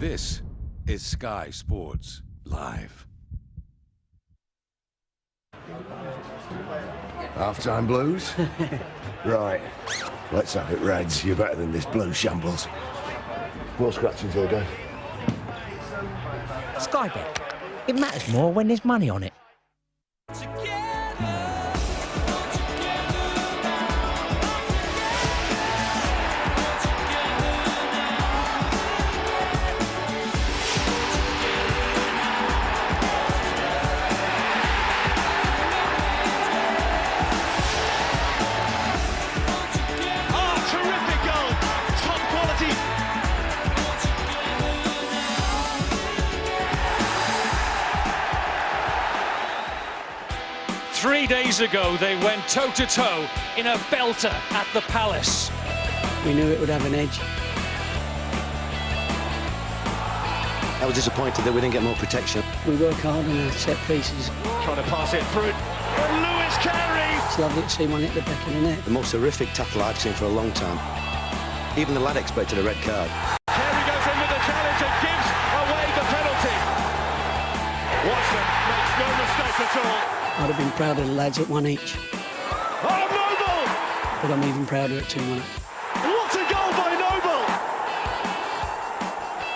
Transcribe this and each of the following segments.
This is Sky Sports Live. Half-time blues? Right. Let's have it, Reds. You're better than this blue shambles. More scratchings here, Dave. Sky Bet. It matters more when there's money on it. 3 days ago, they went toe-to-toe in a belter at the Palace. We knew it would have an edge. I was disappointed that we didn't get more protection. We work hard on our set pieces. Trying to pass it through. Lewis Carey! It's lovely to see one hit the back of the net. The most horrific tackle I've seen for a long time. Even the lad expected a red card. Carey goes in with the challenge and gives away the penalty. Watson makes no mistake at all. I'd have been proud of the lads at 1 each. Oh, Noble! But I'm even prouder at 2-1. What a goal by Noble!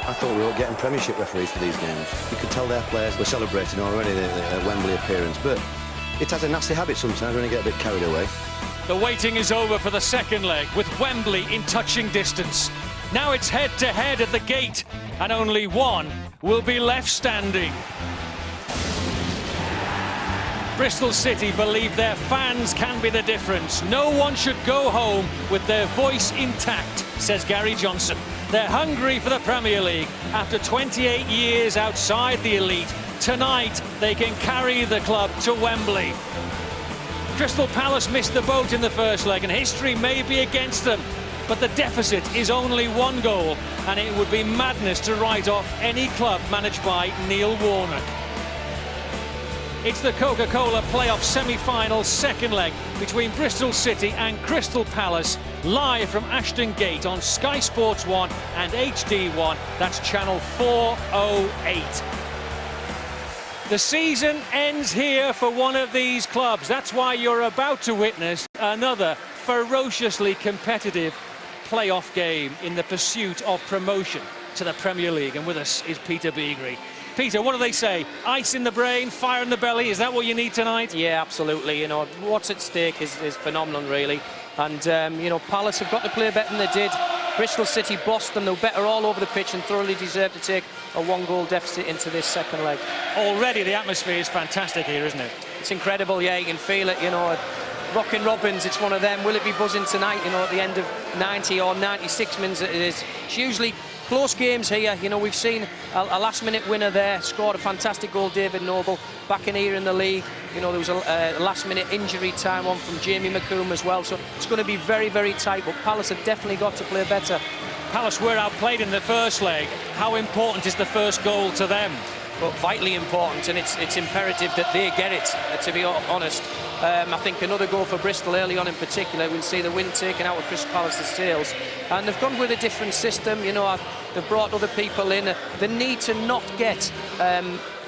I thought we were getting Premiership referees for these games. You could tell their players were celebrating already their Wembley appearance, but it has a nasty habit sometimes when you get a bit carried away. The waiting is over for the second leg, with Wembley in touching distance. Now it's head-to-head at the gate, and only one will be left standing. Bristol City believe their fans can be the difference. No one should go home with their voice intact, says Gary Johnson. They're hungry for the Premier League. After 28 years outside the elite, tonight they can carry the club to Wembley. Crystal Palace missed the boat in the first leg, and history may be against them. But the deficit is only one goal, and it would be madness to write off any club managed by Neil Warnock. It's the Coca-Cola playoff semi-final second leg between Bristol City and Crystal Palace, live from Ashton Gate on Sky Sports 1 and HD1. That's channel 408. The season ends here for one of these clubs. That's why you're about to witness another ferociously competitive playoff game in the pursuit of promotion to the Premier League. And with us is Peter Beagrie. Peter, what do they say? Ice in the brain, fire in the belly. Is that what you need tonight? Yeah, absolutely. You know, what's at stake is phenomenal, really. And, you know, Palace have got to play better than they did. Bristol City bossed them. They were better all over the pitch and thoroughly deserved to take a one-goal deficit into this second leg. Already the atmosphere is fantastic here, isn't it? It's incredible, yeah. You can feel it, you know. Rockin' Robins, it's one of them. Will it be buzzing tonight, you know, at the end of 90 or 96 minutes it is. It's usually close games here. You know, we've seen a last-minute winner there, scored a fantastic goal, David Noble, back in here in the league. You know, there was a last-minute injury time on from Jamie McComb as well, so it's going to be very, very tight, but Palace have definitely got to play better. Palace were outplayed in the first leg. How important is the first goal to them? But vitally important, and it's imperative that they get it, to be honest. I think another goal for Bristol early on in particular, we'll see the wind taken out of Crystal Palace's sails. And they've gone with a different system, you know, they've brought other people in. The need to not get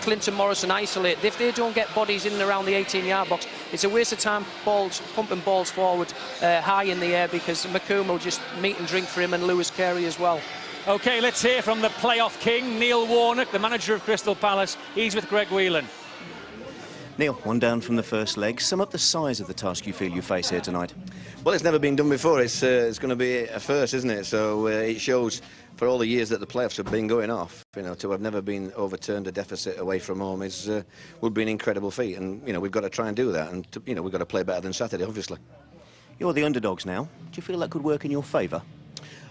Clinton Morrison isolated. If they don't get bodies in and around the 18-yard box, it's a waste of time pumping balls forward high in the air, because McComb will just meet and drink for him, and Lewis Carey as well. OK, let's hear from the playoff king, Neil Warnock, the manager of Crystal Palace. He's with Greg Whelan. Neil, one down from the first leg. Sum up the size of the task you feel you face here tonight. Well, it's never been done before. It's going to be a first, isn't it? So it shows, for all the years that the playoffs have been going off, you know, to have never been overturned a deficit away from home would be an incredible feat. And, you know, we've got to try and do that. And, you know, we've got to play better than Saturday, obviously. You're the underdogs now. Do you feel that could work in your favour?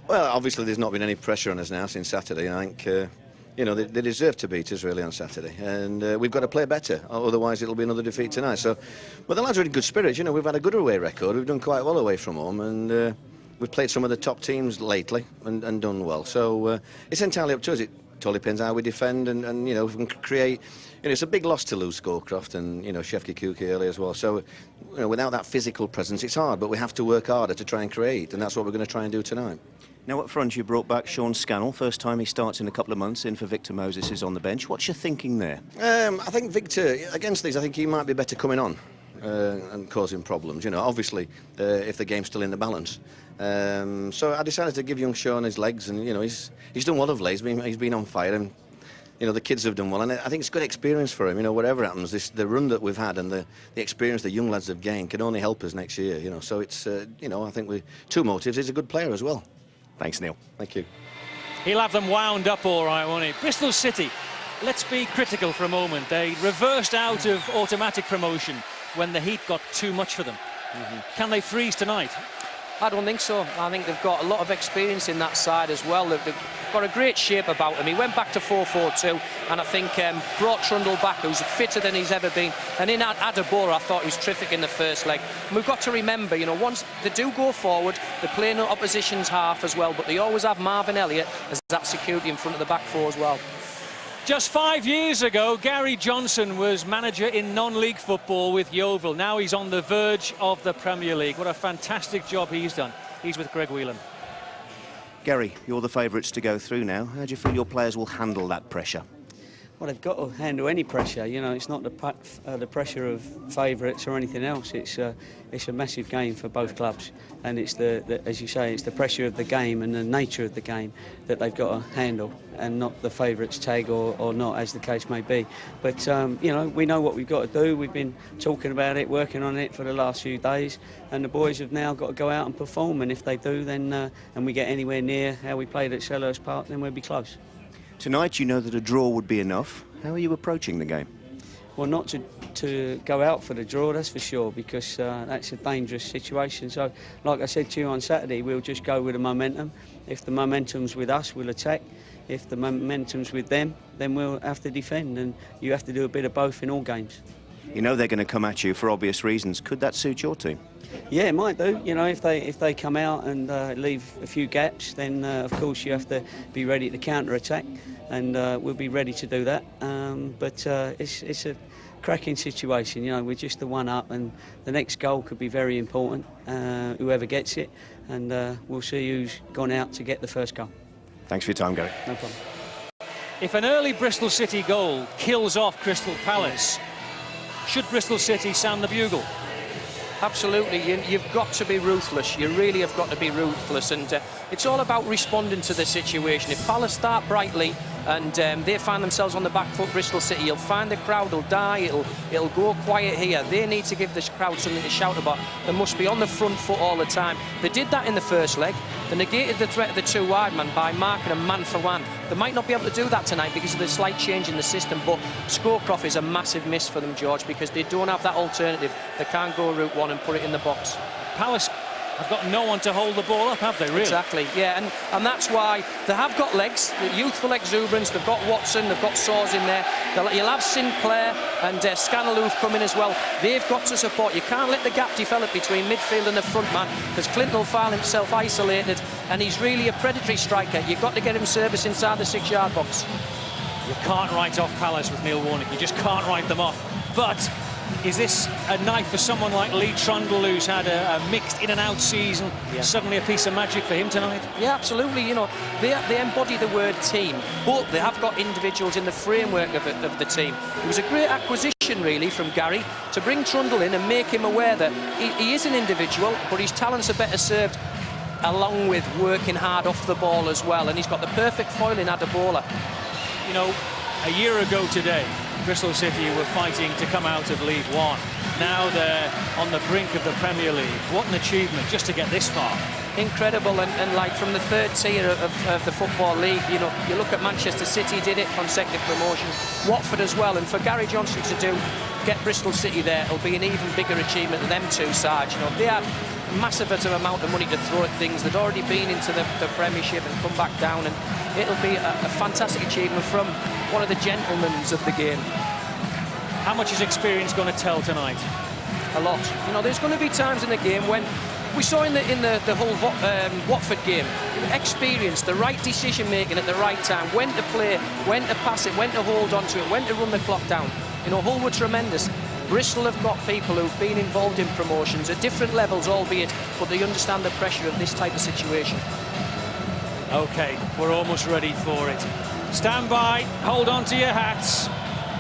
Well, obviously there's not been any pressure on us now since Saturday. I think, you know, they deserve to beat us really on Saturday. And we've got to play better, otherwise it'll be another defeat tonight. So, but the lads are in good spirits. You know, we've had a good away record. We've done quite well away from home, and we've played some of the top teams lately and done well. So it's entirely up to us. It totally depends how we defend, and you know, if we can create. You know, it's a big loss to lose Scowcroft and, you know, Shefki Kuki early as well. So, you know, without that physical presence, it's hard, but we have to work harder to try and create, and that's what we're going to try and do tonight. Now up front you brought back Sean Scannell, first time he starts in a couple of months, in for Victor Moses is on the bench. What's your thinking there? I think Victor, against these, I think he might be better coming on and causing problems, you know, obviously, if the game's still in the balance. So I decided to give young Sean his legs, and, you know, he's done well of late. He's been on fire, and, you know, the kids have done well, and I think it's good experience for him, you know, whatever happens. The run that we've had and the experience the young lads have gained can only help us next year, you know. So it's, you know, I think with two motives, he's a good player as well. Thanks, Neil. Thank you. He'll have them wound up all right, won't he? Bristol City, let's be critical for a moment. They reversed out of automatic promotion when the heat got too much for them. Can they freeze tonight? I don't think so. I think they've got a lot of experience in that side as well. They've got a great shape about him. He went back to 4-4-2, and I think brought Trundle back, who's fitter than he's ever been. And in Adebola, I thought he was terrific in the first leg. And we've got to remember, you know, once they do go forward, they play in the opposition's half as well, but they always have Marvin Elliott as that security in front of the back four as well. Just 5 years ago, Gary Johnson was manager in non-league football with Yeovil. Now he's on the verge of the Premier League. What a fantastic job he's done. He's with Greg Whelan. Gary, you're the favourites to go through now. How do you feel your players will handle that pressure? Well, they've got to handle any pressure. You know, it's not the pressure of favourites or anything else. It's a massive game for both clubs, and it's as you say, it's the pressure of the game and the nature of the game that they've got to handle, and not the favourites tag or not, as the case may be. But you know, we know what we've got to do. We've been talking about it, working on it for the last few days, and the boys have now got to go out and perform. And if they do, then and we get anywhere near how we played at Selhurst Park, then we'll be close. Tonight you know that a draw would be enough. How are you approaching the game? Well, not to go out for the draw, that's for sure, because that's a dangerous situation. So, like I said to you on Saturday, we'll just go with the momentum. If the momentum's with us, we'll attack. If the momentum's with them, then we'll have to defend, and you have to do a bit of both in all games. You know they're going to come at you for obvious reasons. Could that suit your team? Yeah, it might do. You know, if they come out and leave a few gaps, then of course you have to be ready to counter-attack, and we'll be ready to do that. But it's a cracking situation. You know, we're just the one up, and the next goal could be very important, whoever gets it, and we'll see who's gone out to get the first goal. Thanks for your time, Gary. No problem. If an early Bristol City goal kills off Crystal Palace, should Bristol City sound the bugle? Absolutely, you've got to be ruthless. You really have got to be ruthless, and it's all about responding to the situation. If Palace start brightly and they find themselves on the back foot, Bristol City, you'll find the crowd will die. It'll go quiet here. They need to give this crowd something to shout about. They must be on the front foot all the time. They did that in the first leg. They negated the threat of the two wide man by marking a man for one. They might not be able to do that tonight because of the slight change in the system, but Scowcroft is a massive miss for them, George, because they don't have that alternative. They can't go route one and put it in the box. Palace have got no one to hold the ball up, have they, really? Exactly, yeah, and that's why they have got legs, the youthful exuberance. They've got Watson, they've got Saws in there. You'll have Sinclair and Scannell who've come in as well. They've got to support. You can't let the gap develop between midfield and the front man, because Clinton will find himself isolated, and he's really a predatory striker. You've got to get him service inside the 6-yard box. You can't write off Palace with Neil Warnock. You just can't write them off. But is this a night for someone like Lee Trundle, who's had a mixed in-and-out season? Yeah. Suddenly a piece of magic for him tonight? Yeah, absolutely. You know, they embody the word team, but they have got individuals in the framework of the team. It was a great acquisition, really, from Gary to bring Trundle in and make him aware that he is an individual, but his talents are better served along with working hard off the ball as well, and he's got the perfect foil in Adebola. You know, a year ago today, Bristol City were fighting to come out of League One. Now they're on the brink of the Premier League. What an achievement just to get this far. Incredible, and like from the third tier of the Football League, you know, you look at Manchester City did it, consecutive promotion, Watford as well, and for Gary Johnson to get Bristol City there, it'll be an even bigger achievement than them two sides. You know, they had massive amount of money to throw at things. They'd already been into the Premiership and come back down, and it'll be a fantastic achievement from one of the gentlemen of the game. How much is experience going to tell tonight? A lot. You know, there's going to be times in the game when we saw in the whole Watford game, experience, the right decision making at the right time, when to play, when to pass it, when to hold on to it, when to run the clock down. You know, Hull were tremendous. Bristol have got people who've been involved in promotions at different levels, albeit, but they understand the pressure of this type of situation. OK, we're almost ready for it. Stand by, hold on to your hats.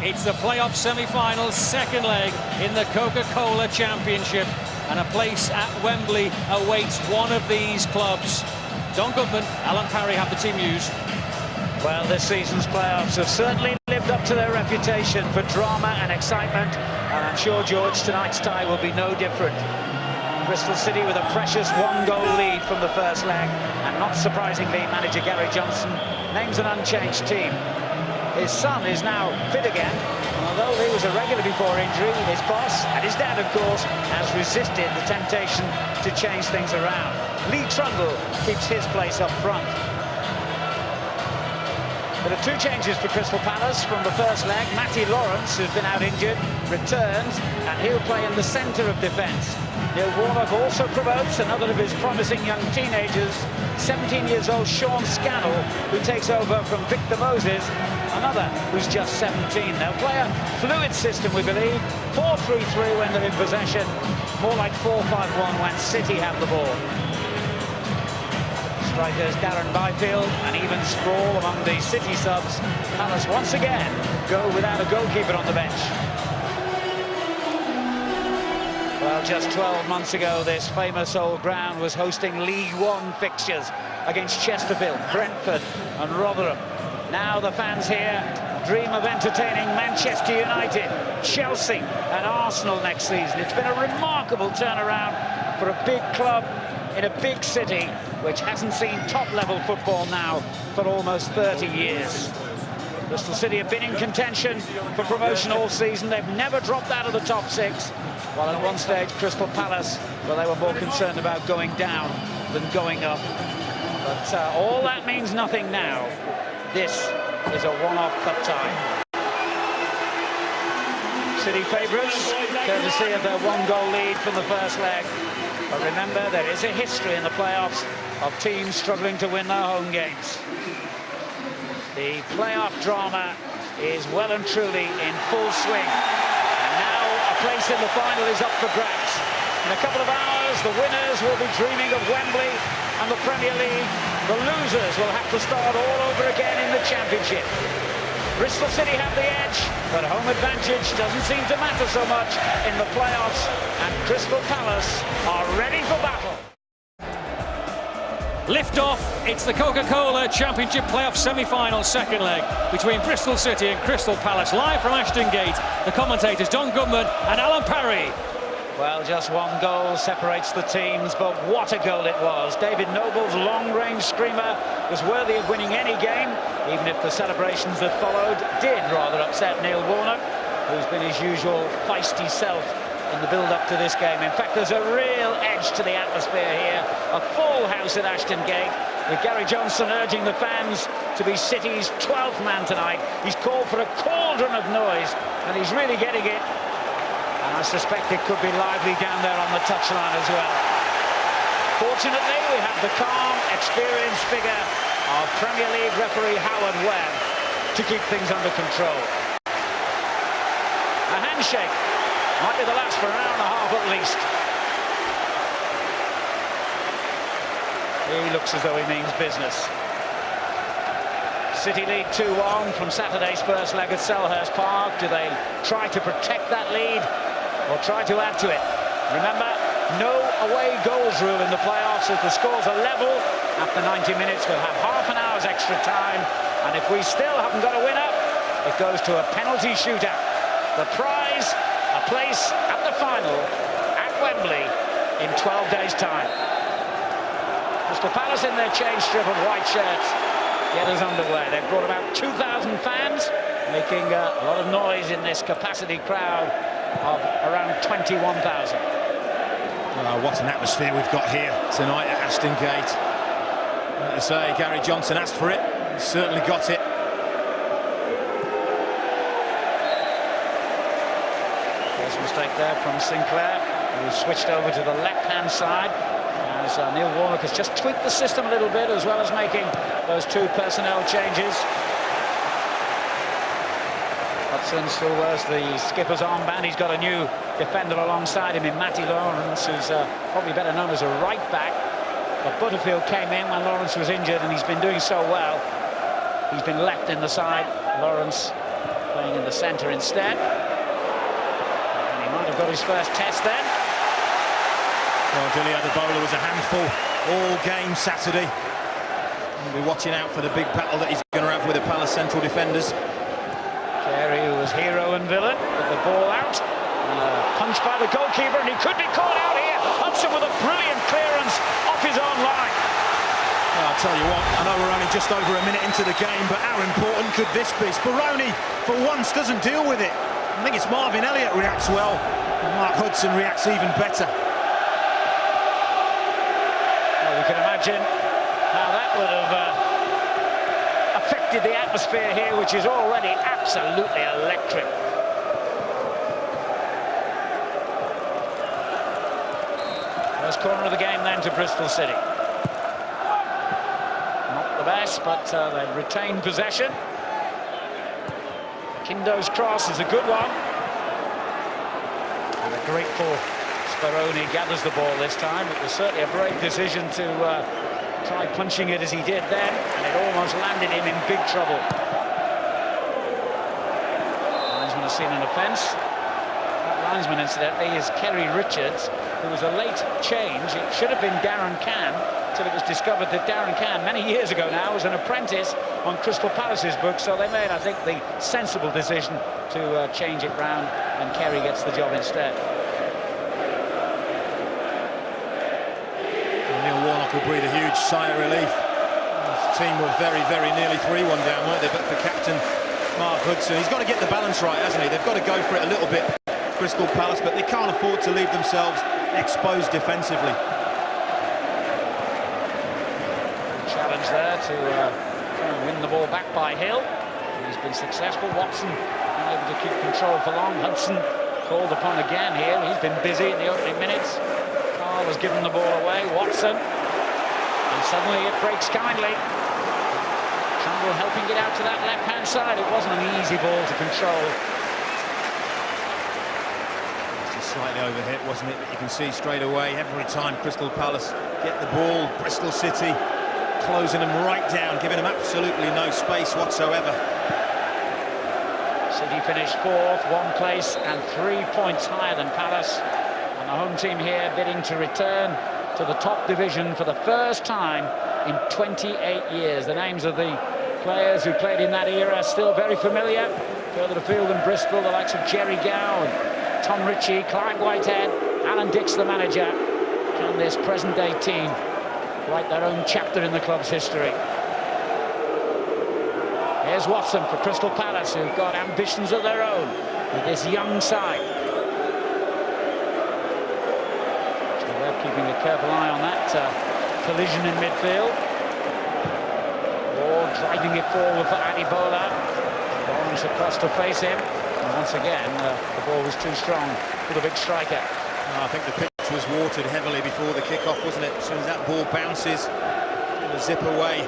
It's the playoff semi-final, second leg in the Coca-Cola Championship, and a place at Wembley awaits one of these clubs. Don Goodman, Alan Parry have the team news. Well, this season's playoffs have certainly lived up to their reputation for drama and excitement, and I'm sure, George, tonight's tie will be no different. Bristol City with a precious one-goal lead from the first leg, and not surprisingly, manager Gary Johnson names an unchanged team. His son is now fit again, and although he was a regular before injury, his boss, and his dad, of course, has resisted the temptation to change things around. Lee Trundle keeps his place up front. There are two changes for Crystal Palace from the first leg. Matty Lawrence, who's been out injured, returns, and he'll play in the centre of defence. Neil Warnock also promotes another of his promising young teenagers, 17 years old Sean Scannell, who takes over from Victor Moses, another who's just 17. They'll play a fluid system, we believe, 4-3-3 when they're in possession, more like 4-5-1 when City have the ball. Strikers Darren Byfield and even Sprawl among the City subs. Palace once again go without a goalkeeper on the bench. Well, just 12 months ago, this famous old ground was hosting League One fixtures against Chesterfield, Brentford and Rotherham. Now the fans here dream of entertaining Manchester United, Chelsea and Arsenal next season. It's been a remarkable turnaround for a big club in a big city which hasn't seen top-level football now for almost 30 years. Bristol City have been in contention for promotion all season. They've never dropped out of the top six, while at one stage Crystal Palace, well, they were more concerned about going down than going up. But all that means nothing now. This is a one-off cup tie. City favourites, courtesy of their one-goal lead from the first leg. But remember, there is a history in the playoffs of teams struggling to win their home games. The playoff drama is well and truly in full swing. And now a place in the final is up for grabs. In a couple of hours, the winners will be dreaming of Wembley and the Premier League. The losers will have to start all over again in the Championship. Bristol City have the edge, but home advantage doesn't seem to matter so much in the playoffs, and Crystal Palace are ready for battle. Lift off, it's the Coca-Cola Championship playoff semi-final second leg between Bristol City and Crystal Palace. Live from Ashton Gate, the commentators Don Goodman and Alan Parry. Well, just one goal separates the teams, but what a goal it was. David Noble's long-range screamer was worthy of winning any game, even if the celebrations that followed did rather upset Neil Warnock, who's been his usual feisty self in the build-up to this game. In fact, there's a real edge to the atmosphere here. A full house at Ashton Gate, with Gary Johnson urging the fans to be City's 12th man tonight. He's called for a cauldron of noise, and he's really getting it. And I suspect it could be lively down there on the touchline as well. Fortunately, we have the calm, experienced figure of Premier League referee Howard Webb to keep things under control. A handshake might be the last for an hour and a half at least. He looks as though he means business. City lead 2-1 from Saturday's first leg at Selhurst Park. Do they try to protect that lead or try to add to it? Remember, no away goals rule in the playoffs. If the scores are level after 90 minutes, we'll have half an hour's extra time. And if we still haven't got a winner, it goes to a penalty shootout. The prize, a place at the final at Wembley in 12 days' time. Crystal Palace in their change strip of white shirts get us underway. They've brought about 2,000 fans, making a lot of noise in this capacity crowd of around 21,000. What an atmosphere we've got here tonight at Ashton Gate. Like I say, Gary Johnson asked for it. He's certainly got it. There's a mistake there from Sinclair, who switched over to the left-hand side. As Neil Warnock has just tweaked the system a little bit, as well as making those two personnel changes. Hudson still wears the skipper's armband. He's got a new defender alongside him in Matty Lawrence, who's probably better known as a right back. But Butterfield came in when Lawrence was injured, and he's been doing so well. He's been left in the side. Lawrence playing in the centre instead. And he might have got his first test then. Well, Dilly Adebola was a handful all game Saturday. We'll be watching out for the big battle that he's going to have with the Palace central defenders. Carey, who was hero and villain, with the ball out. Punched by the goalkeeper, and he could be caught out here. Hudson with a brilliant clearance off his own line. Well, I'll tell you what, I know we're only just over a minute into the game, but how important could this be? Speroni, for once, doesn't deal with it. I think it's Marvin Elliott reacts well, and Mark Hudson reacts even better. Well, you can imagine how that would have affected the atmosphere here, which is already absolutely electric. First corner of the game then to Bristol City. Not the best, but they've retained possession. Kindo's cross is a good one. And a grateful Speroni gathers the ball this time. It was certainly a brave decision to try punching it as he did then, and it almost landed him in big trouble. Linesman has seen an offence. That linesman, incidentally, is Kerry Richards, who was a late change. It should have been Darren Cann, till it was discovered that Darren Cann, many years ago now, was an apprentice on Crystal Palace's book, so they made, I think, the sensible decision to change it round, and Kerry gets the job instead. Neil Warnock will breathe a huge sigh of relief. His team were very, very nearly 3-1 down, weren't they? But for captain Mark Hudson, he's got to get the balance right, hasn't he? They've got to go for it a little bit, Crystal Palace, but they can't afford to leave themselves exposed defensively. Challenge there to try and win the ball back by Hill. He's been successful. Watson unable to keep control for long. Hudson called upon again here. He's been busy in the opening minutes. Carl has given the ball away. Watson. And suddenly it breaks kindly. Trumbull helping it out to that left-hand side. It wasn't an easy ball to control. Slightly overhit, wasn't it? But you can see straight away, every time Crystal Palace get the ball, Bristol City closing them right down, giving them absolutely no space whatsoever. City finished fourth, one place and 3 points higher than Palace. And the home team here bidding to return to the top division for the first time in 28 years. The names of the players who played in that era are still very familiar. Further afield in Bristol, the likes of Jerry Gow and Tom Ritchie, Clive Whitehead, Alan Dix, the manager. Can this present-day team write their own chapter in the club's history? Here's Watson for Crystal Palace, who've got ambitions of their own with this young side. So they're keeping a careful eye on that collision in midfield. Or driving it forward for Adebola. Lawrence across to face him. And once again, the ball was too strong for the big striker. I think the pitch was watered heavily before the kick-off, wasn't it? As soon as that ball bounces, it'll zip away.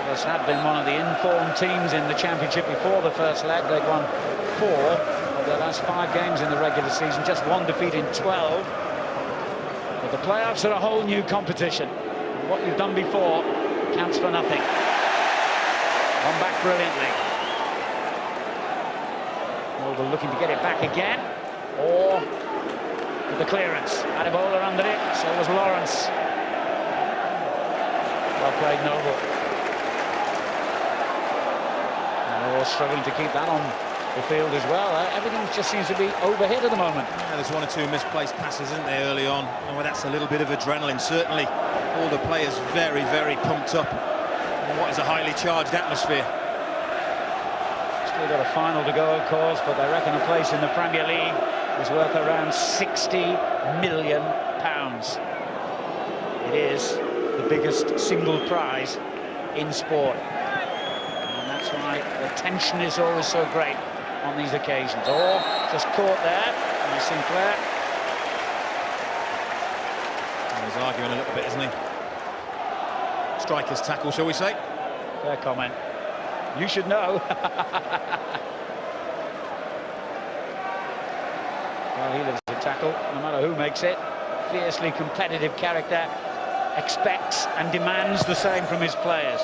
Palace had been one of the informed teams in the Championship before the first leg. They'd won 4 of their last 5 games in the regular season, just 1 defeat in 12. But the playoffs are a whole new competition. What you've done before counts for nothing. One back brilliantly. Mulder looking to get it back again. Or with the clearance. Adebola under it, so was Lawrence. Well played, Noble. And they're all struggling to keep that on the field as well. Everything just seems to be overhit at the moment. Yeah, there's 1 or 2 misplaced passes, isn't there, early on? And well, that's a little bit of adrenaline, certainly. All the players very, very pumped up in what is a highly charged atmosphere. Still got a final to go, of course, but they reckon a place in the Premier League is worth around £60 million. It is the biggest single prize in sport. And that's why the tension is always so great on these occasions. Or just caught there by Sinclair. He's arguing a little bit, isn't he? Striker's tackle, shall we say? Fair comment. You should know. Well, he lives a tackle, no matter who makes it. Fiercely competitive character, expects and demands the same from his players.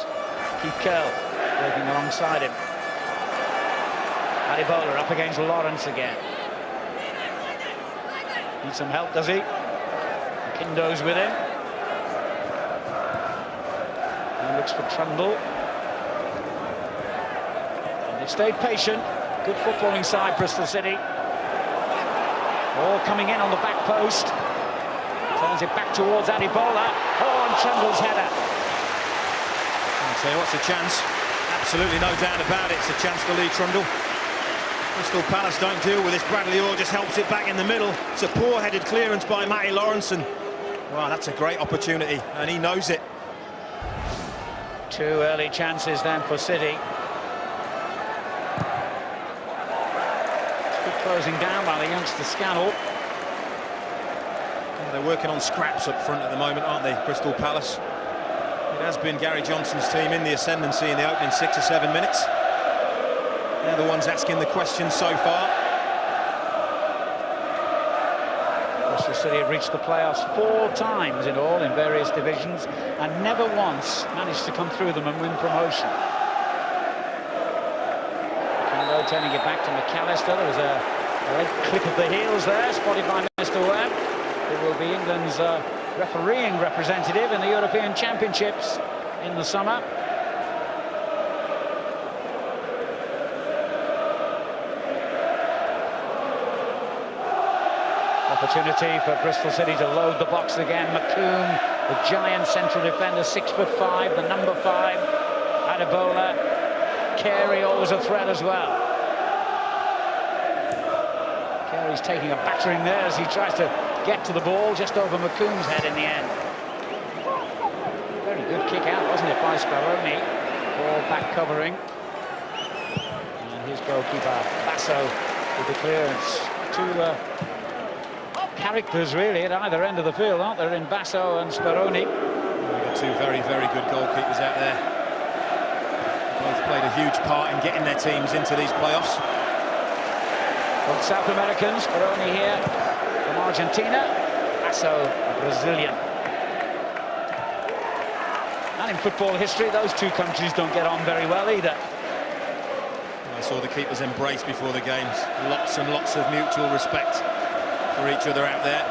Keith Curl working alongside him. Adibola up against Lawrence again. Needs some help, does he? Kindo's with him. He looks for Trundle. And they've stayed patient. Good footballing side, Bristol City. All coming in on the back post. Turns it back towards Adibola. Oh, and Trundle's header. I'll tell you what's a chance. Absolutely no doubt about it. It's a chance for Lee Trundle. Crystal Palace don't deal with this. Bradley Orr just helps it back in the middle. It's a poor-headed clearance by Matty Lawrence. Wow, that's a great opportunity, and he knows it. 2 early chances then for City. Good closing down by the youngster Scannell. Well, they're working on scraps up front at the moment, aren't they, Crystal Palace? It has been Gary Johnson's team in the ascendancy in the opening 6 or 7 minutes. They're the ones asking the questions so far. Bristol City have reached the playoffs 4 times in all in various divisions and never once managed to come through them and win promotion. Kindo turning it back to McAllister. There was a late clip of the heels there, spotted by Mr. Webb, who will be England's refereeing representative in the European Championships in the summer. Opportunity for Bristol City to load the box again. McComb, the giant central defender, 6'5", the number 5. Adibola, Carey always a threat as well. Carey's taking a battering there as he tries to get to the ball just over McComb's head in the end. Very good kick out, wasn't it, by Speroni? Ball back covering. And his goalkeeper, Basso, with the clearance. 2 characters really at either end of the field, aren't there, in Basso and Speroni? We've got 2 very, very good goalkeepers out there. Both played a huge part in getting their teams into these playoffs. Both South Americans, Speroni here from Argentina, Basso, a Brazilian. And in football history, those 2 countries don't get on very well either. I saw the keepers embrace before the games. Lots and lots of mutual respect for each other out there.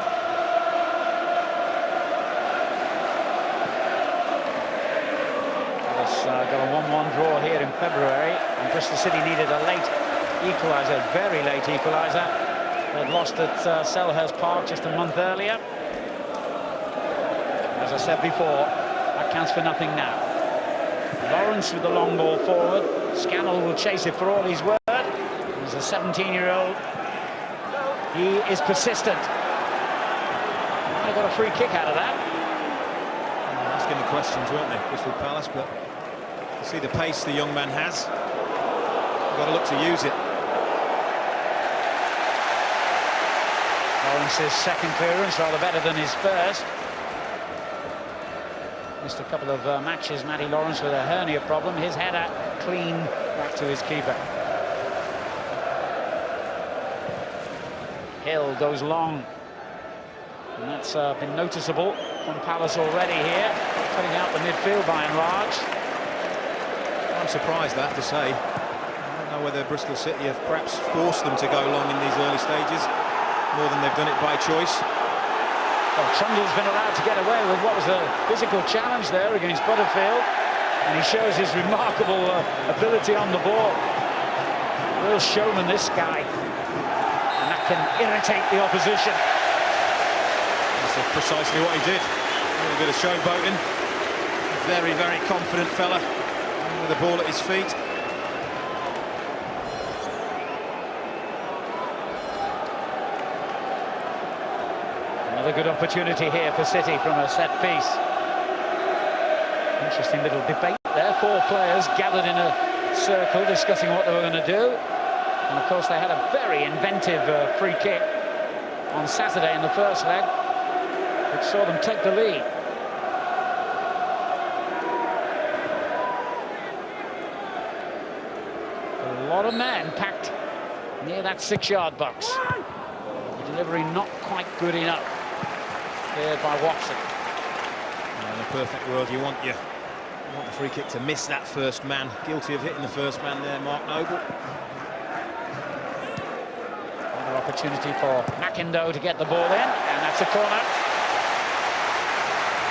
Let's got a 1-1 draw here in February, and Bristol City needed a late equaliser, very late equaliser. They'd lost at Selhurst Park just a month earlier. As I said before, that counts for nothing now. Lawrence with the long ball forward. Scannell will chase it for all he's worth. He's a 17-year-old. He is persistent. They got a free kick out of that. Asking the questions, weren't they, Crystal Palace? But you see the pace the young man has. You've got to look to use it. Lawrence's second clearance rather better than his first. Missed a couple of matches, Matty Lawrence, with a hernia problem. His header clean back to his keeper. Hill goes long, and that's been noticeable from Palace already here, cutting out the midfield by and large. I'm surprised, I have to say. I don't know whether Bristol City have perhaps forced them to go long in these early stages more than they've done it by choice. Well, Trundle's been allowed to get away with what was a physical challenge there against Butterfield, and he shows his remarkable ability on the ball. Real showman, this guy. Can irritate the opposition. That's precisely what he did. A little bit of showboating. Very, very confident fella with the ball at his feet. Another good opportunity here for City from a set piece. Interesting little debate there. 4 players gathered in a circle discussing what they were going to do. And of course they had a very inventive free kick on Saturday in the first leg, which saw them take the lead. A lot of men packed near that 6-yard box. It Delivery not quite good enough. Cleared by Watson. In a perfect world, you want the free kick to miss that first man. Guilty of hitting the first man there, Mark Noble. Another opportunity for McIndoe to get the ball in, and that's a corner.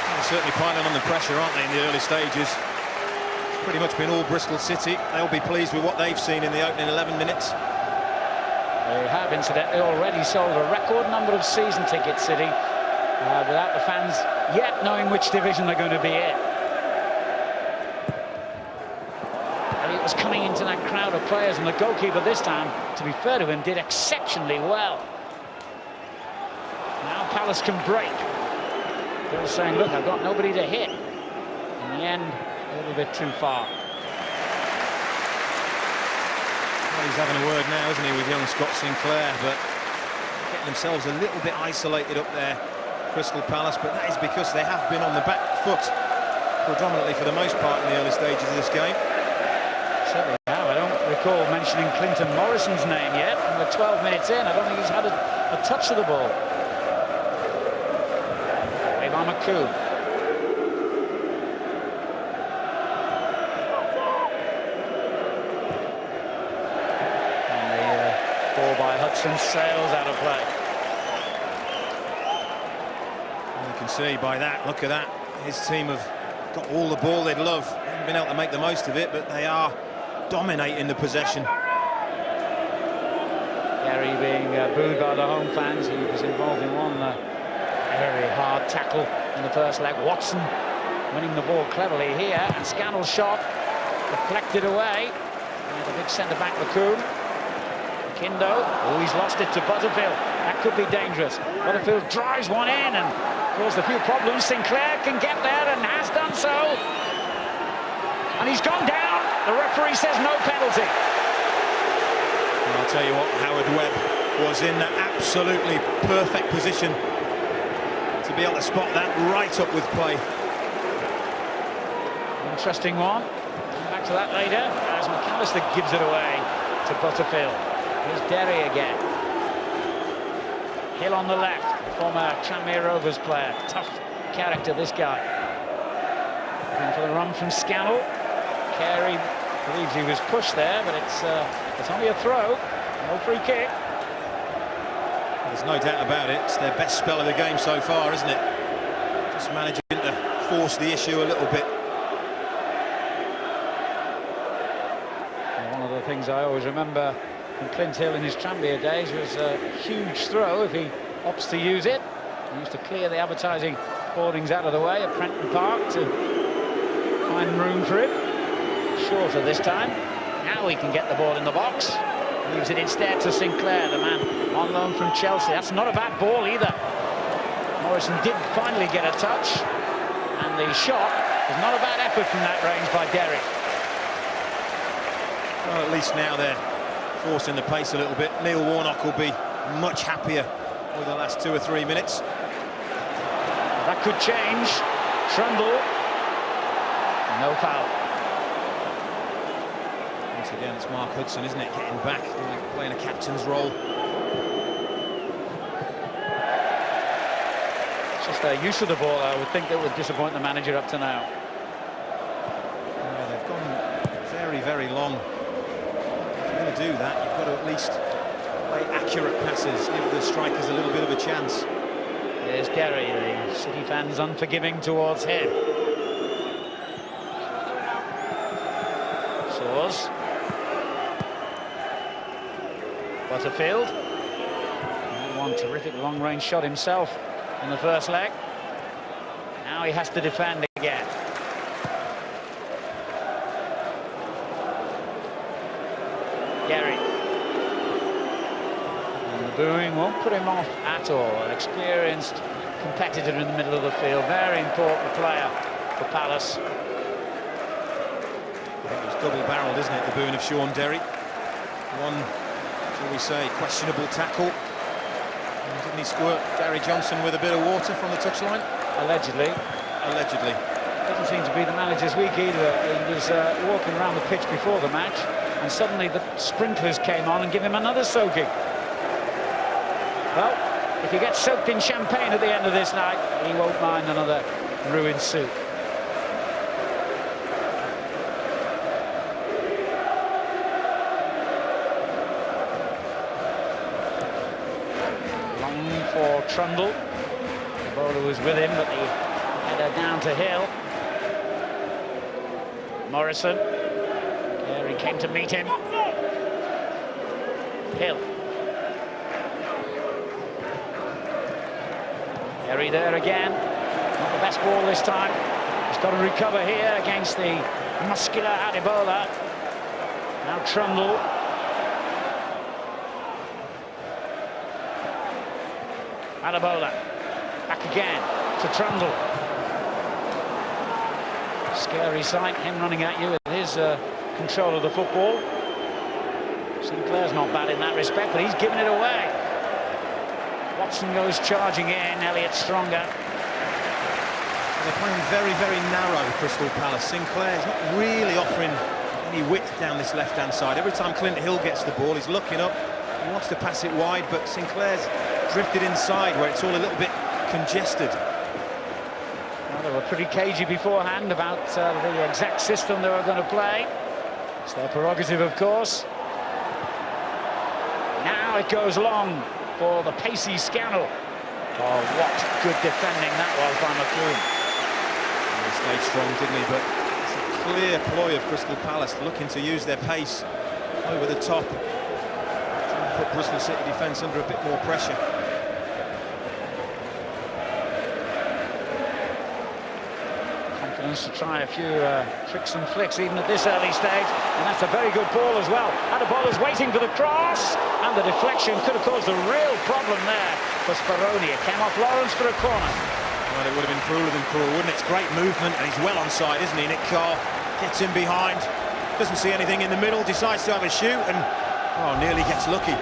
They're certainly piling on the pressure, aren't they, in the early stages? It's pretty much been all Bristol City. They'll be pleased with what they've seen in the opening 11 minutes. They have, incidentally, already sold a record number of season tickets, City, without the fans yet knowing which division they're going to be in. Elliott was coming into that crowd of players, and the goalkeeper this time, to be fair to him, did exceptionally well. Now Palace can break. Bill saying, look, I've got nobody to hit. In the end, a little bit too far. Well, he's having a word now, isn't he, with young Scott Sinclair, but getting themselves a little bit isolated up there, Crystal Palace, but that is because they have been on the back foot predominantly for the most part in the early stages of this game. Certainly have. I don't recall mentioning Clinton Morrison's name yet, and we're 12 minutes in. I don't think he's had a touch of the ball. By McCoo. And the ball by Hudson sails out of play. And you can see by that, look at that, his team have got all the ball they'd love. They haven't been able to make the most of it, but they are dominating the possession. Gary being booed by the home fans. He was involved in one very hard tackle in the first leg. Watson winning the ball cleverly here, and Scannell's shot deflected away. And the big centre-back, McCoon. McIndoe, oh, he's lost it to Butterfield. That could be dangerous. Butterfield drives one in and caused a few problems. Sinclair can get there and has done so. And he's gone down. The referee says no penalty. And I'll tell you what, Howard Webb was in that absolutely perfect position to be able to spot that right up with play. Interesting one. Come back to that later as McAllister gives it away to Butterfield. Here's Derry again. Hill on the left, former Tranmere Rovers player. Tough character, this guy. Looking for the run from Scannell. Carey believes he was pushed there, but it's only a throw, no free kick. There's no doubt about it. It's their best spell of the game so far, isn't it? Just managing to force the issue a little bit. One of the things I always remember from Clint Hill in his Tranmere days was a huge throw if he opts to use it. He used to clear the advertising hoardings out of the way at Prenton Park to find room for it. Shorter this time. Now he can get the ball in the box. Leaves it instead to Sinclair, the man on loan from Chelsea. That's not a bad ball either. Morrison did finally get a touch, and the shot was not a bad effort from that range by Derry. Well, at least now they're forcing the pace a little bit. Neil Warnock will be much happier with the last 2 or 3 minutes. That could change. Trundle. No foul. Once again, it's Mark Hudson, isn't it? Getting back, playing a captain's role. It's just their use of the ball, I would think, that would disappoint the manager up to now. Yeah, they've gone very, very long. If you're going to do that, you've got to at least play accurate passes, give the strikers a little bit of a chance. There's Gary, the City fans unforgiving towards him. Soars. Butterfield. One terrific long-range shot himself in the first leg. Now he has to defend again. Gary. And the booing won't put him off at all. An experienced competitor in the middle of the field. Very important player for Palace. I think it was double-barreled, isn't it, the booing of Sean Derry. One, shall we say, questionable tackle. And didn't he squirt Gary Johnson with a bit of water from the touchline? Allegedly. Allegedly. Doesn't seem to be the manager's week either. He was walking around the pitch before the match, and suddenly the sprinklers came on and gave him another soaking. Well, If he gets soaked in champagne at the end of this night, he won't mind another ruined suit. Long for Trundle. The bowler was with him, but the header down to Hill. Morrison. There he came to meet him. Hill. Gary there again. Not the best ball this time. He's got to recover here against the muscular Adebola. Now Trundle. Adebola. Back again to Trundle. Scary sight, him running at you with his control of the football. Sinclair's not bad in that respect, but he's given it away. Watson goes charging in, Elliott stronger. They're playing very, very narrow, Crystal Palace. Sinclair's not really offering any width down this left-hand side. Every time Clint Hill gets the ball, he's looking up. He wants to pass it wide, but Sinclair's drifted inside where it's all a little bit congested. Well, they were pretty cagey beforehand about the exact system they were going to play. It's their prerogative, of course. Now it goes long for the pacey Scannell. Oh, what good defending that was by McClune. He stayed strong, didn't he? But it's a clear ploy of Crystal Palace looking to use their pace over the top. Trying to put Bristol City defence under a bit more pressure. To try a few tricks and flicks even at this early stage, and that's a very good ball as well. Adebola's waiting for the cross, and the deflection could have caused a real problem there for Speroni. It came off Lawrence for a corner. Well, it would have been crueler than cruel, wouldn't it? It's great movement, and he's well onside, isn't he? Nick Carr gets in behind, doesn't see anything in the middle, decides to have a shoot, and nearly gets lucky.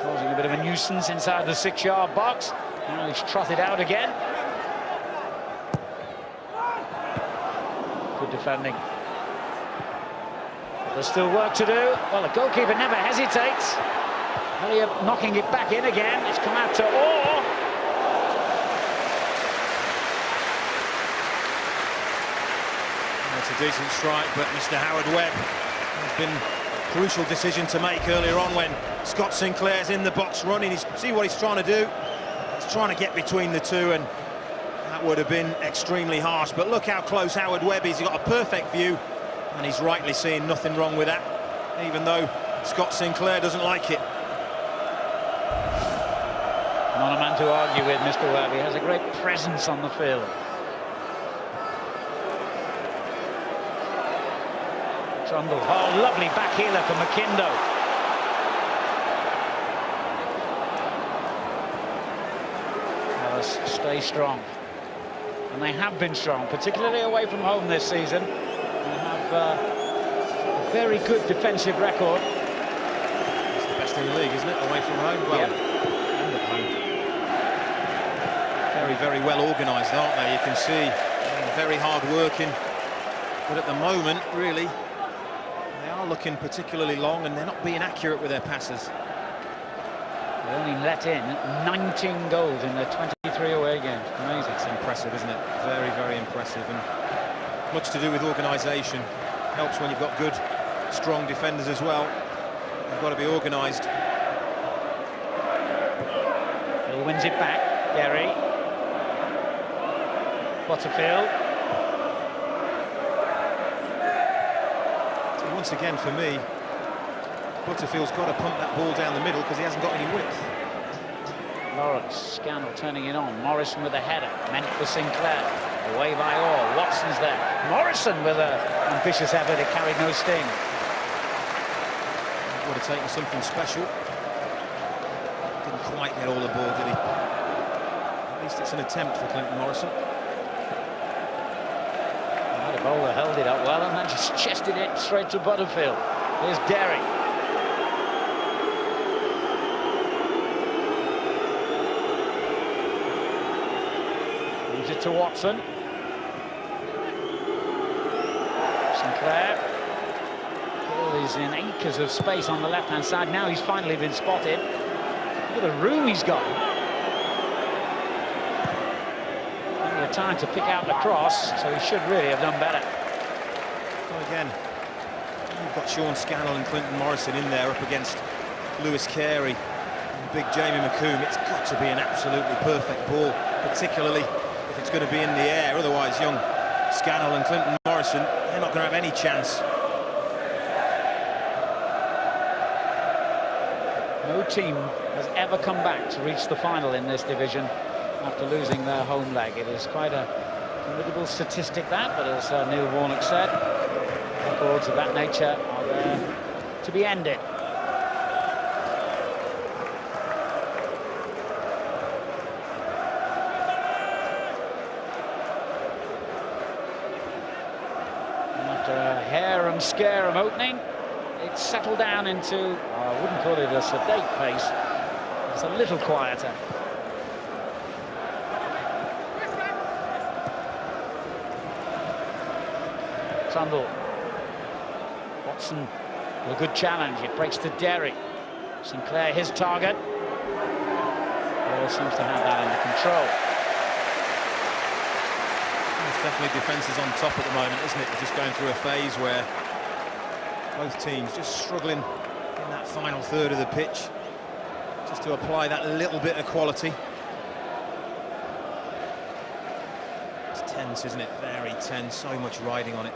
Causing a bit of a nuisance inside the 6-yard box. Now he's trotted out again. Good defending. But there's still work to do. Well, the goalkeeper never hesitates. Elliott knocking it back in again. It's come out to Orr. That's a decent strike, but Mr. Howard Webb has been crucial decision to make earlier on when Scott Sinclair's in the box running. See what he's trying to do? He's trying to get between the two, and that would have been extremely harsh. But look how close Howard Webb is. He's got a perfect view, and he's rightly seeing nothing wrong with that, even though Scott Sinclair doesn't like it. Not a man to argue with, Mr. Webb. He has a great presence on the field. Trundle. Oh, lovely back heeler for McKindo. Palace stay strong. And they have been strong, particularly away from home this season. They have a very good defensive record. It's the best in the league, isn't it? Away from home? Well, yep. And at home. Very, very well organised, aren't they? You can see very hard working. But at the moment, really, looking particularly long, and they're not being accurate with their passes. They only let in 19 goals in their 23 away games. Amazing. It's impressive, isn't it? Very, very impressive, and much to do with organisation. Helps when you've got good, strong defenders as well. You've got to be organised. Hill wins it back. Gary. Butterfield. Once again, for me, Butterfield's got to pump that ball down the middle because he hasn't got any width. Lawrence, Scannell turning it on. Morrison with a header, meant for Sinclair. Away by Orr. Watson's there. Morrison with an ambitious effort. It carried no sting. Would have taken something special. Didn't quite get all the ball, did he? At least it's an attempt for Clinton Morrison. The bowler held it up well and then just chested it straight to Butterfield. Here's Gary. Gives it to Watson. Sinclair. Ball is in acres of space on the left-hand side. Now he's finally been spotted. Look at the room he's got. Plenty of time to pick out the cross, so he should really have done better. Well, again, you've got Sean Scannell and Clinton Morrison in there up against Lewis Carey and big Jamie McComb. It's got to be an absolutely perfect ball, particularly if it's going to be in the air. Otherwise, young Scannell and Clinton Morrison, they're not going to have any chance. No team has ever come back to reach the final in this division after losing their home leg. It is quite a formidable statistic, that, but as Neil Warnock said, records of that nature are there to be ended. And after a harum-scarum opening, it's settled down into, I wouldn't call it a sedate pace, it's a little quieter. Trundle. Watson with a good challenge, it breaks to Derry. Sinclair, his target. Ball seems to have that under control. There's definitely defences on top at the moment, isn't it? We're just going through a phase where both teams just struggling in that final third of the pitch, just to apply that little bit of quality. It's tense, isn't it? Very tense, so much riding on it.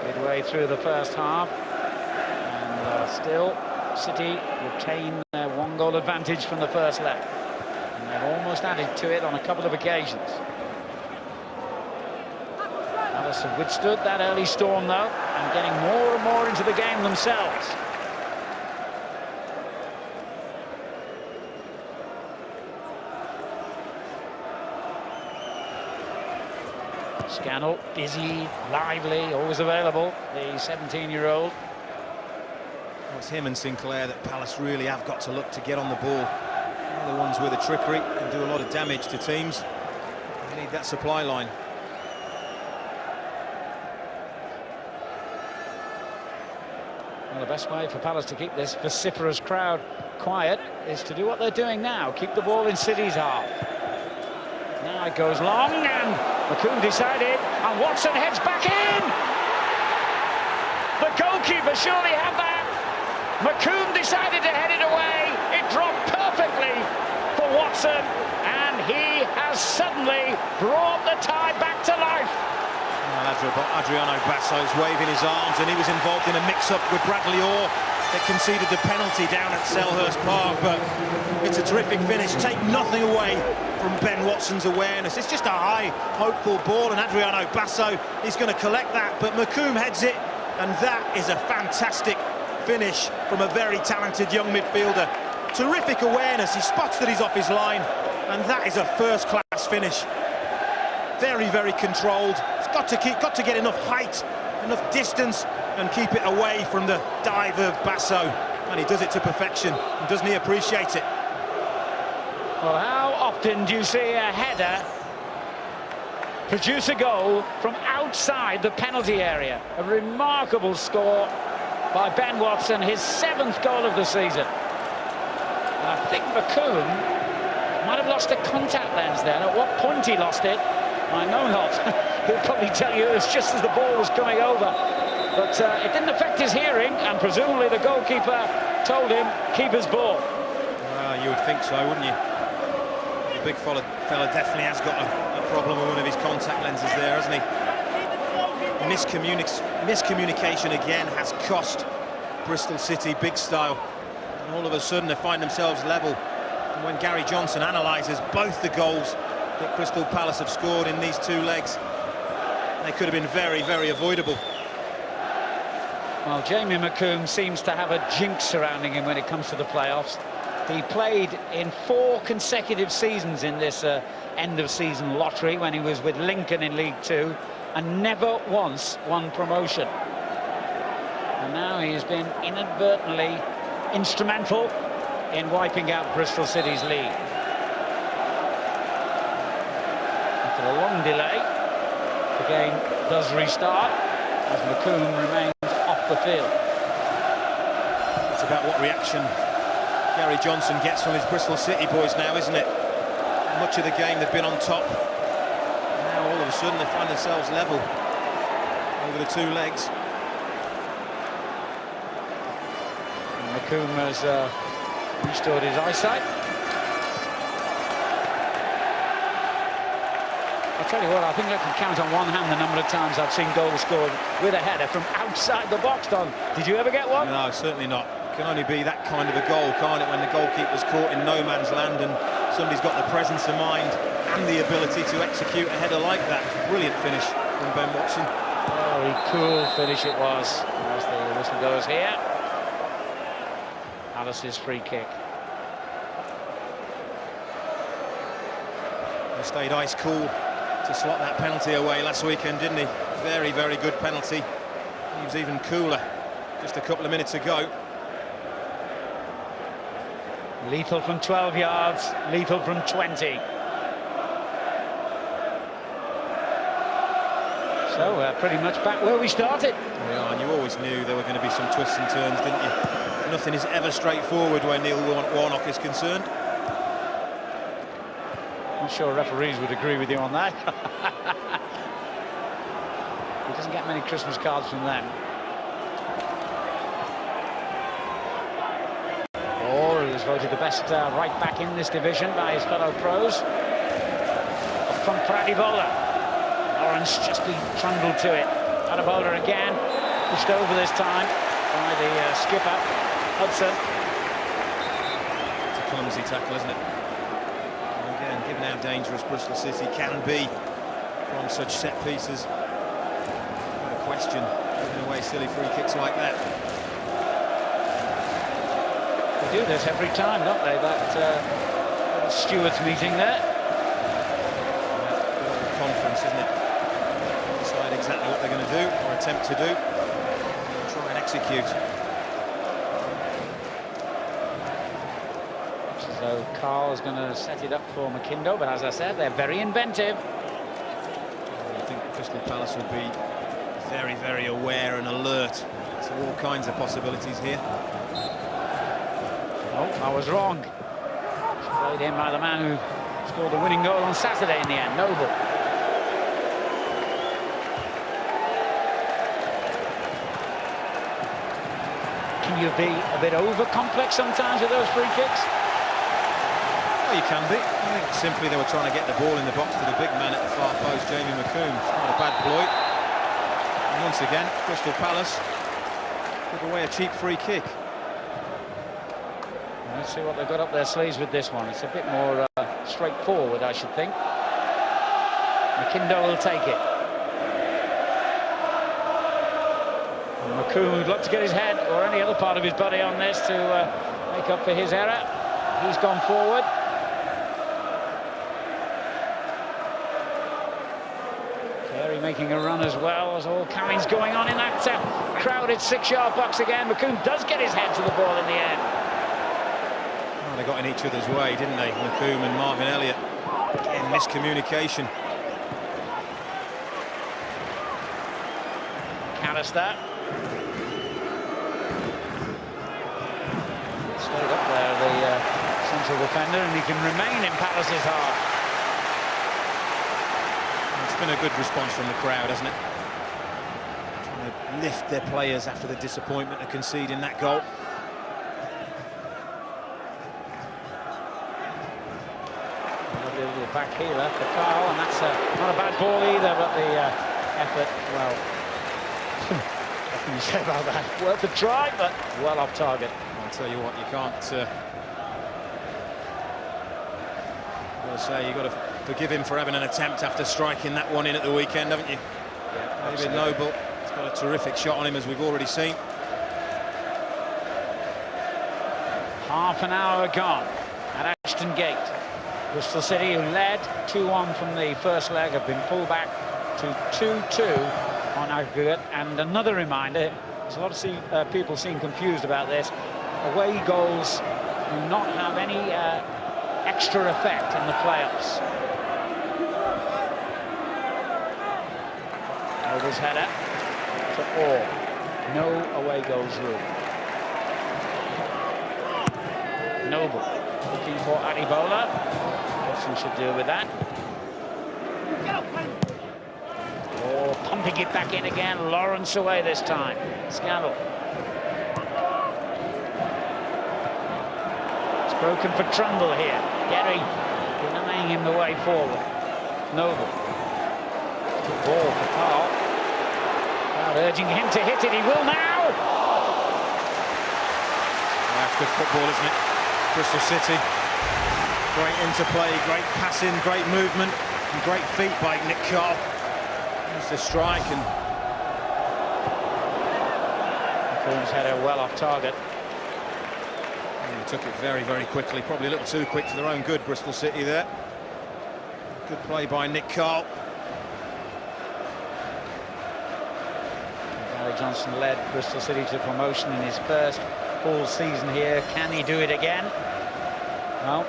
Midway through the first half, and still City retain their one-goal advantage from the first leg, and they've almost added to it on a couple of occasions. Palace have withstood that early storm, though, and getting more and more into the game themselves. Scannell, busy, lively, always available, the 17-year-old. Well, it's him and Sinclair that Palace really have got to look to get on the ball. They're the ones with the trickery and do a lot of damage to teams. They need that supply line. Well, the best way for Palace to keep this vociferous crowd quiet is to do what they're doing now, keep the ball in City's half. Now it goes long, and McComb decided, and Watson heads back in! The goalkeeper surely had that. McComb decided to head it away. It dropped perfectly for Watson, and he has suddenly brought the tie back to life. Well, Adriano Basso's waving his arms, and he was involved in a mix-up with Bradley Orr that conceded the penalty down at Selhurst Park, but it's a terrific finish. Take nothing away from Ben Watson's awareness. It's just a high, hopeful ball, and Adriano Basso is going to collect that, but McComb heads it, and that is a fantastic finish from a very talented young midfielder. Terrific awareness, he spots that he's off his line, and that is a first-class finish. Very, very controlled. He's got to get enough height, enough distance, and keep it away from the dive of Basso, and he does it to perfection. And doesn't he appreciate it? Well, how often do you see a header produce a goal from outside the penalty area? A remarkable score by Ben Watson, his 7th goal of the season. And I think McComb might have lost a contact lens there. At what point he lost it, I know not. He'll probably tell you it was just as the ball was coming over. But it didn't affect his hearing, and presumably the goalkeeper told him, keep his ball. Well, you would think so, wouldn't you? The big fella definitely has got a problem with one of his contact lenses there, hasn't he? Miscommunication again has cost Bristol City big style, and all of a sudden they find themselves level. And when Gary Johnson analyses both the goals that Crystal Palace have scored in these 2 legs, they could have been very, very avoidable. Well, Jamie McComb seems to have a jinx surrounding him when it comes to the playoffs. He played in 4 consecutive seasons in this end-of-season lottery when he was with Lincoln in League 2, and never once won promotion. And now he has been inadvertently instrumental in wiping out Bristol City's lead. After a long delay, the game does restart as McComb remains off the field. It's about what reaction Gary Johnson gets from his Bristol City boys now, isn't it? Much of the game they've been on top. Now all of a sudden they find themselves level over the two legs. And McComb has restored his eyesight. I'll tell you what, I think I can count on one hand the number of times I've seen goals scored with a header from outside the box, Don. Did you ever get one? No, certainly not. It can only be that kind of a goal, can't it, when the goalkeeper's caught in no man's land and somebody's got the presence of mind and the ability to execute a header like that. Brilliant finish from Ben Watson. Very cool finish it was, as the whistle goes here. Alice's free kick. He stayed ice cool to slot that penalty away last weekend, didn't he? Very, very good penalty. He was even cooler just a couple of minutes ago. Lethal from 12 yards, lethal from 20. So pretty much back where we started. We are, and you always knew there were going to be some twists and turns, didn't you? Nothing is ever straightforward where Neil Warnock is concerned. I'm sure referees would agree with you on that. He doesn't get many Christmas cards from them. Or he was voted the best right back in this division by his fellow pros. Up from Pradibola. Lawrence just been trundled to it. Pradibola again, pushed over this time by the skipper, Hudson. It's a clumsy tackle, isn't it? And again, given how dangerous Bristol City can be from such set pieces, no question, giving away silly free kicks like that. They do this every time, don't they? That stewards meeting there. Conference, isn't it? Decide exactly what they're going to do or attempt to do and try and execute. So Carl's going to set it up for McIndoe, but as I said, they're very inventive. I think Crystal Palace would be very, very aware and alert to all kinds of possibilities here. Oh, I was wrong. Played in by the man who scored the winning goal on Saturday in the end, Noble. Can you be a bit over-complex sometimes with those free kicks? Well, you can be. I think simply they were trying to get the ball in the box to the big man at the far post, Jamie McComb. It's not a bad ploy. And once again, Crystal Palace took away a cheap free kick. Let's see what they've got up their sleeves with this one. It's a bit more straightforward, I should think. McIndoe will take it. And McComb would like to get his head or any other part of his body on this to make up for his error. He's gone forward. Carey making a run as well, as all carrying's going on in that crowded 6-yard box again. McComb does get his head to the ball in the end. Well, they got in each other's way, didn't they? McComb and Marvin Elliott. Again, miscommunication. Callister. Stayed up there, the central defender, and he can remain in Palace's half. It's been a good response from the crowd, hasn't it? Trying to lift their players after the disappointment of conceding that goal. The back healer for Carl, and that's not a bad ball either, but the effort, well, what can you say about that? Worth a try, but well off target. I'll tell you what, you can't say you've got to forgive him for having an attempt after striking that one in at the weekend, haven't you? Yeah, David Noble, he's got a terrific shot on him, as we've already seen. Half an hour gone at Ashton Gate. Bristol City, who led 2-1 from the first leg, have been pulled back to 2-2 on aggregate. And another reminder, There's a lot of people seem confused about this. Away goals do not have any extra effect in the playoffs. Noble's header to all. No away goals rule. Noble looking for Adibola. Watson should deal with that. Oh, pumping it back in again. Lawrence away this time. Scandal. It's broken for Trundle here. Gary denying him the way forward. Noble. Good ball for Carl. Crowd urging him to hit it. He will now. That's good football, isn't it? Bristol City. Great interplay, great passing, great movement, and great feet by Nick Carl. There's the strike, and Coom's header well off target. he took it very, very quickly. Probably a little too quick for their own good, Bristol City there. Good play by Nick Carl. Gary Johnson led Bristol City to promotion in his first full season here. Can he do it again? No.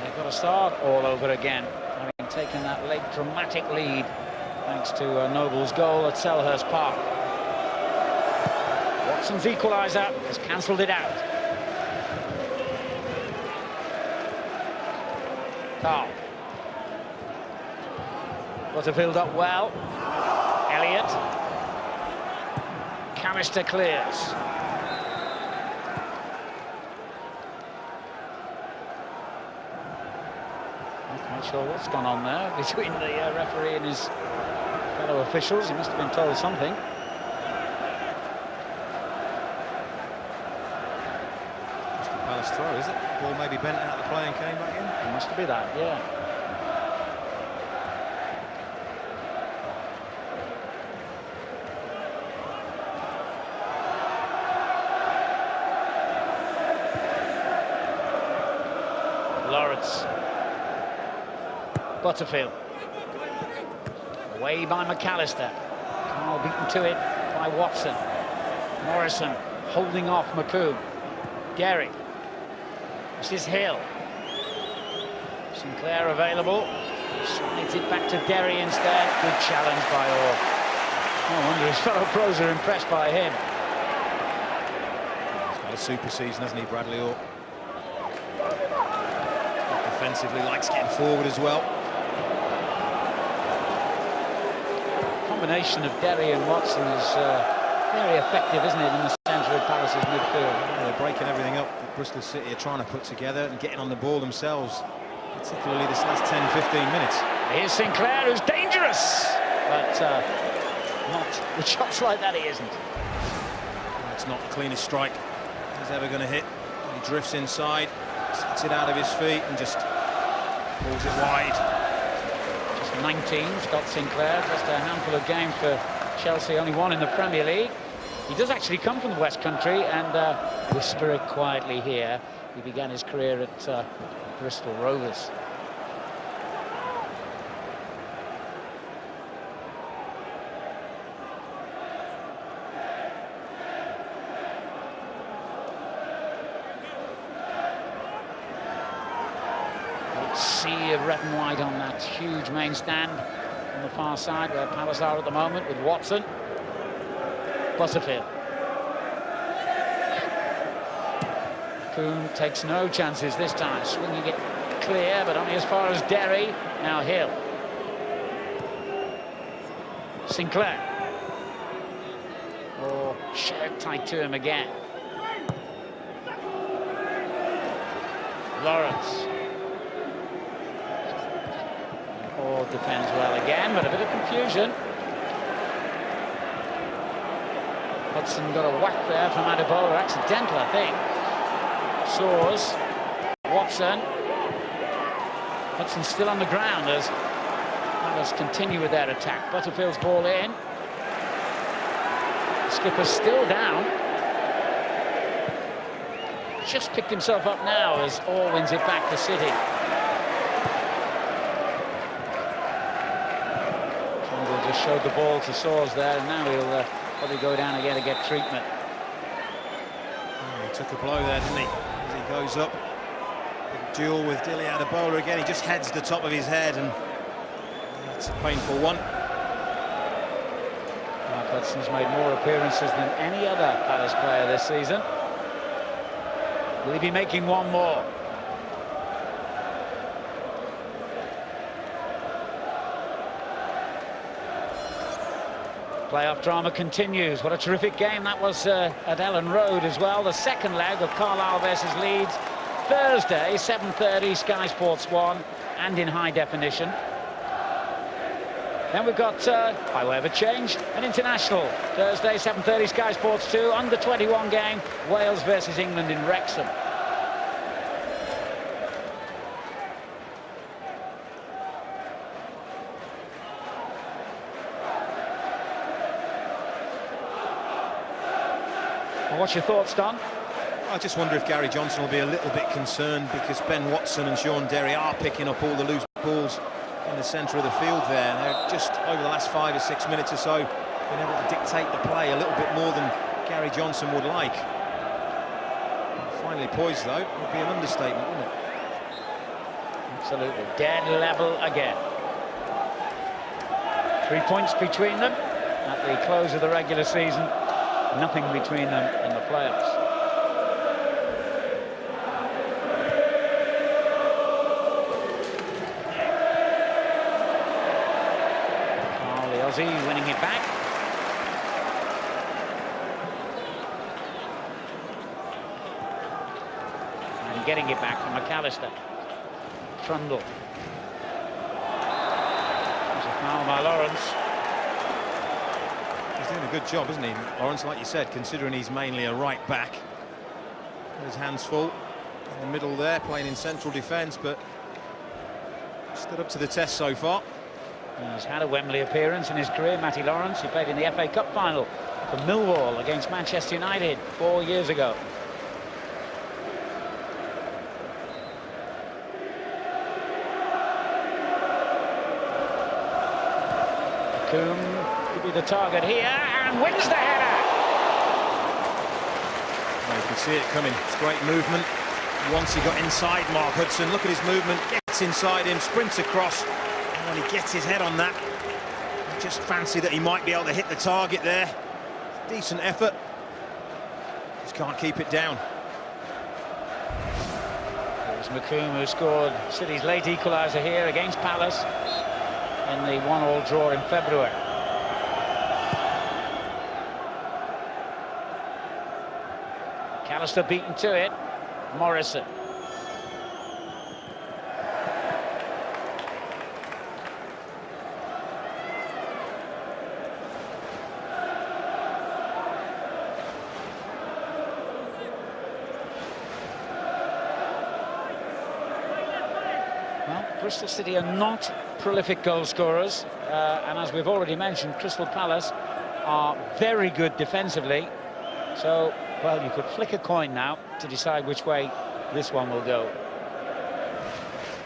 They've got to start all over again, having taken that late dramatic lead thanks to Noble's goal at Selhurst Park. Watson's equaliser has cancelled it out. Carl. Butterfield up well. Elliott. Canister clears. Not sure what's gone on there between the referee and his fellow officials. He must have been told something. Just a Palace throw, is it? Ball maybe bent out of the play and came back in? It must be that, yeah. Lawrence. Butterfield. Away by McAllister. Carl beaten to it by Watson. Morrison holding off McComb. Gary. This is Hill. Sinclair available. Slides it back to Derry instead. Good challenge by Orr. No wonder his fellow pros are impressed by him. He's got a super season, hasn't he, Bradley Orr? Defensively, likes getting forward as well. Combination of Derry and Watson is very effective, isn't it, in the centre of Palace's midfield? Yeah, they're breaking everything up that Bristol City are trying to put together and getting on the ball themselves, particularly this last 10-15 minutes. Here's Sinclair, who's dangerous, but not with shots like that. He isn't. It's not the cleanest strike he's ever going to hit. He drifts inside, sets it out of his feet, and just pulls it wide. 19, Scott Sinclair, just a handful of games for Chelsea, only one in the Premier League. He does actually come from the West Country, and whisper it quietly here. He began his career at Bristol Rovers. Sea of red and white on that huge main stand on the far side where Palace are at the moment with Watson. Butterfield. Coombe takes no chances this time, swinging it clear, but only as far as Derry. Now Hill. Sinclair. Oh, shirt tight to him again. Lawrence. Or defends well again, but a bit of confusion. Hudson got a whack there from Adibola, accidental, I think. Soars. Watson. Hudson still on the ground as Palace continue with their attack. Butterfield's ball in. Skipper's still down. Just picked himself up now as Orr wins it back to City. Just showed the ball to Soars there, and now he'll Probably go down again to get treatment. Oh, he took a blow there, didn't he? As he goes up. Big duel with Dele Adebola again. He just heads the top of his head, and it's a painful one. Mark Hudson's made more appearances than any other Palace player this season. Will he be making one more? Playoff drama continues. What a terrific game that was at Ellen Road as well. The second leg of Carlisle versus Leeds. Thursday, 7:30, Sky Sports 1 and in high definition. Then we've got, by way of a change, an international. Thursday, 7:30, Sky Sports 2, under-21 game, Wales versus England in Wrexham. What's your thoughts, Don? I just wonder if Gary Johnson will be a little bit concerned, because Ben Watson and Sean Derry are picking up all the loose balls in the centre of the field there. They're just, over the last 5 or 6 minutes or so, been able to dictate the play a little bit more than Gary Johnson would like. Finally poised, though, would be an understatement, wouldn't it? Absolutely. Dead level again. 3 points between them at the close of the regular season. Nothing between them in the playoffs. Carl, the Aussie, winning it back. And getting it back from McAllister. Trundle. There's a foul by Lawrence. He's doing a good job, isn't he, Lawrence, like you said, considering he's mainly a right back. Got his hands full in the middle there, playing in central defence, but stood up to the test so far. He's had a Wembley appearance in his career, Matty Lawrence. He played in the FA Cup final for Millwall against Manchester United 4 years ago. Coombe could be the target here and wins the header. Well, you can see it coming. It's great movement. Once he got inside Mark Hudson, look at his movement, gets inside him, sprints across, and when he gets his head on that, I just fancy that he might be able to hit the target there. Decent effort. Just can't keep it down. It was McComb who scored City's late equaliser here against Palace in the 1-1 draw in February. McAllister beaten to it. Morrison. Well, Bristol City are not prolific goal scorers, and as we've already mentioned, Crystal Palace are very good defensively. So, well, you could flick a coin now to decide which way this one will go.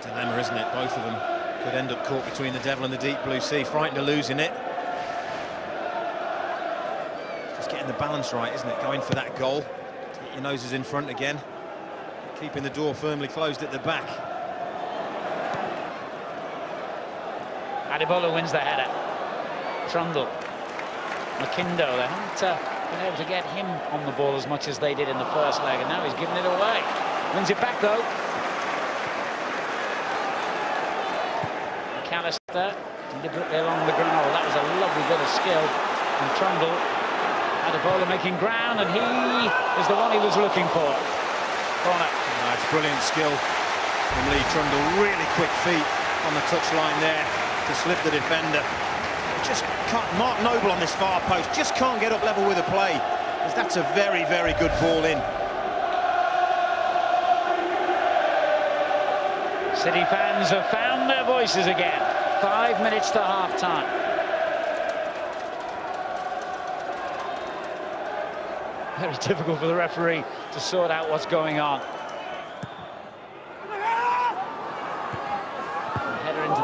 Dilemma, isn't it? Both of them could end up caught between the devil and the deep blue sea. Frightened of losing it. Just getting the balance right, isn't it? Going for that goal. Get your noses in front again. Keeping the door firmly closed at the back. Adebola wins the header. Trundle. McIndo, they haven't been able to get him on the ball as much as they did in the first leg, and now he's given it away. Wins it back, though. McAllister deliberately along the ground. Oh, that was a lovely bit of skill from Trundle. Adebola making ground, and he is the one he was looking for. Corner. That's brilliant skill from Lee Trundle. Really quick feet on the touchline there to slip the defender. Just can't. Mark Noble on this far post just can't get up level with the play, because that's a very, very good ball in. City fans have found their voices again. 5 minutes to half-time. Very difficult for the referee to sort out what's going on.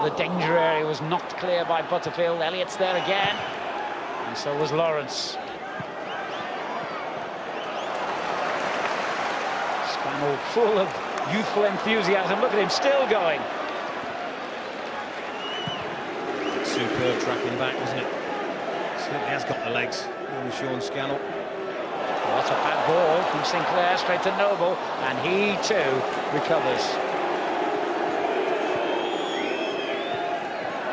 The danger area was knocked clear by Butterfield. Elliott's there again, and so was Lawrence. Panel full of youthful enthusiasm. Look at him still going. Superb tracking back, wasn't it? Certainly has got the legs. Sean Scannell. What a bad ball from Sinclair straight to Noble, and he too recovers.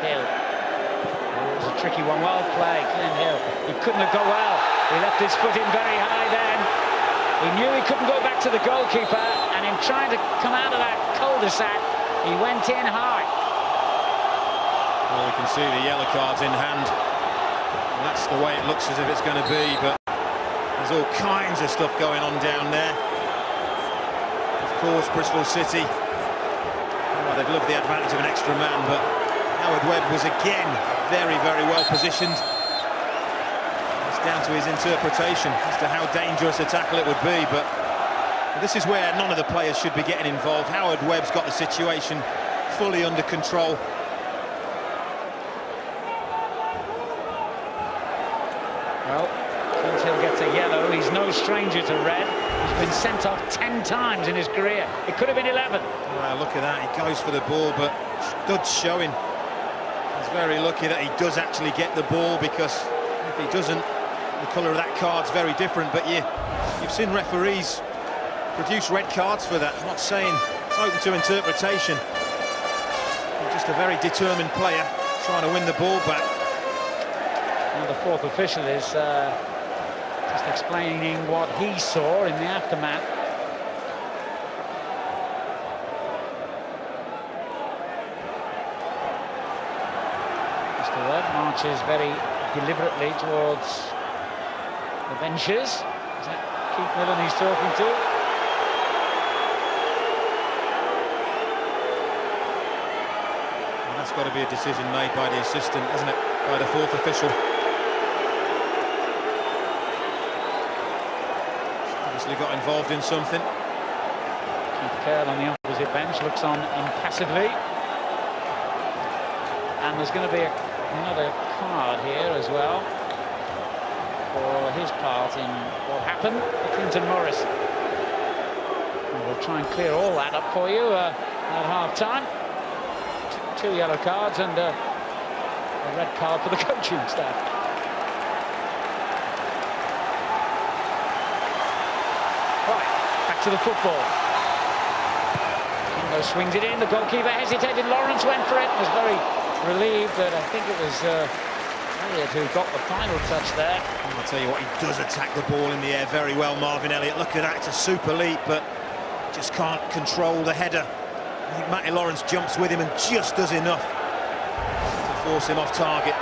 Hill. Oh, it was a tricky one. Well played, Clint Hill. He couldn't have gone well. He left his foot in very high then. He knew he couldn't go back to the goalkeeper, and in trying to come out of that cul-de-sac, he went in high. Well, we can see the yellow cards in hand. And that's the way it looks as if it's going to be, but there's all kinds of stuff going on down there. Of course, Bristol City, well, they've loved the advantage of an extra man, but Howard Webb was again very, very well positioned. It's down to his interpretation as to how dangerous a tackle it would be, but this is where none of the players should be getting involved. Howard Webb's got the situation fully under control. Well, Clint Hill gets a yellow. He's no stranger to red. He's been sent off 10 times in his career. It could have been 11. Wow, look at that. He goes for the ball, but Stud's showing. He's very lucky that he does actually get the ball, because if he doesn't, the colour of that card's very different. But you've seen referees produce red cards for that. I'm not saying it's open to interpretation. He's just a very determined player trying to win the ball back. Now the fourth official is just explaining what he saw in the aftermath. Mr. Webb marches very deliberately towards the benches. Is that Keith Millen he's talking to? Well, that's got to be a decision made by the assistant, isn't it? By the fourth official. Got involved in something. Keith Curl on the opposite bench looks on impassively, and there's going to be another card here as well for his part in what happened to Clinton Morris. And we'll try and clear all that up for you at half-time. Two yellow cards and a red card for the coaching staff. To the football. Kingo swings it in, the goalkeeper hesitated, Lawrence went for it, was very relieved, but I think it was Elliott who got the final touch there. I'll tell you what, he does attack the ball in the air very well, Marvin Elliott. Look at that, it's a super leap, but just can't control the header. I think Matty Lawrence jumps with him and just does enough to force him off target.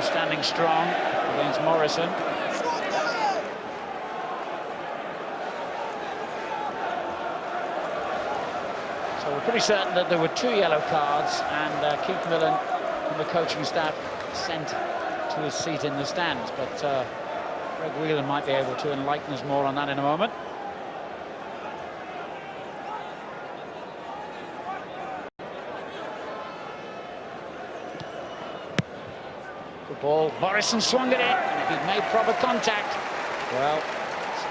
Standing strong against Morrison. So we're pretty certain that there were two yellow cards, and Keith Millen and the coaching staff sent to his seat in the stands. But Greg Whelan might be able to enlighten us more on that in a moment. Ball, Morrison swung it in, and if he'd made proper contact, well,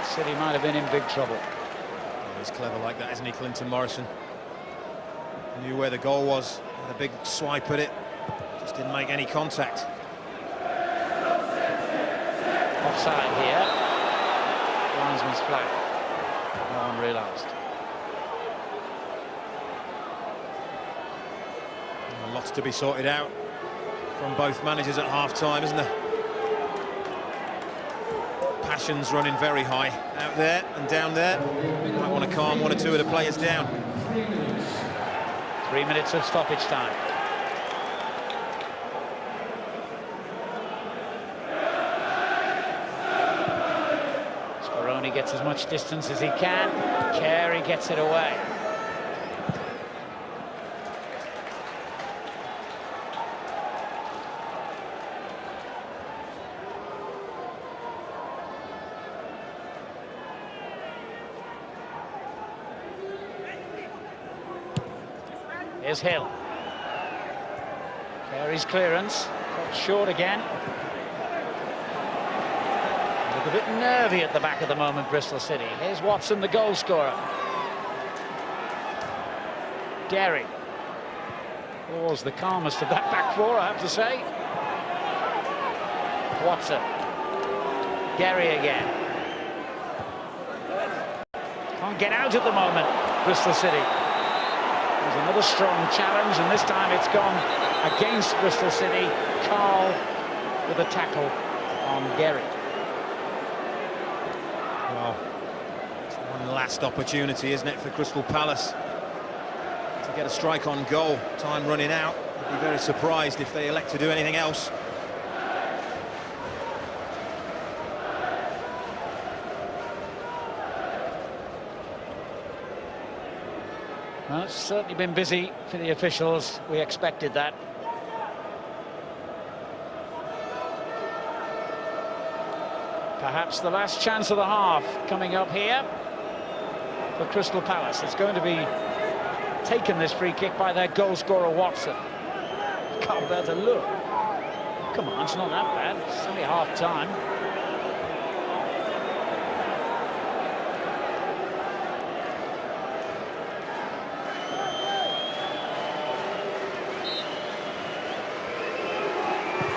City might have been in big trouble. Oh, he's clever like that, isn't he, Clinton Morrison? Knew where the goal was, had a big swipe at it, just didn't make any contact. Offside here. Linesman's flag. No one realised. Lots to be sorted out from both managers at half-time, isn't there? Passion's running very high out there and down there. Might want to calm one or two of the players down. 3 minutes of stoppage time. Speroni gets as much distance as he can. Carey gets it away. Here's Hill. Carey's clearance, cut short again. Look a bit nervy at the back at the moment, Bristol City. Here's Watson, the goal scorer. Gary. Was the calmest of that back four, I have to say. Watson. Gary again. Can't get out at the moment, Bristol City. There's another strong challenge, and this time it's gone against Bristol City. Carl with a tackle on Gary. Well, it's one last opportunity, isn't it, for Crystal Palace to get a strike on goal. Time running out. I'd be very surprised if they elect to do anything else. Well, it's certainly been busy for the officials. We expected that. Perhaps the last chance of the half coming up here for Crystal Palace. It's going to be taken, this free kick, by their goal scorer Watson. Can't bear to look. Come on, it's not that bad. It's only half time.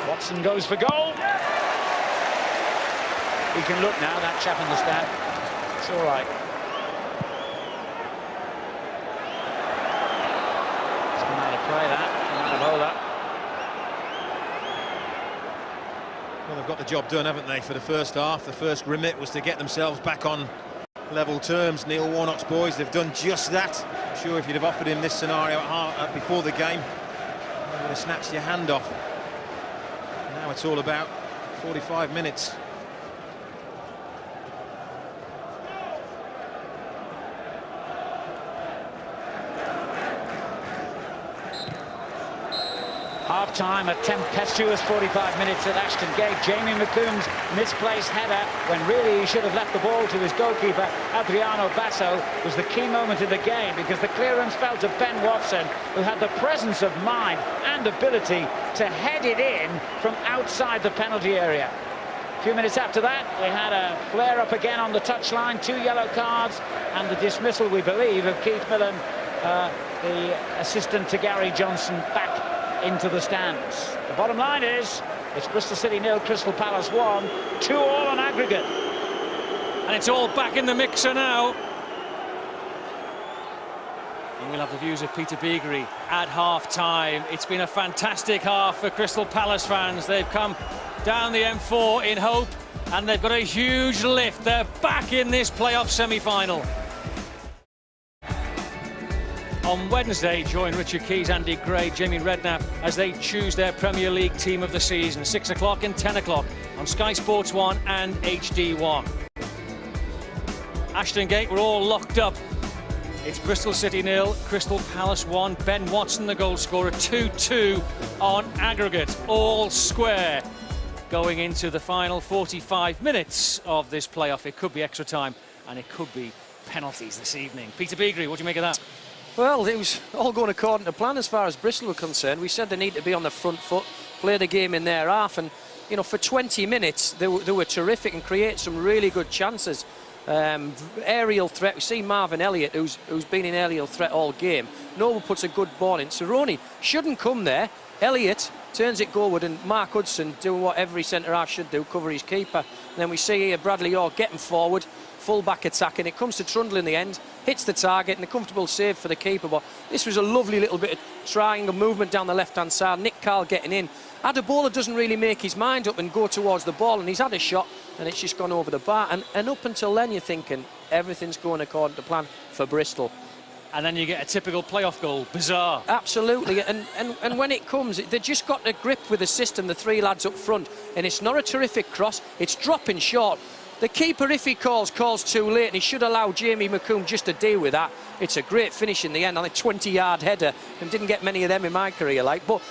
Watson goes for goal. He can look now, that chap in the stand. It's all right. It's come out of play, that. Come out of Ola. Well, they've got the job done, haven't they, for the first half. The first remit was to get themselves back on level terms. Neil Warnock's boys, they've done just that. I'm sure if you'd have offered him this scenario before the game, he would have snatched your hand off. Now it's all about 45 minutes. Half-time, a tempestuous 45 minutes at Ashton Gate. Jamie McComb's misplaced header, when really he should have left the ball to his goalkeeper, Adriano Basso, was the key moment in the game, because the clearance fell to Ben Watson, who had the presence of mind and ability to head it in from outside the penalty area. A few minutes after that, we had a flare-up again on the touchline, 2 yellow cards, and the dismissal, we believe, of Keith Millen, the assistant to Gary Johnson, back into the stands. The bottom line is, it's Bristol City 0, Crystal Palace 1, 2 all on aggregate. And it's all back in the mixer now. And we'll have the views of Peter Beagrie at half-time. It's been a fantastic half for Crystal Palace fans. They've come down the M4 in hope, and they've got a huge lift. They're back in this playoff semi-final. On Wednesday, join Richard Keys, Andy Gray, Jamie Redknapp as they choose their Premier League team of the season. 6 o'clock and 10 o'clock on Sky Sports 1 and HD1. Ashton Gate, we're all locked up. It's Bristol City 0, Crystal Palace 1. Ben Watson, the goal scorer, 2-2 on aggregate. All square going into the final 45 minutes of this playoff. It could be extra time and it could be penalties this evening. Peter Beagrie, what do you make of that? Well, it was all going according to plan as far as Bristol were concerned. We said they need to be on the front foot, play the game in their half, and you know, for 20 minutes they were terrific and create some really good chances. Aerial threat. We see Marvin Elliott, who's been in aerial threat all game. Noble puts a good ball in. Cerrone shouldn't come there. Elliott turns it goalward, and Mark Hudson doing what every centre-half should do, cover his keeper. And then we see here Bradley Orr getting forward, full-back attack, and it comes to Trundle in the end, hits the target, and a comfortable save for the keeper. But this was a lovely little bit of triangle movement down the left-hand side. Nick Carl getting in. Adebola doesn't really make his mind up and go towards the ball, and he's had a shot, and it's just gone over the bar. And up until then, you're thinking everything's going according to plan for Bristol. And then you get a typical playoff goal. Bizarre. Absolutely. And when it comes, they just got a grip with the system, the 3 lads up front. And it's not a terrific cross. It's dropping short. The keeper, if he calls too late, and he should allow Jamie McComb just to deal with that. It's a great finish in the end on a 20-yard header, and didn't get many of them in my career, like. But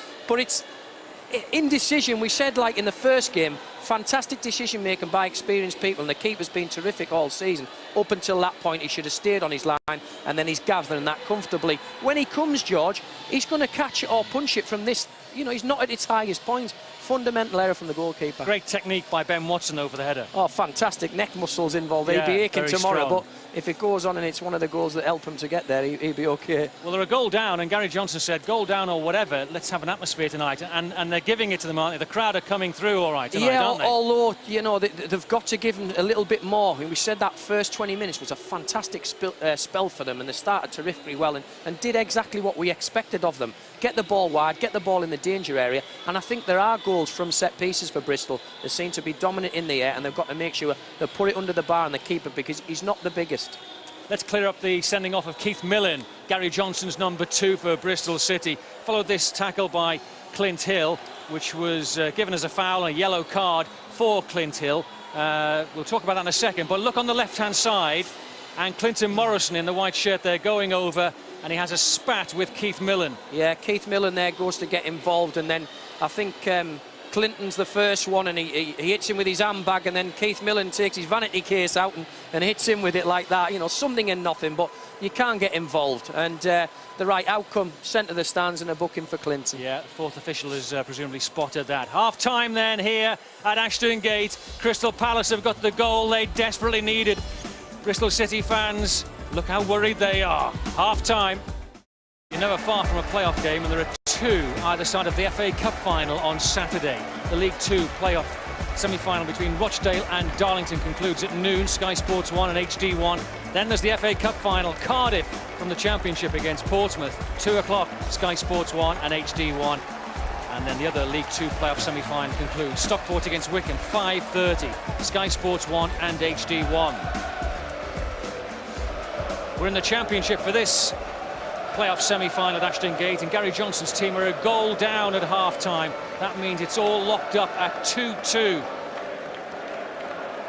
indecision. We said, like in the first game, fantastic decision making by experienced people, and the keeper's been terrific all season. Up until that point, he should have stayed on his line, and then he's gathering that comfortably. When he comes, George, he's going to catch it or punch it from this. You know, he's not at its highest point. Fundamental error from the goalkeeper. Great technique by Ben Watson over the header. Oh, fantastic. Neck muscles involved. Yeah, He'd be aching tomorrow, strong. but if it goes on and it's one of the goals that help him to get there, he'd be okay. Well, they're a goal down, and Gary Johnson said, goal down or whatever, let's have an atmosphere tonight. And they're giving it to them, aren't they? The crowd are coming through all right tonight, aren't they? Although, you know, they've got to give them a little bit more. I mean, we said that first 20 minutes was a fantastic spell for them, and they started terrifically well and did exactly what we expected of them. Get the ball wide, get the ball in the danger area, and I think there are goals from set pieces for Bristol. They seem to be dominant in the air, and they've got to make sure they put it under the bar and the keeper, because he's not the biggest. Let's clear up the sending off of Keith Millen, Gary Johnson's number 2 for Bristol City. Followed this tackle by Clint Hill, which was given as a foul and a yellow card for Clint Hill. We'll talk about that in a second, but look on the left-hand side, and Clinton Morrison in the white shirt there going over, and he has a spat with Keith Millen. Yeah, Keith Millen there goes to get involved, and then I think Clinton's the first one, and he hits him with his handbag, and then Keith Millen takes his vanity case out and hits him with it like that. You know, something and nothing, but you can't get involved. And the right outcome, sent to the stands and a booking for Clinton. Yeah, the fourth official has presumably spotted that. Half-time then here at Ashton Gate. Crystal Palace have got the goal they desperately needed. Bristol City fans, look how worried they are. Half-time. You're never far from a playoff game, and there are 2 either side of the FA Cup final on Saturday. The League 2 playoff semi-final between Rochdale and Darlington concludes at noon, Sky Sports 1 and HD1. Then there's the FA Cup final, Cardiff from the Championship against Portsmouth, 2 o'clock, Sky Sports 1 and HD1. And then the other League 2 playoff semi-final concludes, Stockport against Wycombe, 5:30, Sky Sports 1 and HD1. We're in the Championship for this playoff semi-final at Ashton Gate, and Gary Johnson's team are a goal down at half-time. That means it's all locked up at 2-2.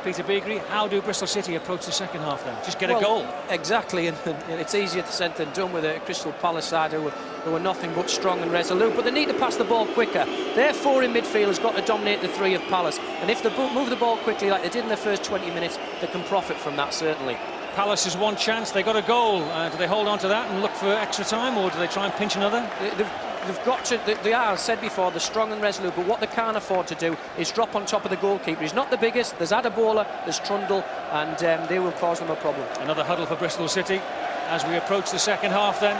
Peter Beagrie, how do Bristol City approach the second half then? Just get a goal. Exactly, and it's easier said than done with a Crystal Palace side who were nothing but strong and resolute, but they need to pass the ball quicker. Their 4 in midfield has got to dominate the 3 of Palace, and if they move the ball quickly like they did in the first 20 minutes, they can profit from that, certainly. Palace has one chance, they got a goal. Do they hold on to that and look for extra time, or do they try and pinch another? They've got to, they are, as I said before, they're strong and resolute, but what they can't afford to do is drop on top of the goalkeeper. He's not the biggest, there's Adebola, there's Trundle, and they will cause them a problem. Another huddle for Bristol City as we approach the second half then.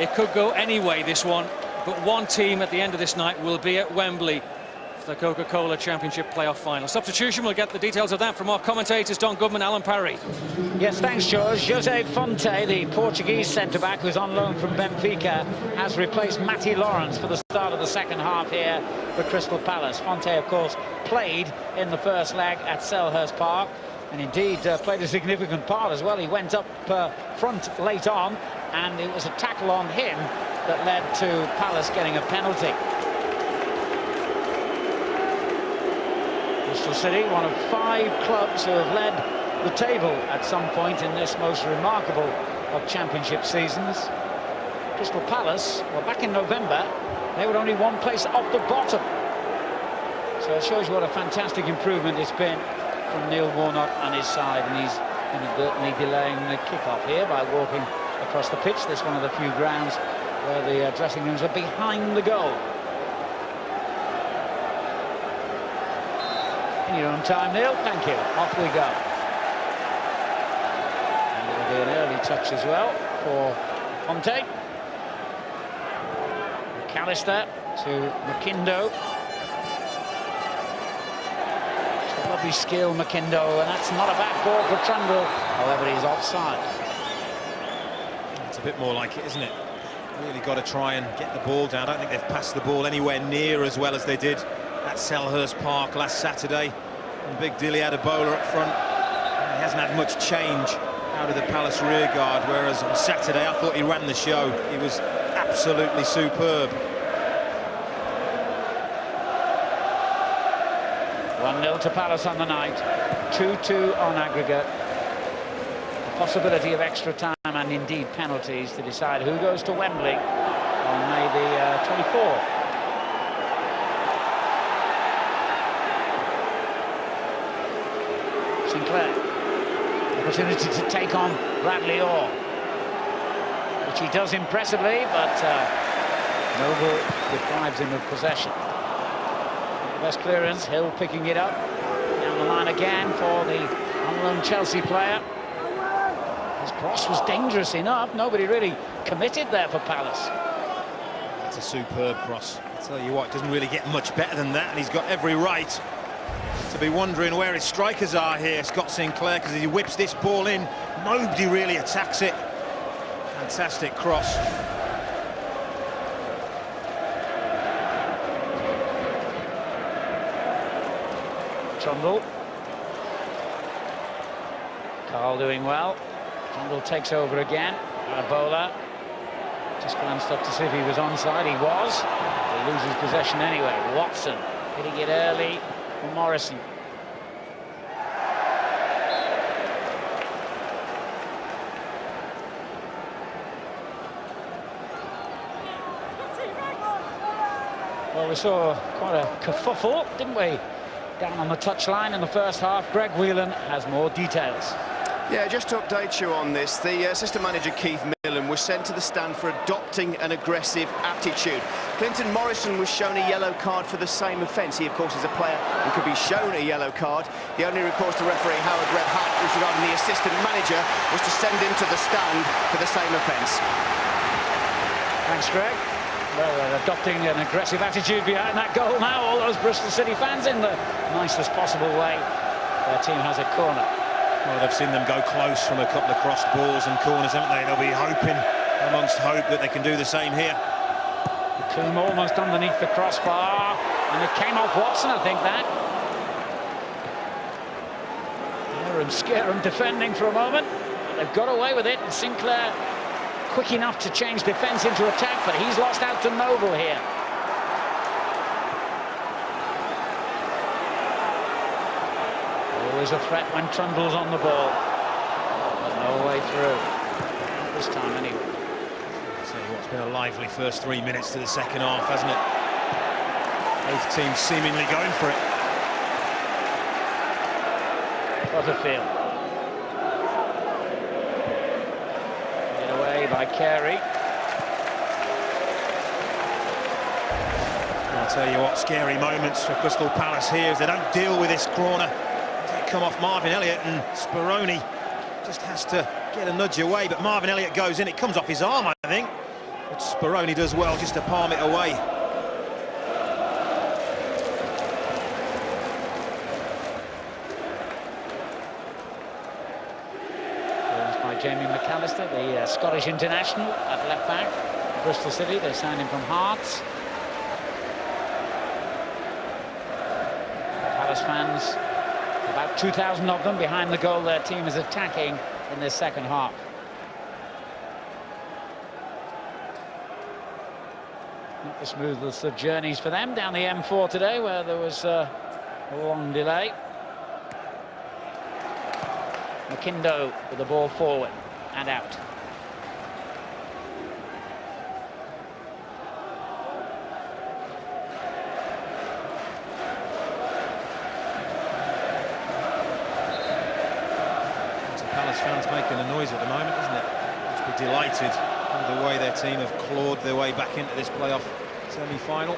It could go any way, this one, but one team at the end of this night will be at Wembley for the Coca-Cola Championship playoff final. Substitution, we'll get the details of that from our commentators, Don Goodman, Alan Parry. Yes, thanks, George. Jose Fonte, the Portuguese centre-back who's on loan from Benfica, has replaced Matty Lawrence for the start of the second half here for Crystal Palace. Fonte, of course, played in the first leg at Selhurst Park, and indeed played a significant part as well. He went up front late on, and it was a tackle on him that led to Palace getting a penalty. Bristol City, one of 5 clubs who have led the table at some point in this most remarkable of championship seasons. Crystal Palace, well, back in November, they were only 1 place off the bottom. So it shows you what a fantastic improvement it's been from Neil Warnock and his side, and he's inadvertently delaying the kick-off here by walking across the pitch. This is one of the few grounds where the dressing rooms are behind the goal. In your own time, Neil. Thank you. Off we go. And it'll be an early touch as well for Fonte. McAllister to McIndoe. Just a lovely skill, McIndoe, and that's not a bad ball for Trundle. However, he's offside. It's a bit more like it, isn't it? Really got to try and get the ball down. I don't think they've passed the ball anywhere near as well as they did at Selhurst Park last Saturday. And big Dilly Adebola up front. He hasn't had much change out of the Palace rear guard, whereas on Saturday I thought he ran the show. He was absolutely superb. 1-0 to Palace on the night, 2-2 on aggregate. The possibility of extra time and indeed penalties to decide who goes to Wembley on May the 24th. Sinclair. Opportunity to take on Bradley Orr, which he does impressively, but Noble deprives him of possession. Best clearance, Hill picking it up. Down the line again for the on-loan Chelsea player. His cross was dangerous enough. Nobody really committed there for Palace. It's a superb cross. I tell you what, it doesn't really get much better than that, and he's got every right to be wondering where his strikers are here, Scott Sinclair, because he whips this ball in. Nobody really attacks it. Fantastic cross. Trundle. Carl doing well. Trundle takes over again. Arabola just glanced up to see if he was onside. He was. He loses possession anyway. Watson hitting it early for Morrison. Well, we saw quite a kerfuffle, didn't we? Down on the touchline in the first half. Greg Whelan has more details. Yeah, just to update you on this, the assistant manager Keith Millen was sent to the stand for adopting an aggressive attitude. Clinton Morrison was shown a yellow card for the same offence. He, of course, is a player who could be shown a yellow card. The only recourse to referee Howard Redd had was regarding the assistant manager was to send him to the stand for the same offence. Thanks, Greg. Well, they're adopting an aggressive attitude behind that goal now. All those Bristol City fans in the nicest possible way. Their team has a corner. Well, they've seen them go close from a couple of crossed balls and corners, haven't they? They'll be hoping, amongst hope, that they can do the same here. The Coombe almost underneath the crossbar, and it came off Watson, I think, that. Scarum defending for a moment. They've got away with it, and Sinclair quick enough to change defence into attack, but he's lost out to Noble here. Always a threat when Trundle's on the ball. But no way through. Not this time, anyway. I'll tell you what, it's been a lively first 3 minutes to the second half, hasn't it? Both teams seemingly going for it. Butterfield. Get away by Carey. I'll tell you what, scary moments for Crystal Palace here as they don't deal with this corner. Come off Marvin Elliott, and Speroni just has to get a nudge away, but Marvin Elliott goes in. It comes off his arm, I think, but Speroni does well just to palm it away. By Jamie McAllister, the Scottish international at left back. Bristol City, they signed him from Hearts. Palace fans, about 2,000 of them behind the goal their team is attacking in this second half. Not the smoothest of journeys for them down the M4 today, where there was a long delay. McIndoe with the ball forward and out. Fans making a noise at the moment, isn't it? Must be delighted with the way their team have clawed their way back into this playoff semi-final.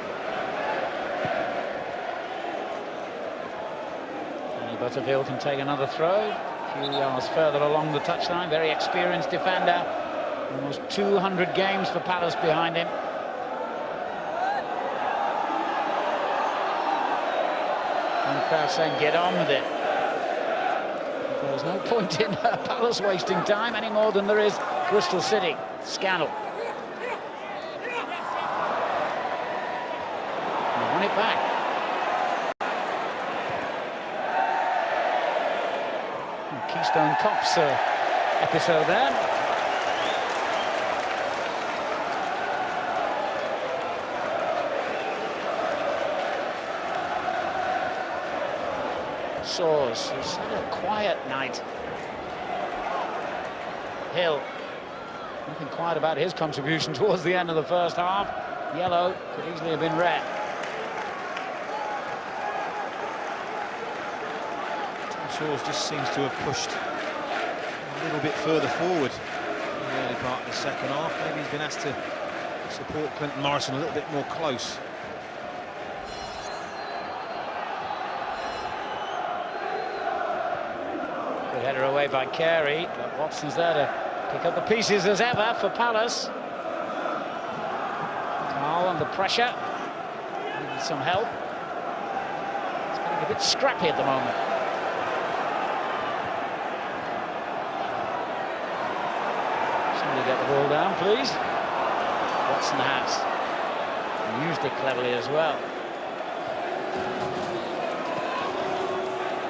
Butterfield can take another throw. A few yards further along the touchline. Very experienced defender. Almost 200 games for Palace behind him. And crowd saying, get on with it. There's no point in Palace wasting time any more than there is Bristol City. Scannell. Run it back. Keystone Cops episode there. Soares has had a quiet night. Hill, nothing quiet about his contribution towards the end of the first half. Yellow could easily have been red. Shaw's just seems to have pushed a little bit further forward in the early part of the second half. Maybe he's been asked to support Clinton Morrison a little bit more close. Good header away by Carey, but Watson's there to pick up the pieces as ever for Palace. Carl under pressure, needed some help. It's getting a bit scrappy at the moment. Somebody get the ball down, please. Watson has. And used it cleverly as well.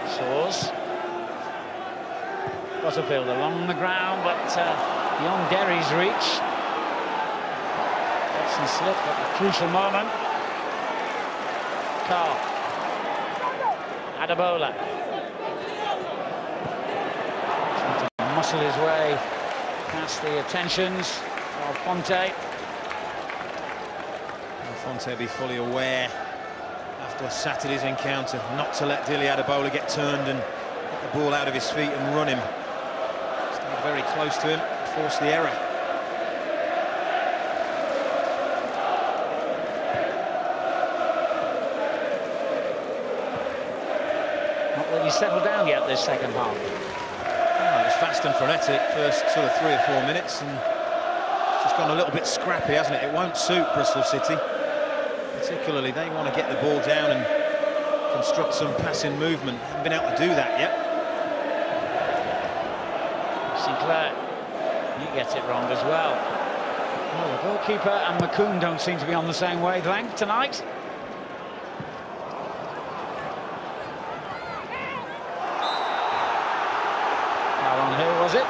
Soars. Butterfield along the ground, but beyond Derry's reach. Watson slipped at the crucial moment. Carl. Adebola. Trying to muscle his way past the attentions of Fonte. Fonte be fully aware after Saturday's encounter not to let Dilly Adebola get turned and get the ball out of his feet and run him. Stayed very close to him, forced the error. Not really settled down yet this second half. Oh, it was fast and frenetic first sort of 3 or 4 minutes, and it's just gone a little bit scrappy, hasn't it? It won't suit Bristol City. Particularly, they want to get the ball down and construct some passing movement. Haven't been able to do that yet. Sinclair, he gets it wrong as well. Well, the goalkeeper and McCoon don't seem to be on the same wavelength tonight. Foul on who was it?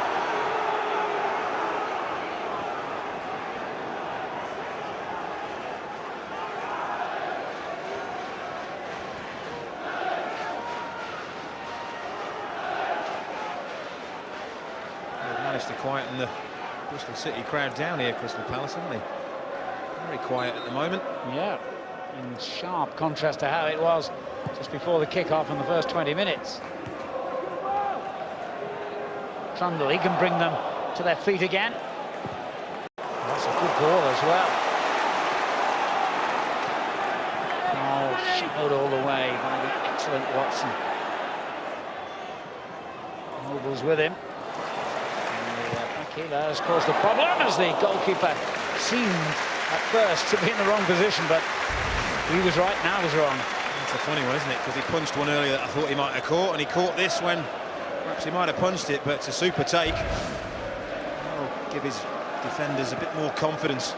To quieten the Bristol City crowd down here, Crystal Palace, haven't they? Very quiet at the moment. Yeah, in sharp contrast to how it was just before the kick-off in the first 20 minutes. Trundle, he can bring them to their feet again. That's a good ball as well. Oh, shot all the way by the excellent Watson. Noble's with him. Keeler has caused a problem as the goalkeeper seemed at first to be in the wrong position, but he was right, now was wrong. It's a funny one, isn't it? Because he punched one earlier that I thought he might have caught, and he caught this when perhaps he might have punched it, but it's a super take. That'll give his defenders a bit more confidence.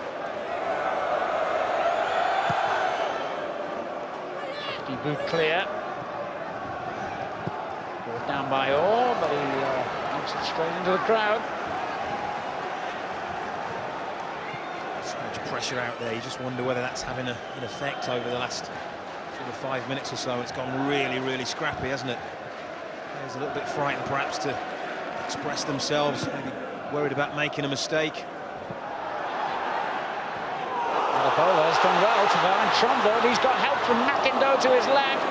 He boot clear. Brought down by Orr, but he knocks it straight into the crowd. Pressure out there, you just wonder whether that's having an effect over the last sort of 5 minutes or so. It's gone really, really scrappy, hasn't it? There's a little bit frightened perhaps to express themselves, maybe worried about making a mistake. The bowler has done well to Baron Trundle. He's got help from McIndoe to his left.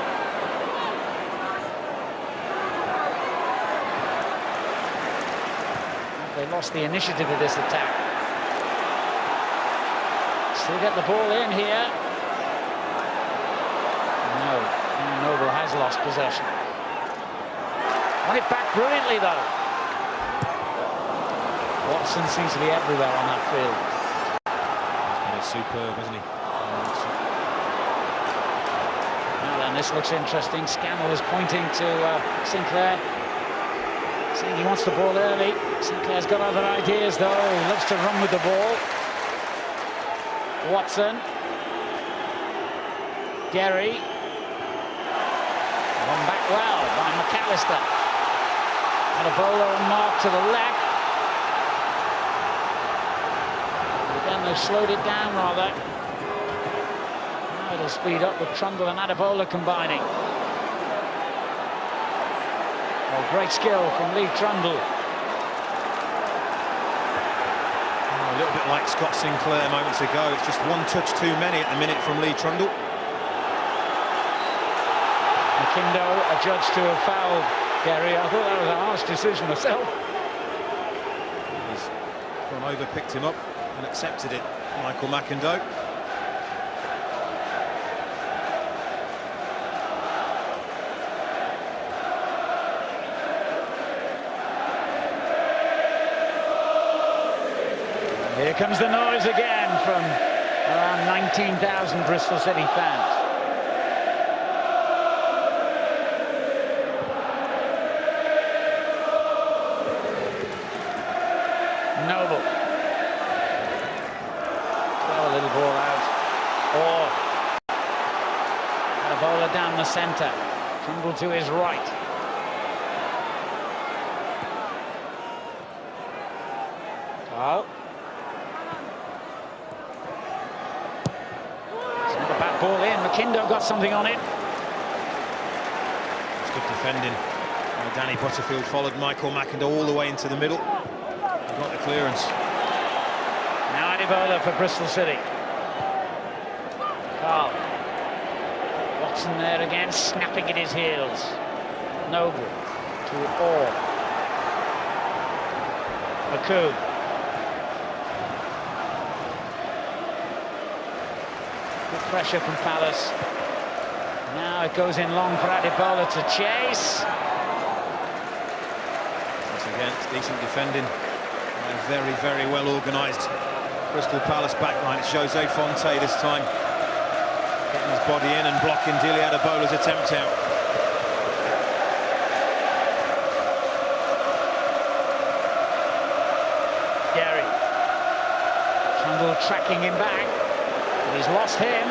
They lost the initiative of this attack. Still get the ball in here. No, Noble has lost possession. Won it back brilliantly though. Watson seems to be everywhere on that field. He's been superb, hasn't he? Now then, this looks interesting. Scannell is pointing to Sinclair, saying he wants the ball early. Sinclair's got other ideas though. He loves to run with the ball. Watson, Derry, run back well by McAllister. Adebola and Mark to the left. But again, they've slowed it down rather. Now it'll speed up with Trundle and Adebola combining. Oh, great skill from Lee Trundle. A little bit like Scott Sinclair moments ago. It's just one touch too many at the minute from Lee Trundle. McIndoe adjudged to have fouled Gary. I thought that was a harsh decision myself. He's gone over, picked him up and accepted it, Michael McIndoe. Here comes the noise again from around 19,000 Bristol City fans. Noble. Throw a little ball out. Or a bowler down the centre. Trumbull to his right. Carl. Ball in. McIndoe got something on it. It's good defending. Danny Butterfield followed Michael McIndoe all the way into the middle. He got the clearance. Now Adibola for Bristol City. Carl. Watson there again, snapping at his heels. Noble to Orr. McCoo. Pressure from Palace. Now it goes in long for Adibola to chase. Once again, it's decent defending. Very, very well organised Crystal Palace backline. It's Jose Fonte this time. Getting his body in and blocking Dele Adibola's attempt out. Gary. Trumbull tracking him back. He's lost him.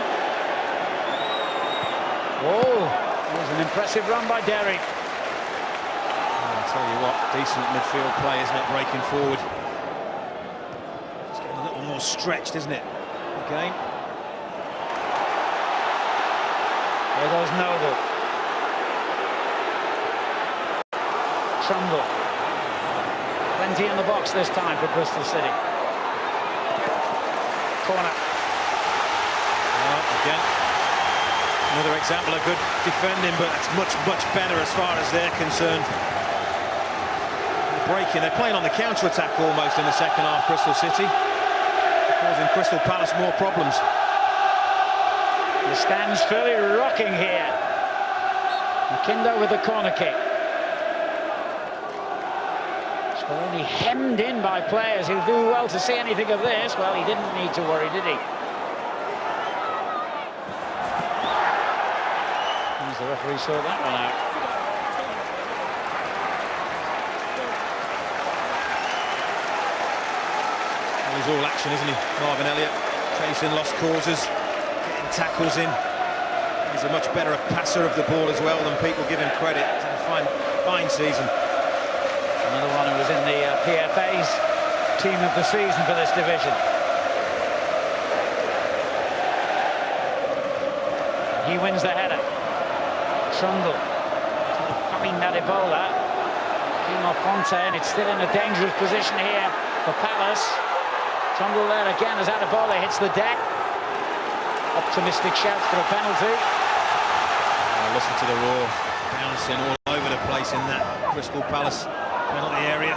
Oh, it was an impressive run by Derry. I'll tell you what, decent midfield play, isn't it? Breaking forward. It's getting a little more stretched, isn't it? Again. There goes Noble. Trumbull. Plenty in the box this time for Bristol City. Corner. Again, another example of good defending, but it's much, much better as far as they're concerned. Breaking, they're playing on the counter-attack almost in the second half, Bristol City, causing Crystal Palace more problems. The stands fairly rocking here. McIndoe with the corner kick. So only hemmed in by players who do well to see anything of this. Well, he didn't need to worry, did he? The referee saw that one out. Well, he's all action, isn't he? Marvin Elliott chasing lost causes, getting tackles in. He's a much better passer of the ball as well than people give him credit. He's had a fine season. Another one who was in the PFA's team of the season for this division. He wins the header. Trumbull to find Adibola. Fonte, and it's still in a dangerous position here for Palace. Trumbull there again as Adibola hits the deck. Optimistic shouts for a penalty. Listen to the roar, bouncing all over the place in that Crystal Palace penalty area.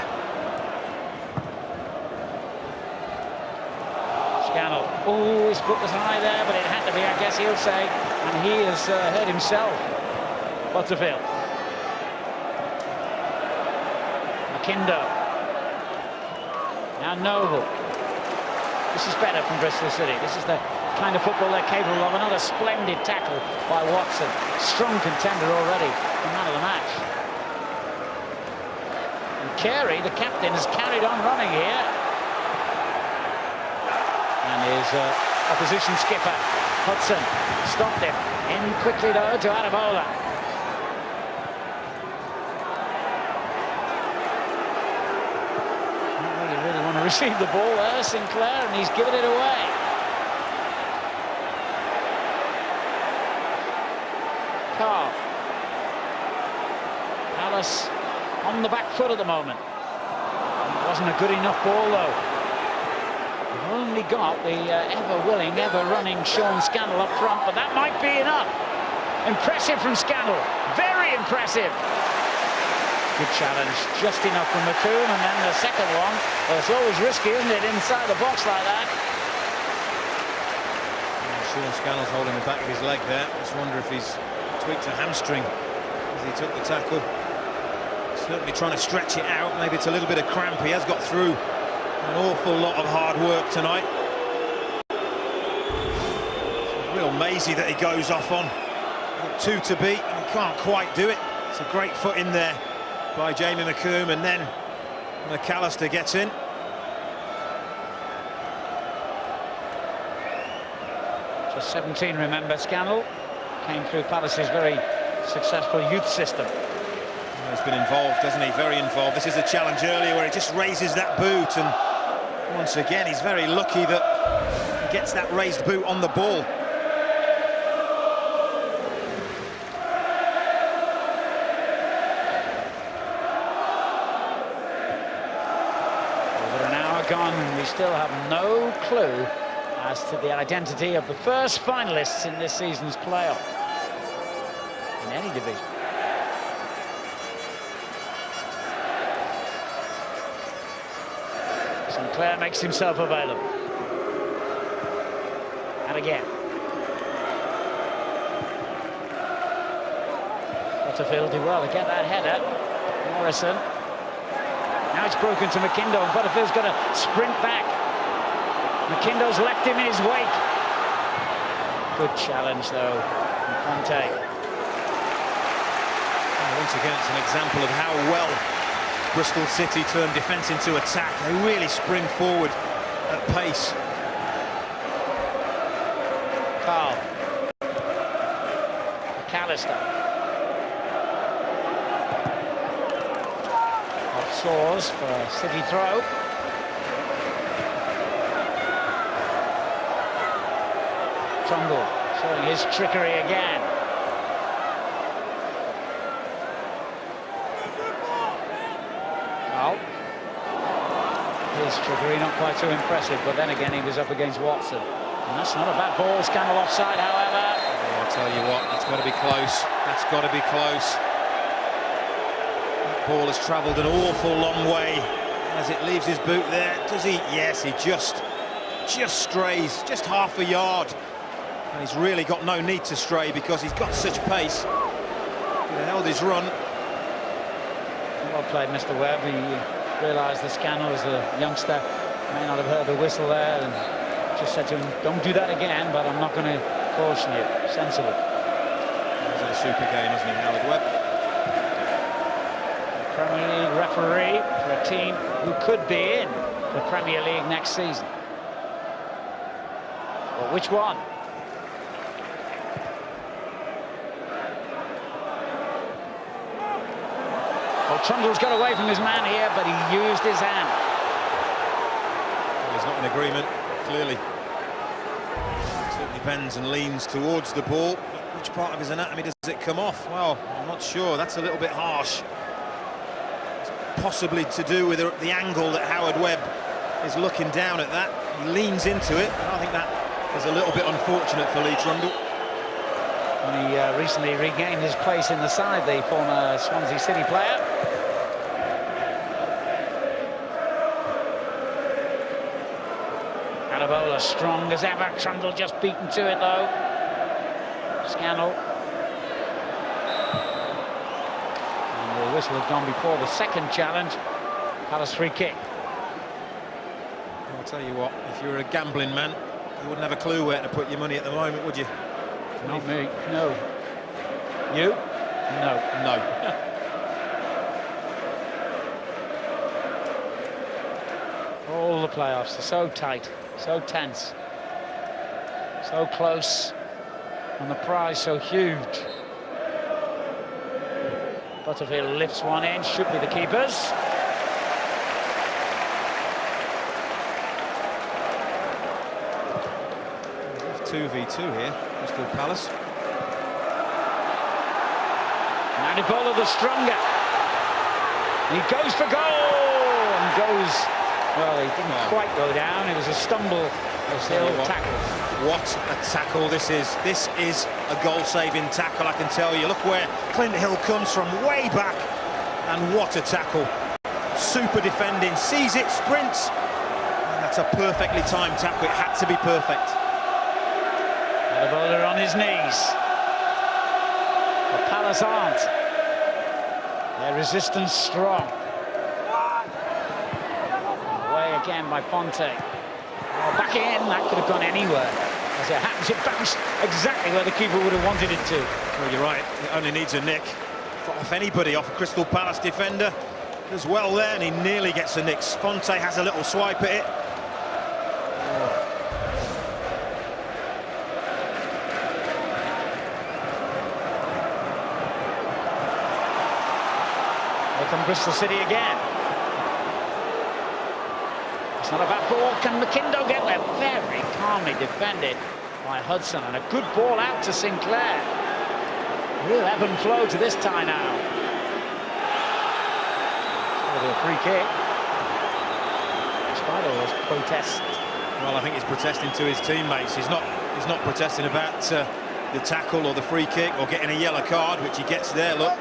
Scannell. Oh, his foot was high there, but it had to be, I guess he'll say, and he has hurt himself. Butterfield. McIndoe. Now Noble. This is better from Bristol City. This is the kind of football they're capable of. Another splendid tackle by Watson. Strong contender already. The man of the match. And Carey, the captain, has carried on running here. And his opposition skipper, Hudson, stopped him. In quickly though to Adibola. Received the ball there, Sinclair, and he's given it away. Carl. Palace on the back foot at the moment. It wasn't a good enough ball though. We've only got the ever-willing, ever-running Sean Scannell up front, but that might be enough. Impressive from Scannell, very impressive. Good challenge, just enough from McComb, and then the second one. Well, it's always risky, isn't it, inside the box like that? Sean Scannell's holding the back of his leg there. Just wonder if he's tweaked a hamstring as he took the tackle. Certainly trying to stretch it out. Maybe it's a little bit of cramp. He has got through an awful lot of hard work tonight. It's a real mazy that he goes off on. Two to beat, and he can't quite do it. It's a great foot in there by Jamie McComb, and then McAllister gets in. Just 17, remember, Scannell came through Palace's very successful youth system. He's been involved, hasn't he? Very involved. This is a challenge earlier where he just raises that boot, and once again he's very lucky that he gets that raised boot on the ball. Over an hour gone, and we still have no clue as to the identity of the first finalists in this season's playoff in any division. Sinclair makes himself available. And again. Butterfield did well to get that header. Morrison. Now it's broken to McIndoe, and Butterfield's got to sprint back. McIndoe's left him in his wake. Good challenge, though, from Conte. Once again, it's an example of how well Bristol City turn defence into attack. They really spring forward at pace. Carl. McAllister. Off Soares for a City throw. Trundle showing his trickery again. His trickery not quite so impressive, but then again he was up against Watson. And that's not a bad ball. Scannell offside, however. Oh, I'll tell you what, that's got to be close. That's got to be close. That ball has travelled an awful long way as it leaves his boot there. Does he? Yes, he just strays, just half a yard. And he's really got no need to stray because he's got such pace. He held his run. Well played, Mr. Webb. He realised that Scannell, as a youngster, may not have heard the whistle there, and just said to him, don't do that again, but I'm not going to caution you. Sensible. That was a super game, wasn't he, Howard Webb? The Premier League referee for a team who could be in the Premier League next season. Well, which one? Well, Trundle's got away from his man here, but he used his hand. Well, he's not in agreement, clearly. Certainly bends and leans towards the ball. But which part of his anatomy does it come off? Well, I'm not sure. That's a little bit harsh. It's possibly to do with the angle that Howard Webb is looking down at that. He leans into it, and I think that is a little bit unfortunate for Lee Trundle. And he recently regained his place in the side, the former Swansea City player. Adebola strong as ever. Trundle just beaten to it, though. Scannell. And the whistle had gone before the second challenge. Palace free kick. I'll tell you what, if you were a gambling man, you wouldn't have a clue where to put your money at the moment, would you? Not me, no. You? No. No. All the playoffs are so tight, so tense, so close, and the prize so huge. Butterfield lifts one in, should be the keeper's. 2v2 here, Crystal Palace. Adebola the stronger. He goes for goal and goes. Well, he didn't quite go down. It was a stumble. Still tackle. What a tackle this is. This is a goal-saving tackle, I can tell you. Look where Clint Hill comes from, way back. And what a tackle. Super defending, sees it, sprints. And that's a perfectly timed tackle. It had to be perfect. The bowler on his knees. The Palace aren't. Their resistance strong. Away again by Fonte. Oh, back in, that could have gone anywhere. As it happens, it bounced exactly where the keeper would have wanted it to. Well, you're right, it only needs a nick. Off anybody, off a Crystal Palace defender. As well there, and he nearly gets a nick. Fonte has a little swipe at it. From Bristol City again. It's not a bad ball. Can McIndoe get there? Very calmly defended by Hudson, and a good ball out to Sinclair. Real ebb and flow to this tie now. A free kick. Despite all those protests. Well, I think he's protesting to his teammates. He's not protesting about the tackle or the free kick or getting a yellow card, which he gets there. Look.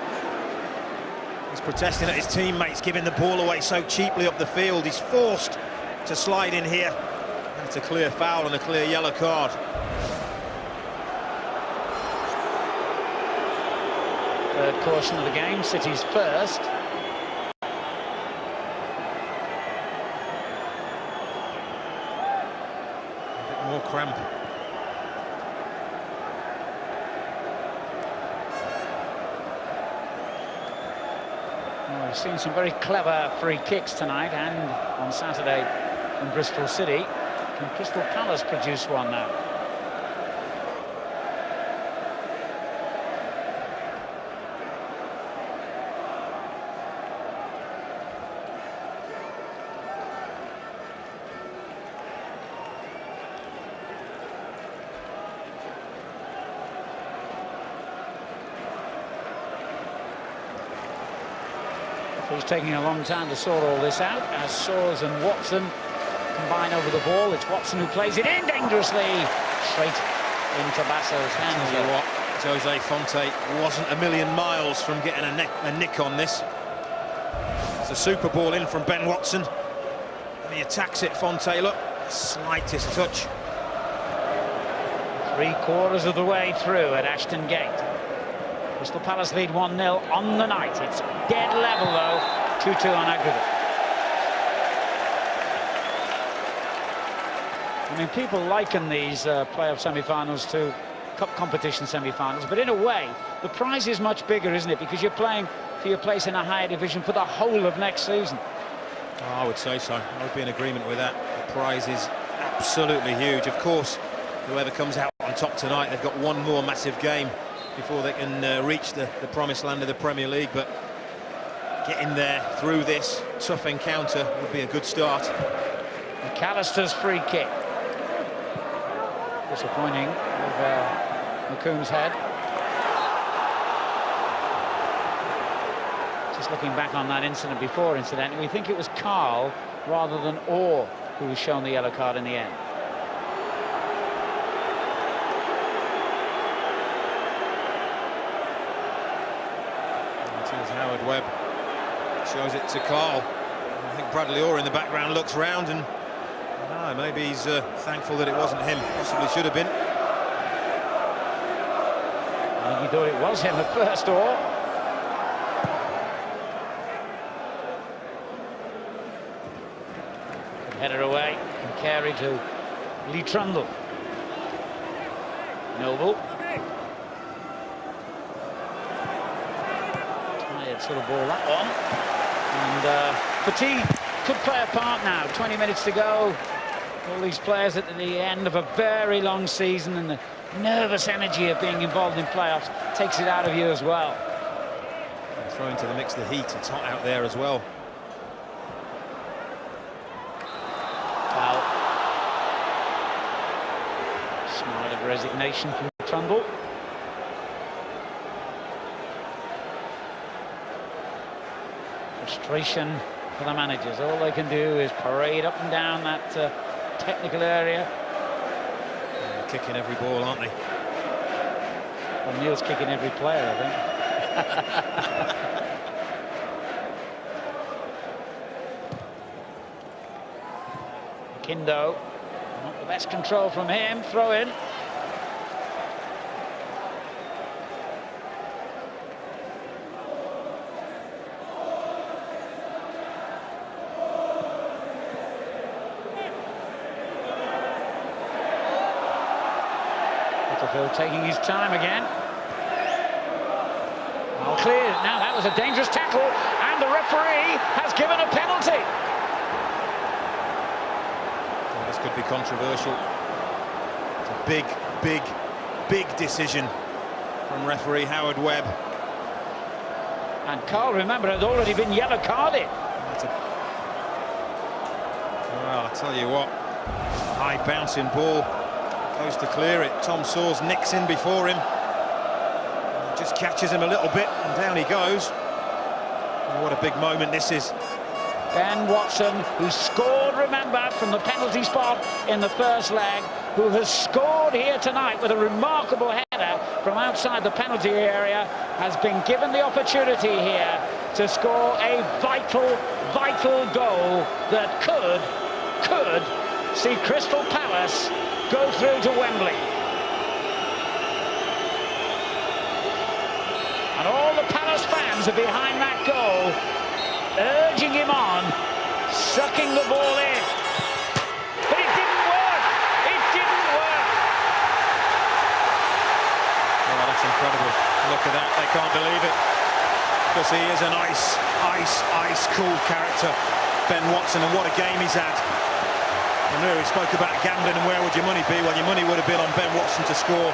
He's protesting at his teammates giving the ball away so cheaply up the field. He's forced to slide in here. And it's a clear foul and a clear yellow card. Third caution of the game, City's first. A bit more cramp. We've seen some very clever free kicks tonight and on Saturday from Bristol City. Can Crystal Palace produce one now? It's taking a long time to sort all this out as Soares and Watson combine over the ball. It's Watson who plays it in dangerously straight into Basso's hands. You know what, Jose Fonte wasn't a million miles from getting a nick on this. It's a super ball in from Ben Watson, and he attacks it. Fonte, look, slightest touch. 3/4 of the way through at Ashton Gate. Crystal Palace lead 1-0 on the night. It's dead level though, 2-2 on aggregate. I mean, people liken these playoff semi-finals to cup competition semi-finals, but in a way, the prize is much bigger, isn't it? Because you're playing for your place in a higher division for the whole of next season. Oh, I would say so. I would be in agreement with that. The prize is absolutely huge. Of course, whoever comes out on top tonight, they've got one more massive game before they can reach the promised land of the Premier League, but getting there through this tough encounter would be a good start. McAllister's free kick. Disappointing with McComb's head. Just looking back on that incident before, incidentally, we think it was Carl rather than Orr who was shown the yellow card in the end. Howard Webb shows it to Carl. I think Bradley Orr in the background looks round and maybe he's thankful that it wasn't him. Possibly should have been. I think he thought it was him at first, Orr. Header away and Carey to Lee Trundle. Noble. Sort of ball that one, and fatigue could play a part now. 20 minutes to go. All these players at the end of a very long season, and the nervous energy of being involved in playoffs takes it out of you as well. Throw into the mix the heat. It's hot out there as well. Well, smile of resignation from Trundle. Frustration for the managers. All they can do is parade up and down that technical area. They're kicking every ball, aren't they? Well, Neil's kicking every player, I think. Kindo, not the best control from him, throw in. Phil taking his time again. Well cleared. Now that was a dangerous tackle, and the referee has given a penalty. Well, this could be controversial. It's a big decision from referee Howard Webb. And Carl, remember, had already been yellow carded. Well, I tell you what, high bouncing ball. Goes to clear it. Tom Sawers nicks in before him. Just catches him a little bit and down he goes. Oh, what a big moment this is. Ben Watson, who scored, remember, from the penalty spot in the first leg, who has scored here tonight with a remarkable header from outside the penalty area, has been given the opportunity here to score a vital goal that could see Crystal Palace go through to Wembley. And all the Palace fans are behind that goal, urging him on, sucking the ball in. But it didn't work! It didn't work! Oh, that's incredible. Look at that, they can't believe it. Because he is an ice cool character, Ben Watson, and what a game he's had. And there we spoke about gambling and where would your money be? Well, your money would have been on Ben Watson to score.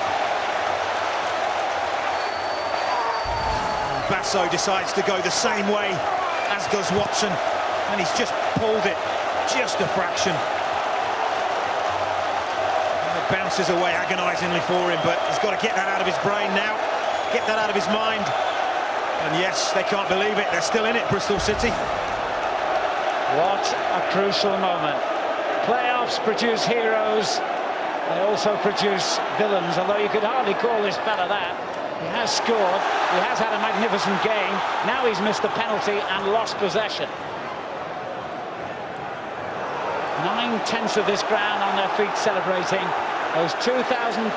And Basso decides to go the same way as does Watson, and he's just pulled it just a fraction. And it bounces away agonisingly for him, but he's got to get that out of his brain now, get that out of his mind. And yes, they can't believe it, they're still in it, Bristol City. What a crucial moment. Playoffs produce heroes, they also produce villains, although you could hardly call this fella that. He has scored, he has had a magnificent game, now he's missed a penalty and lost possession. 9/10 of this ground on their feet celebrating. Those 2,000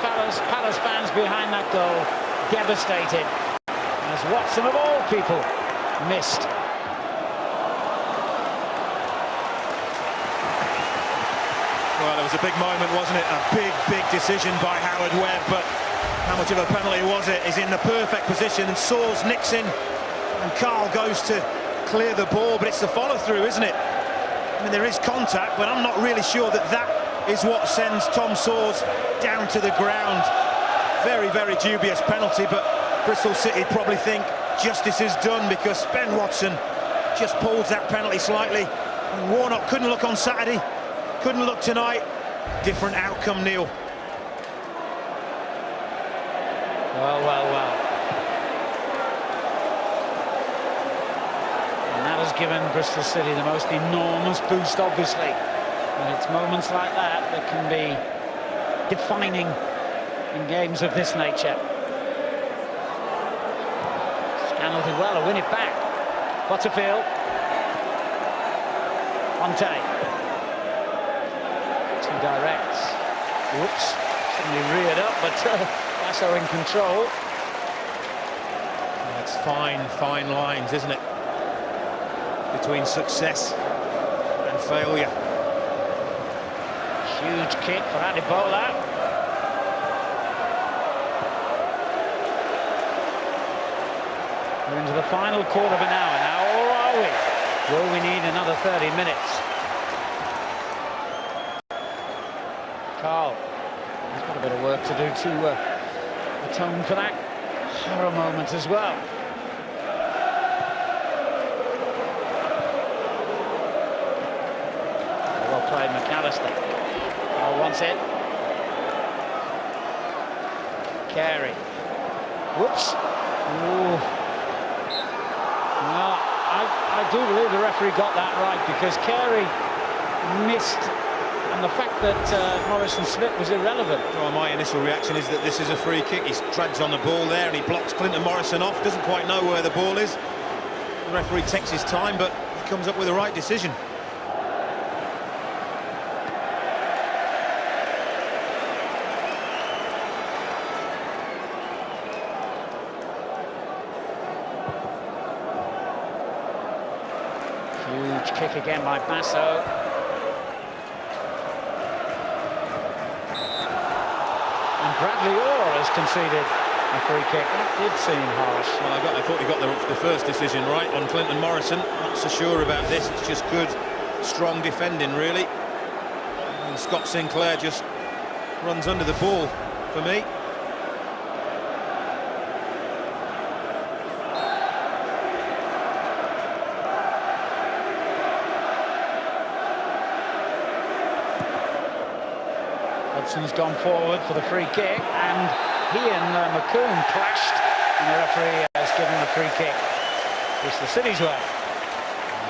Palace fans behind that goal, devastated, as Watson of all people missed. Well, it was a big moment, wasn't it? A big decision by Howard Webb, but how much of a penalty was it? He's in the perfect position, and Sawers nicks in, and Carl goes to clear the ball, but it's the follow-through, isn't it? I mean, there is contact, but I'm not really sure that that is what sends Tom Sawers down to the ground. Very dubious penalty, but Bristol City probably think justice is done because Ben Watson just pulls that penalty slightly, and Warnock couldn't look on Saturday. Couldn't look tonight. Different outcome, Neil. Well. And that has given Bristol City the most enormous boost, obviously. And it's moments like that that can be defining in games of this nature. Scannell did well to win it back. Butterfield. Conte. Directs. Whoops, suddenly reared up, but Basso in control. It's fine lines, isn't it? Between success and failure. Huge kick for Adibola. We're into the final quarter of an hour now, or are we? Will we need another 30 minutes? Carl, he's got a bit of work to do to atone for that horror moment as well. Well played, McAllister. Oh, wants it. Carey. Whoops. Ooh. Well, I do believe the referee got that right, because Carey missed. And the fact that Morrison slipped was irrelevant. Well, my initial reaction is that this is a free kick. He treads on the ball there and he blocks Clinton Morrison off. Doesn't quite know where the ball is. The referee takes his time, but he comes up with the right decision. kick again by Basso. And Bradley Orr has conceded a free kick. That did seem harsh. Well, I thought he got the first decision right on Clinton Morrison. Not so sure about this. It's just good, strong defending, really. And Scott Sinclair just runs under the ball for me. Hudson's gone forward for the free kick, and he and McComb clashed, and the referee has given the free kick. Bristol City's way.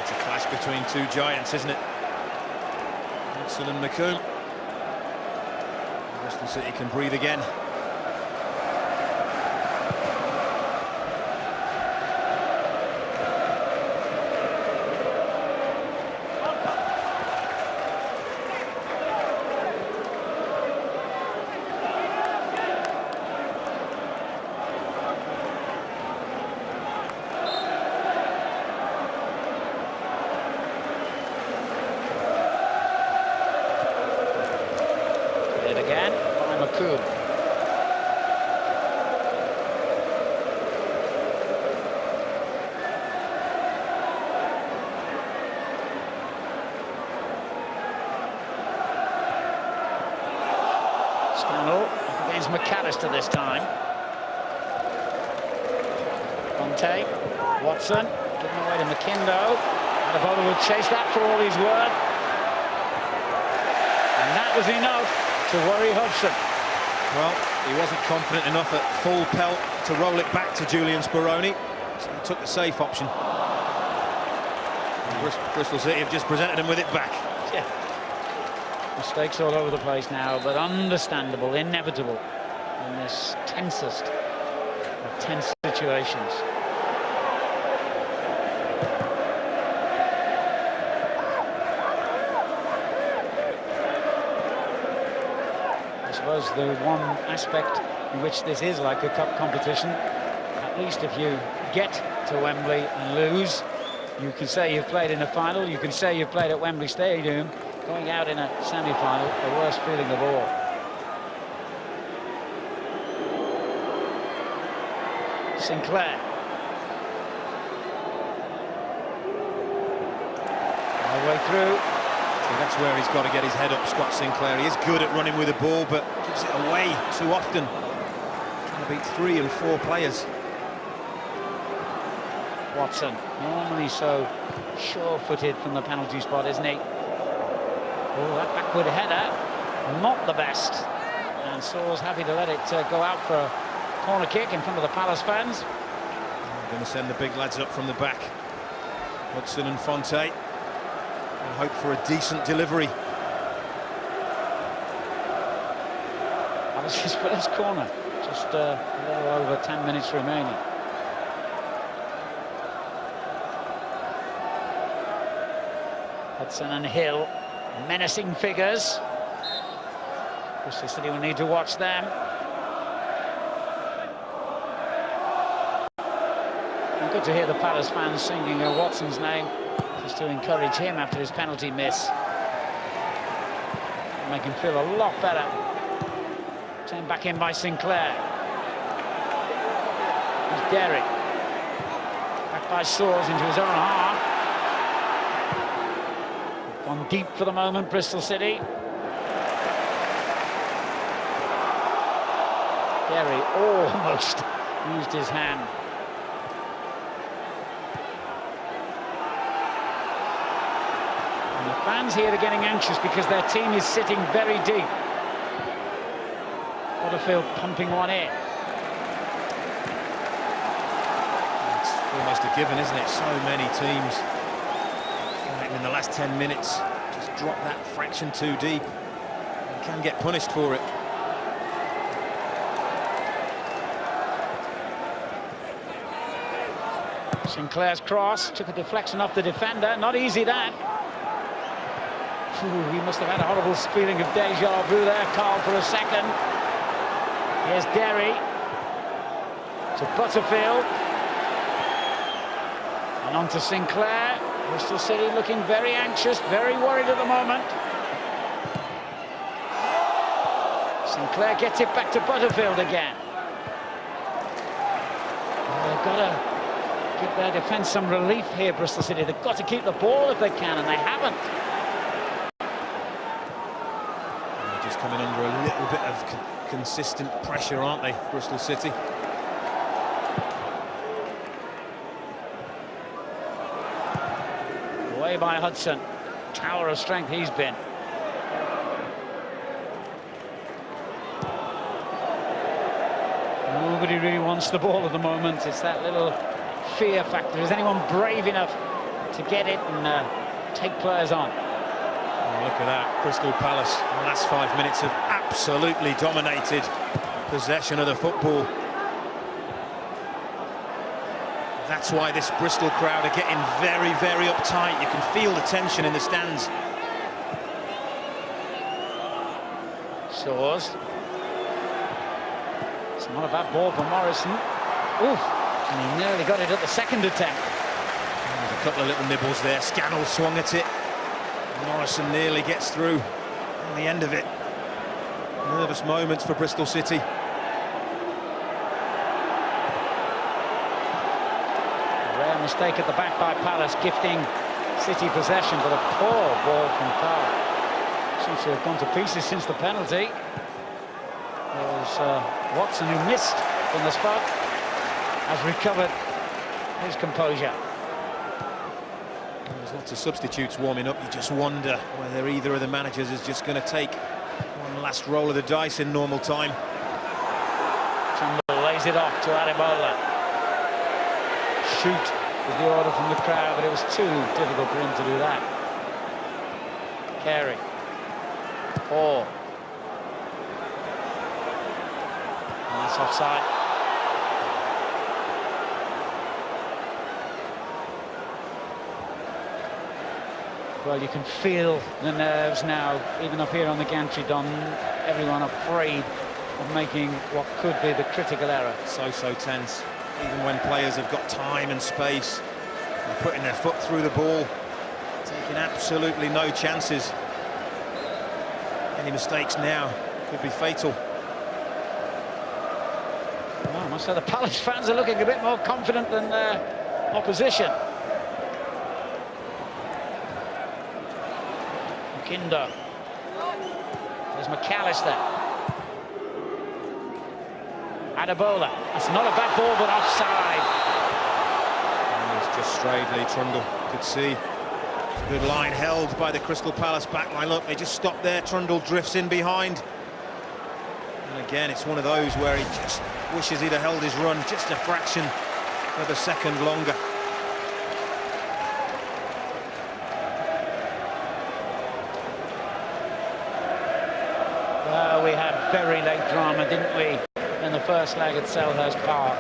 It's a clash between two giants, isn't it? Hudson and McComb. Bristol City can breathe again. Again by McComb. Scannell up against McAllister this time. Conte, Watson, giving away to McKindo. Adebola will chase that for all he's worth. And that was enough to worry Hudson. Well, he wasn't confident enough at full pelt to roll it back to Julian Speroni, so he took the safe option. Bristol City have just presented him with it back. Yeah. Mistakes all over the place now, but understandable, inevitable in this tensest of tense situations. I suppose the one aspect in which this is like a cup competition, at least if you get to Wembley and lose, you can say you've played in a final, you can say you've played at Wembley Stadium. Going out in a semi-final, the worst feeling of all. Sinclair. All the way through. So that's where he's got to get his head up, Scott Sinclair. He is good at running with the ball, but gives it away too often. Trying to beat 3 and 4 players. Watson, normally so sure-footed from the penalty spot, isn't he? Oh, that backward header, not the best. And Saw's happy to let it go out for a corner kick in front of the Palace fans. They're going to send the big lads up from the back. Hudson and Fonte. And hope for a decent delivery. That was his first corner. Just a little over 10 minutes remaining. Hudson and Hill. Menacing figures. Bristol City will need to watch them. And good to hear the Palace fans singing Watson's name, just to encourage him after his penalty miss. Make him feel a lot better. Turned back in by Sinclair. Here's Derry. Back by Saws into his own half. Gone deep for the moment, Bristol City. Derry almost used his hand. And the fans here are getting anxious because their team is sitting very deep. Butterfield pumping one in. It's almost a given, isn't it? So many teams in the last 10 minutes just drop that fraction too deep and can get punished for it. Sinclair's cross took a deflection off the defender. Not easy, that. Ooh, he must have had a horrible feeling of deja vu there, Carl, for a second. Here's Derry to Butterfield and on to Sinclair. Bristol City looking very anxious, very worried at the moment. Sinclair gets it back to Butterfield again. They've got to give their defence some relief here, Bristol City. They've got to keep the ball if they can, and they haven't. They're just coming under a little bit of consistent pressure, aren't they, Bristol City? Away by Hudson. Tower of strength he's been. Nobody really wants the ball at the moment. It's that little fear factor. Is anyone brave enough to get it and take players on? Oh, look at that. Crystal Palace, the last 5 minutes, have absolutely dominated possession of the football. That's why this Bristol crowd are getting very, very uptight. You can feel the tension in the stands. Soars. It's not a bad ball for Morrison. Ooh, and he nearly got it at the second attempt. There's a couple of little nibbles there. Scannell swung at it. Morrison nearly gets through. And the end of it. Nervous moments for Bristol City. Mistake at the back by Palace, gifting City possession, but a poor ball from Carr. Seems to have gone to pieces since the penalty. There's Watson, who missed from the spot, has recovered his composure. There's lots of substitutes warming up. You just wonder whether either of the managers is just going to take one last roll of the dice in normal time. Trumbull lays it off to Adebola. Shoot was the order from the crowd, but it was too difficult for him to do that. Carey. Paul. And that's offside. Well, you can feel the nerves now, even up here on the gantry, Don. Everyone afraid of making what could be the critical error. So tense. Even when players have got time and space, they're putting their foot through the ball, taking absolutely no chances. Any mistakes now could be fatal. Well, I must say the Palace fans are looking a bit more confident than their opposition. Kinder. There's McAllister. Adebola. That's not a bad ball, but offside. And he's just strayed. Lee Trundle could see. Good line held by the Crystal Palace backline. Look, they just stopped there. Trundle drifts in behind. And again, it's one of those where he just wishes he'd have held his run just a fraction of a second longer. Well, we had very late drama, didn't we, in the first leg at Selhurst Park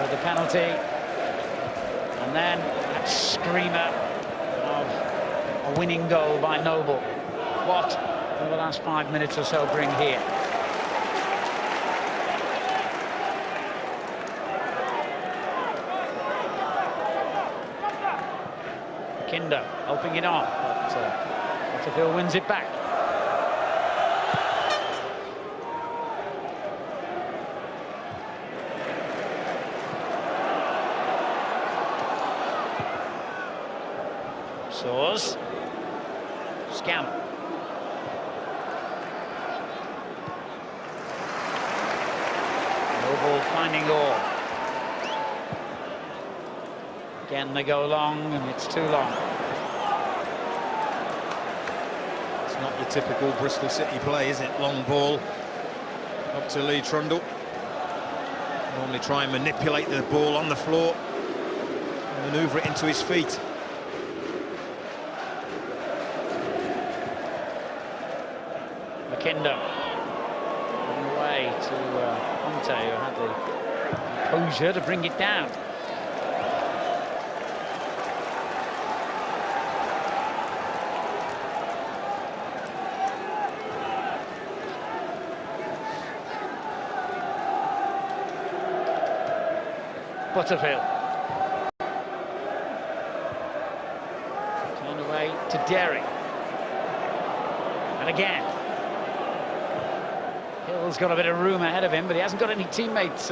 with the penalty, and then that screamer of a winning goal by Noble. What will the last 5 minutes or so bring here? Kinder helping it on, but Butterfield wins it back. Soars. Scam. Noble finding goal. Again they go long, and it's too long. It's not your typical Bristol City play, is it? Long ball up to Lee Trundle. Normally try and manipulate the ball on the floor and manoeuvre it into his feet. Kinder on the way to Conte, who had the composure to bring it down. Butterfield. back to Derry. And again. Hill's got a bit of room ahead of him, but he hasn't got any teammates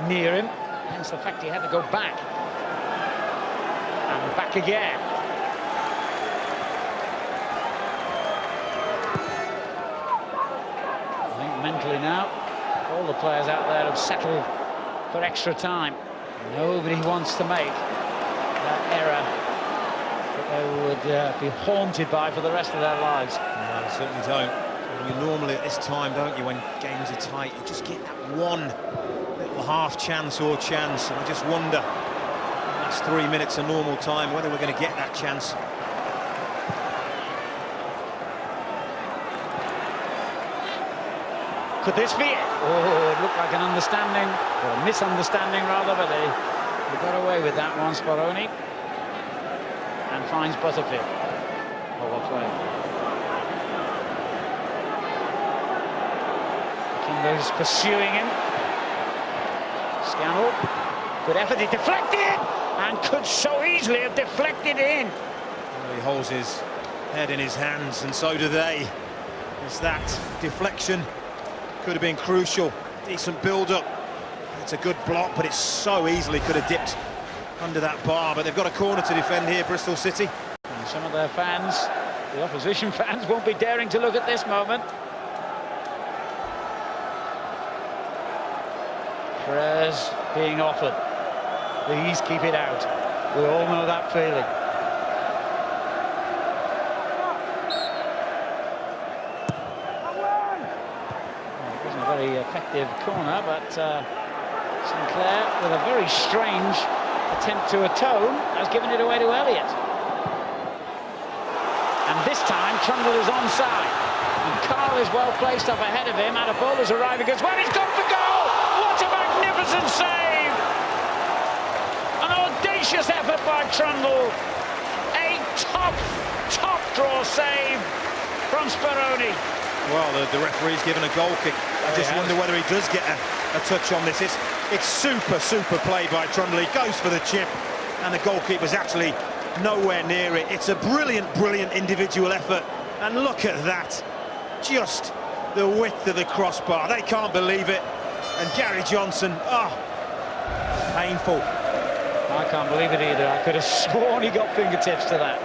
near him. Hence the fact he had to go back. And back again. I think mentally now, all the players out there have settled for extra time. Nobody wants to make that error that they would be haunted by for the rest of their lives. No, they certainly don't. You normally at this time, don't you, when games are tight, you just get that one little half chance or chance, and I just wonder, the last 3 minutes of normal time, whether we're going to get that chance. Could this be it? Oh, it looked like an understanding, or a misunderstanding rather, but they got away with that one, Speroni. And finds Butterfield. Oh, well played. Kindo's pursuing him. Scannell. Good effort, he deflected! And could so easily have deflected in. Well, he holds his head in his hands, and so do they. As that deflection could have been crucial. Decent build-up. It's a good block, but it so easily could have dipped under that bar. But they've got a corner to defend here, Bristol City. And some of their fans, the opposition fans, won't be daring to look at this moment. Prayers being offered. Please keep it out. We all know that feeling. Very effective corner, but Sinclair, with a very strange attempt to atone, has given it away to Elliott. And this time Trundle is onside, and Carl is well placed up ahead of him. Adebola's arriving as well. He's gone for goal! What a magnificent save! An audacious effort by Trundle. A top draw save from Speroni. Well, the referee's given a goal kick. I just wonder whether he does get a touch on this. It's super play by Trundle. He goes for the chip, and the goalkeeper's actually nowhere near it. It's a brilliant individual effort. And look at that. Just the width of the crossbar. They can't believe it. And Gary Johnson, painful. I can't believe it either. I could have sworn he got fingertips to that.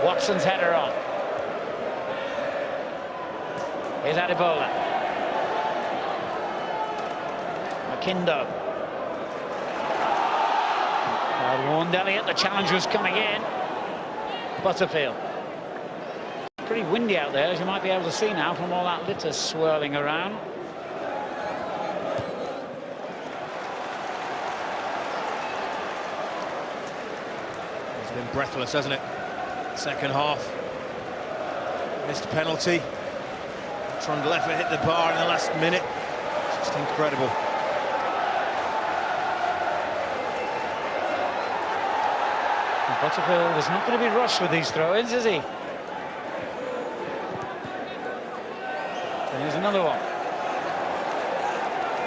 Watson's header on. Here's Adebola. McKindo. Warned Elliott, the challenge was coming in. Butterfield. Pretty windy out there, as you might be able to see now from all that litter swirling around. It's been breathless, hasn't it? Second half. Missed penalty. Trundle effort hit the bar in the last minute. It's just incredible. And Butterfield is not going to be rushed with these throw-ins, is he? And here's another one.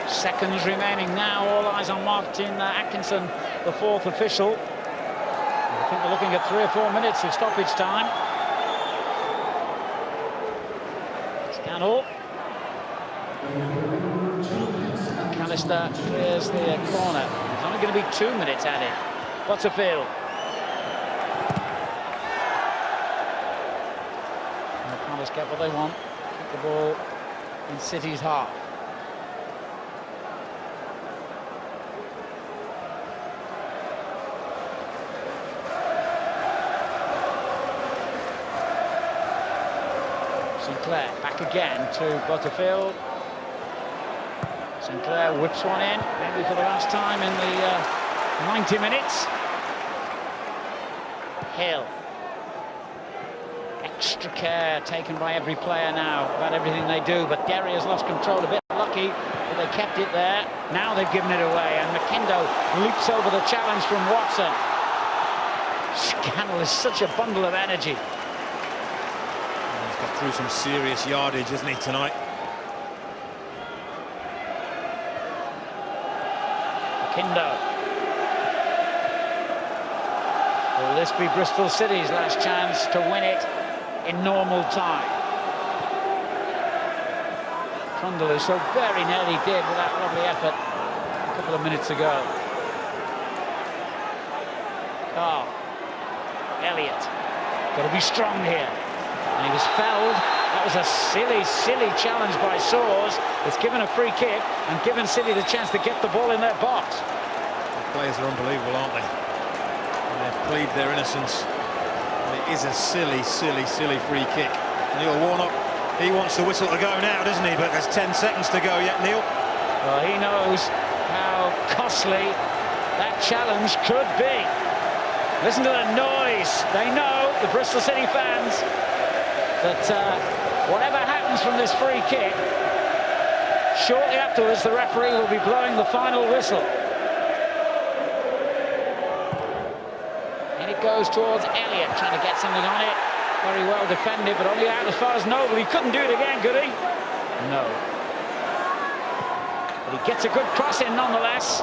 Seconds remaining now. All eyes on Martin Atkinson, the fourth official. I think we're looking at 3 or 4 minutes of stoppage time. Scannell. McAllister clears the corner. There's only going to be 2 minutes added. Butterfield. And the Palace get what they want. Keep the ball in City's half. Sinclair back again to Butterfield. Sinclair whips one in, maybe for the last time in the 90 minutes. Hill. Extra care taken by every player now about everything they do, but Derry has lost control a bit. Lucky that they kept it there. Now they've given it away, and McKindo leaps over the challenge from Watson. Scannell is such a bundle of energy. He's got through some serious yardage, isn't he, tonight? McKindo. Will this be Bristol City's last chance to win it in normal time? Trundle, who so very nearly did with that lovely effort a couple of minutes ago. Oh, Elliott, got to be strong here. And he was fouled. That was a silly, silly challenge by Soares. It's given a free kick and given City the chance to get the ball in their box. The players are unbelievable, aren't they? And they've pleaded their innocence. And it is a silly, silly, silly free kick. Neil Warnock, he wants the whistle to go now, doesn't he? But there's 10 seconds to go yet, Neil. Well, he knows how costly that challenge could be. Listen to the noise. They know, the Bristol City fans, that whatever happens from this free kick, shortly afterwards the referee will be blowing the final whistle. And it goes towards Elliott, trying to get something on it. Very well defended, but only out as far as Noble. He couldn't do it again, could he? No. But he gets a good cross in nonetheless.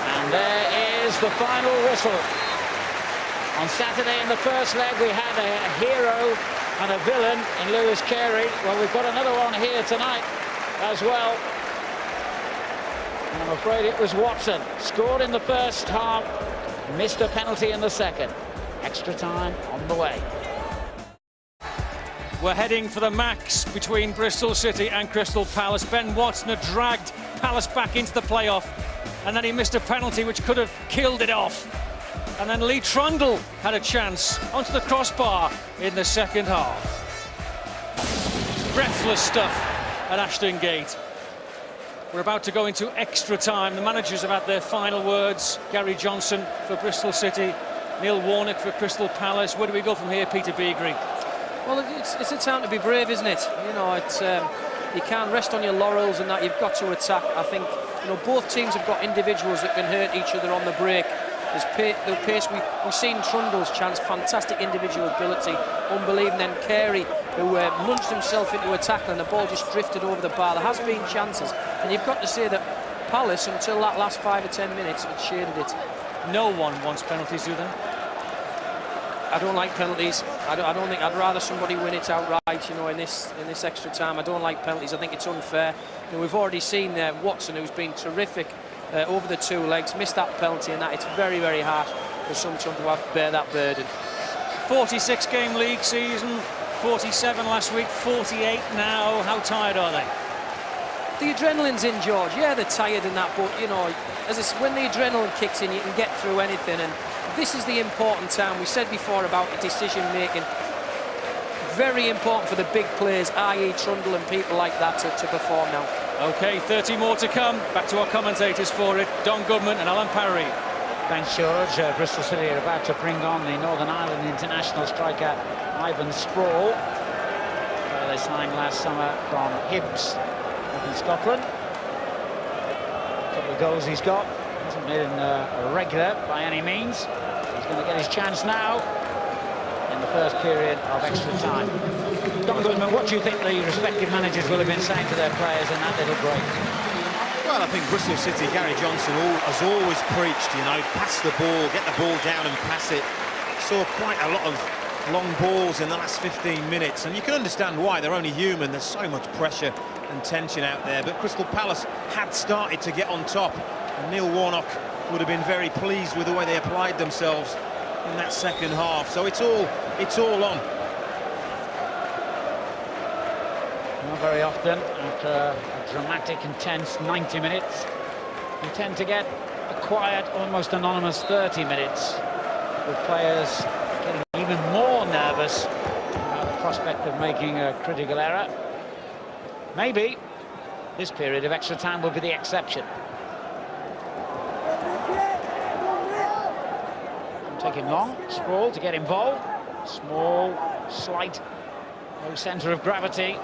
And there is the final whistle. On Saturday in the first leg we had a hero and a villain in Lewis Carey. Well, we've got another one here tonight as well. And I'm afraid it was Watson. Scored in the first half, missed a penalty in the second. Extra time on the way. We're heading for the max between Bristol City and Crystal Palace. Ben Watson had dragged Palace back into the playoff, and then he missed a penalty which could have killed it off. And then Lee Trundle had a chance onto the crossbar in the second half. Breathless stuff at Ashton Gate. We're about to go into extra time. The managers have had their final words. Gary Johnson for Bristol City, Neil Warnock for Crystal Palace. Where do we go from here, Peter Beagrie? Well, it's a time to be brave, isn't it? You know, you can't rest on your laurels and that. You've got to attack. I think, you know, both teams have got individuals that can hurt each other on the break. There's the pace. We've seen Trundle's chance, fantastic individual ability, unbelievable. Then Carey, who launched himself into a tackle and the ball just drifted over the bar. There has been chances, and you've got to say that Palace, until that last 5 or 10 minutes, had shaded it. No one wants penalties, do they? I don't like penalties. I don't think. I'd rather somebody win it outright. You know, in this extra time, I don't like penalties. I think it's unfair. You know, we've already seen Watson, who's been terrific over the two legs, missed that penalty, and that it's very, very hard for someone to have to bear that burden. 46-game league season, 47 last week, 48 now. How tired are they? The adrenaline's in, George. Yeah, they're tired and that, but you know, when the adrenaline kicks in, you can get through anything. And this is the important time. We said before about decision making. Very important for the big players, i.e. Trundle and people like that, to perform now. OK, 30 more to come. Back to our commentators for it, Don Goodman and Alan Parry. Thanks, George. Bristol City are about to bring on the Northern Ireland international striker Ivan Sproul. They signed last summer from Hibs up in Scotland. A couple of goals he's got. Hasn't been a regular by any means. He's going to get his chance now in the first period of extra time. Don Goodman, what do you think the respective managers will have been saying to their players in that little break? Well, I think Bristol City, Gary Johnson has always preached, you know, pass the ball, get the ball down and pass it. Saw quite a lot of long balls in the last 15 minutes, and you can understand why. They're only human. There's so much pressure and tension out there, but Crystal Palace had started to get on top, and Neil Warnock would have been very pleased with the way they applied themselves in that second half. So it's all on. Not very often, after a dramatic, intense 90 minutes, you tend to get a quiet, almost anonymous 30 minutes, with players getting even more nervous about the prospect of making a critical error. Maybe this period of extra time will be the exception. Taking long, Sproul to get involved. Small, slight, no centre of gravity.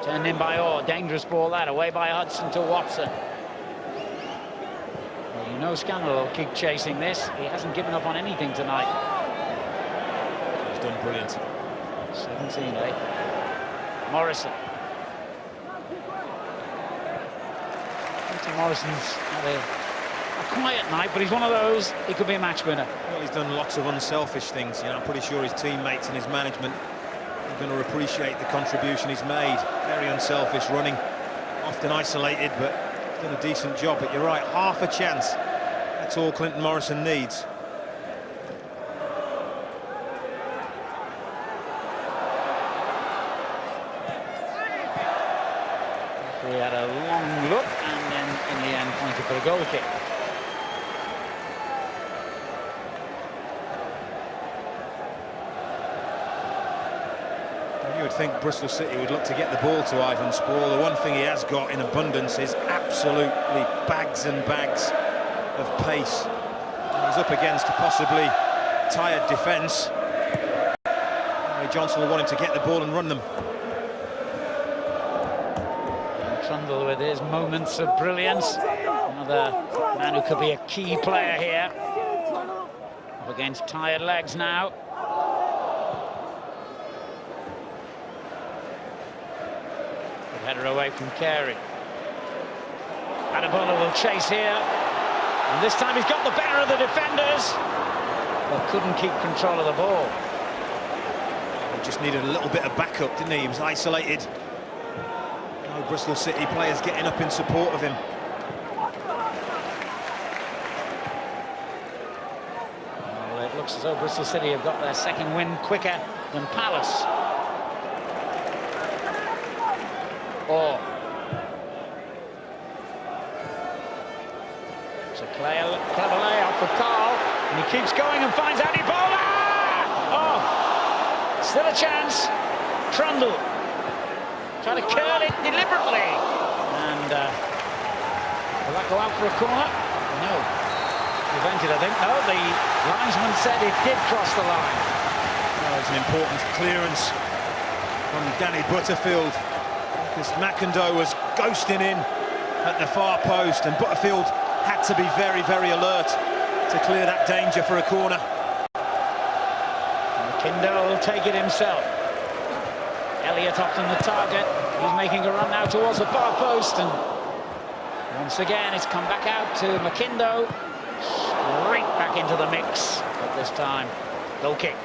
Turned in by Orr, dangerous ball that, away by Hudson to Watson. Well, you know Scannell will keep chasing this. He hasn't given up on anything tonight. He's done brilliant. 17, eh? Morrison. Mr. Morrison's had a quiet night, but he's one of those, he could be a match winner. Well, he's done lots of unselfish things. You know, I'm pretty sure his teammates and his management are going to appreciate the contribution he's made. Very unselfish running, often isolated, but he's done a decent job. But you're right, half a chance. That's all Clinton Morrison needs. He had a long look and then in the end pointed for a goal kick. You would think Bristol City would look to get the ball to Ivan Spall. The one thing he has got in abundance is absolutely bags and bags of pace. He's up against a possibly tired defence. Johnson will want him to get the ball and run them. Trundle with his moments of brilliance. Another man who could be a key player here. Up against tired legs now. Good header away from Carey. Adebola will chase here. And this time he's got the better of the defenders. But couldn't keep control of the ball. He just needed a little bit of backup, didn't he? He was isolated. Bristol City players getting up in support of him. Well, it looks as though Bristol City have got their second win quicker than Palace. Oh. It's a clever layout for Carl, and he keeps going and finds Adebola! Oh, still a chance. Trundle. Trying to curl it deliberately. And will that go out for a corner? No. Prevented, I think. No, the linesman said it did cross the line. Well, it's an important clearance from Danny Butterfield, because McIndoe was ghosting in at the far post, and Butterfield had to be very, very alert to clear that danger for a corner. McIndoe will take it himself. Elliott often the target. He's making a run now towards the far post, and once again it's come back out to McIndoe. Straight back into the mix, but this time goal kick.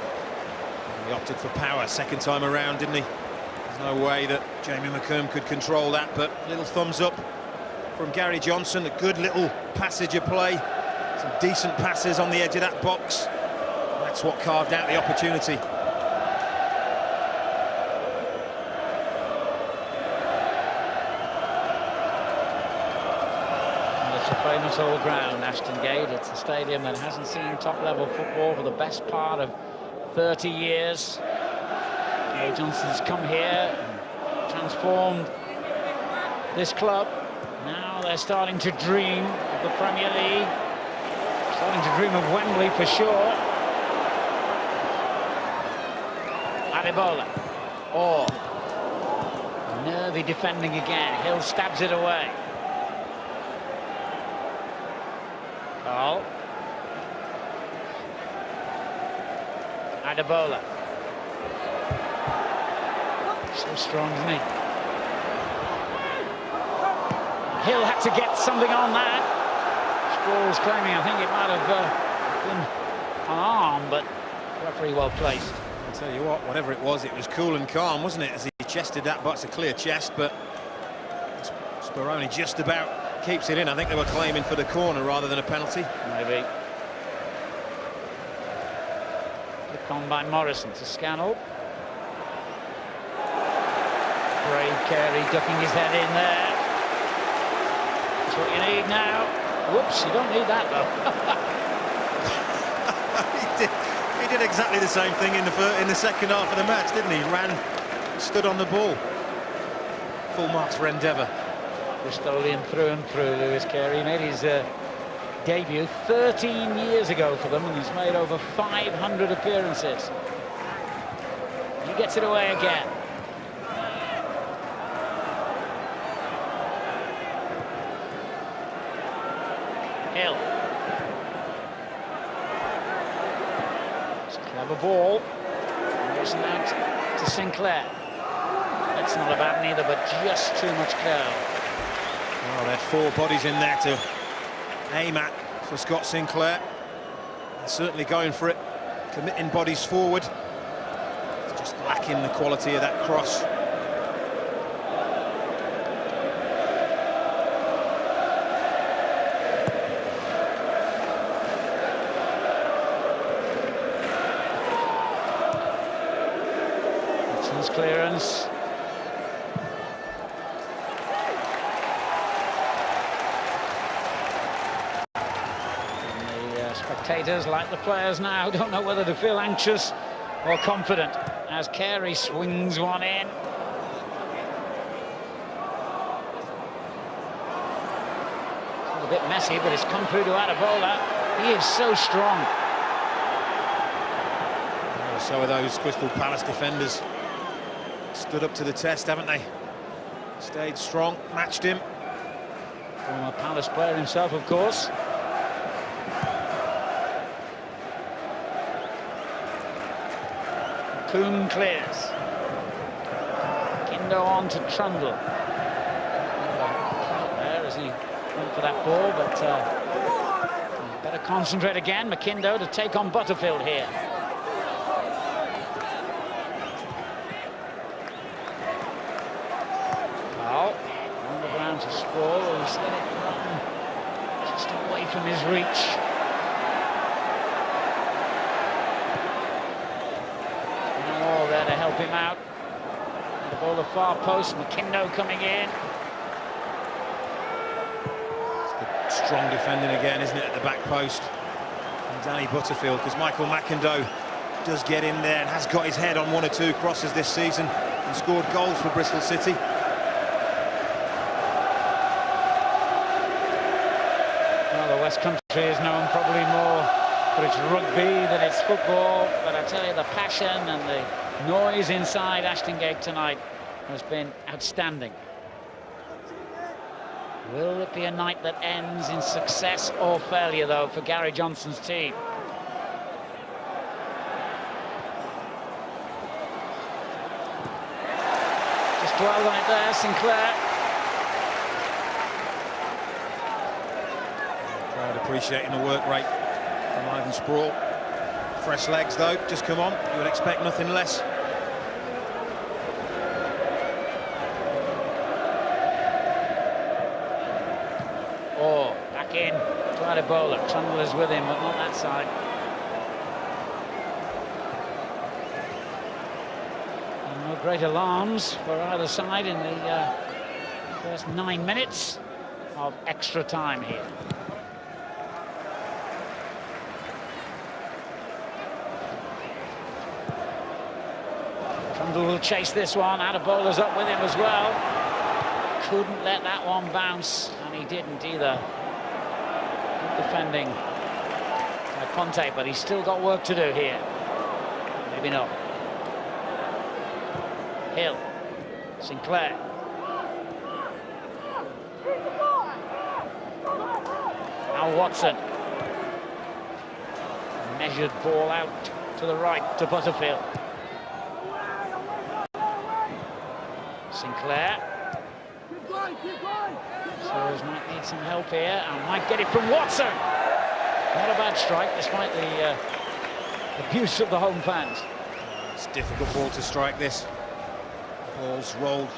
He opted for power second time around, didn't he? There's no way that Jamie McComb could control that, but little thumbs up from Gary Johnson. A good little passage of play, some decent passes on the edge of that box. That's what carved out the opportunity. Famous old ground, Ashton Gate. It's a stadium that hasn't seen top-level football for the best part of 30 years. Gary Johnson's come here and transformed this club. Now they're starting to dream of the Premier League. Starting to dream of Wembley for sure. Adebola. Oh, nervy defending again. Hill stabs it away. Carl. Adebola. So strong, isn't he? Hill had to get something on that. Sproul's claiming, I think it might have been an arm, but referee well placed. I'll tell you what, whatever it was cool and calm, wasn't it, as he chested that, but it's a clear chest, but Speroni just about keeps it in. I think they were claiming for the corner rather than a penalty. Maybe. Flicked on by Morrison to Scannell. Brave Carey ducking his head in there. That's what you need now. Whoops, you don't need that though. He did exactly the same thing in the second half of the match, didn't he? Ran, stood on the ball. Full marks for Endeavour. Bristolian through and through, Lewis Carey. He made his debut 13 years ago for them, and he's made over 500 appearances. He gets it away again. Hill. It's a clever ball. Morrison out to Sinclair. That's not a bad neither, but just too much curl. Well, there are 4 bodies in there to aim at for Scott Sinclair. They're certainly going for it, committing bodies forward. It's just lacking the quality of that cross. Hudson's clearance. Spectators, like the players now, don't know whether to feel anxious or confident as Carey swings one in. It's a bit messy, but it's come through to Adebola. He is so strong. Well, so are those Crystal Palace defenders. Stood up to the test, haven't they? Stayed strong, matched him. Former Palace player himself, of course. Coombe clears. Kindo on to Trundle. There as he went for that ball, but better concentrate again. McKindo to take on Butterfield here. Foul. On the ground to Sproul, who's let it run just away from his reach. There to help him out. The ball the far post, McKindo coming in. It's the strong defending again, isn't it, at the back post? And Danny Butterfield, because Michael McIndoe does get in there and has got his head on 1 or 2 crosses this season and scored goals for Bristol City. Well, the West Country is known probably more for its rugby than its football, but I tell you, the passion and the noise inside Ashton Gate tonight has been outstanding. Will it be a night that ends in success or failure, though, for Gary Johnson's team? Just dwelled on it there, Sinclair. Crowd appreciating the work rate from Ivan Sproul. Fresh legs, though, just come on. You would expect nothing less. Oh, back in to Adebola. Trundle is with him, but not that side. And no great alarms for either side in the first 9 minutes of extra time here. Trundle will chase this one. Adebola's up with him as well. Couldn't let that one bounce, and he didn't either. Good defending by Conte, but he's still got work to do here. Maybe not. Hill. Sinclair. Now Watson. Measured ball out to the right to Butterfield. Sinclair. Sawyers might need some help here and might get it from Watson. Not a bad strike, despite the abuse of the home fans. It's a difficult ball to strike this. Ball's rolled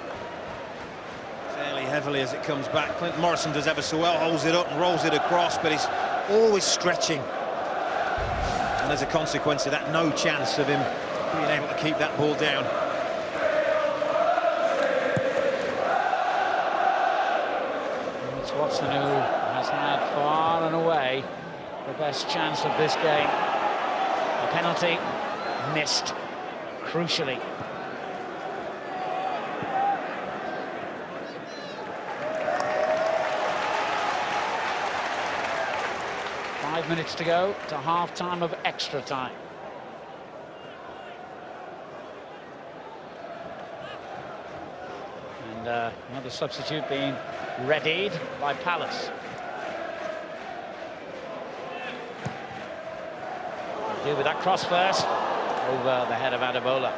fairly heavily as it comes back. Clinton Morrison does ever so well, holds it up and rolls it across, but he's always stretching. And as a consequence of that, no chance of him being able to keep that ball down. Watson, who has had far and away the best chance of this game. A penalty missed, crucially. Five minutes to go to half-time of extra time. And another substitute being readied by Palace. Deal with that cross first, over the head of Adebola.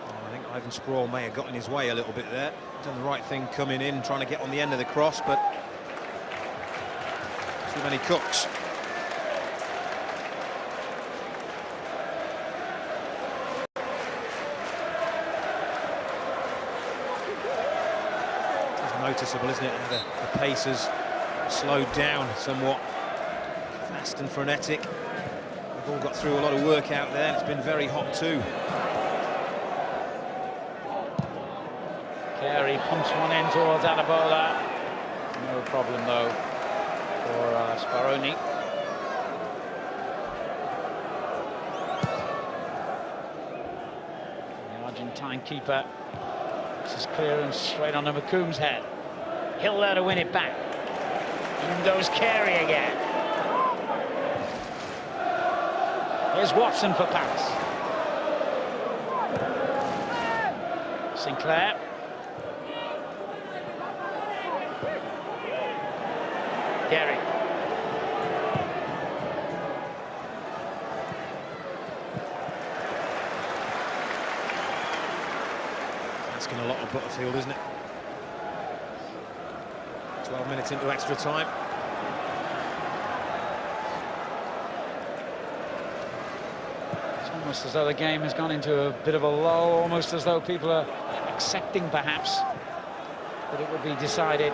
I think Ivan Sprawl may have got in his way a little bit there. Done the right thing coming in, trying to get on the end of the cross, but too many cooks. It's noticeable, isn't it? The pace has slowed down somewhat. Fast and frenetic. They've all got through a lot of work out there, and it's been very hot too. Carey pumps one in towards Adabola. No problem though for Speroni. The Argentine keeper. This is clearance straight onto McComb's head. He'll there to win it back. In goes Carey again. Here's Watson for Palace. Sinclair. Carey. Asking a lot of Butterfield, isn't it? 12 minutes into extra time. It's almost as though the game has gone into a bit of a lull, almost as though people are accepting perhaps that it would be decided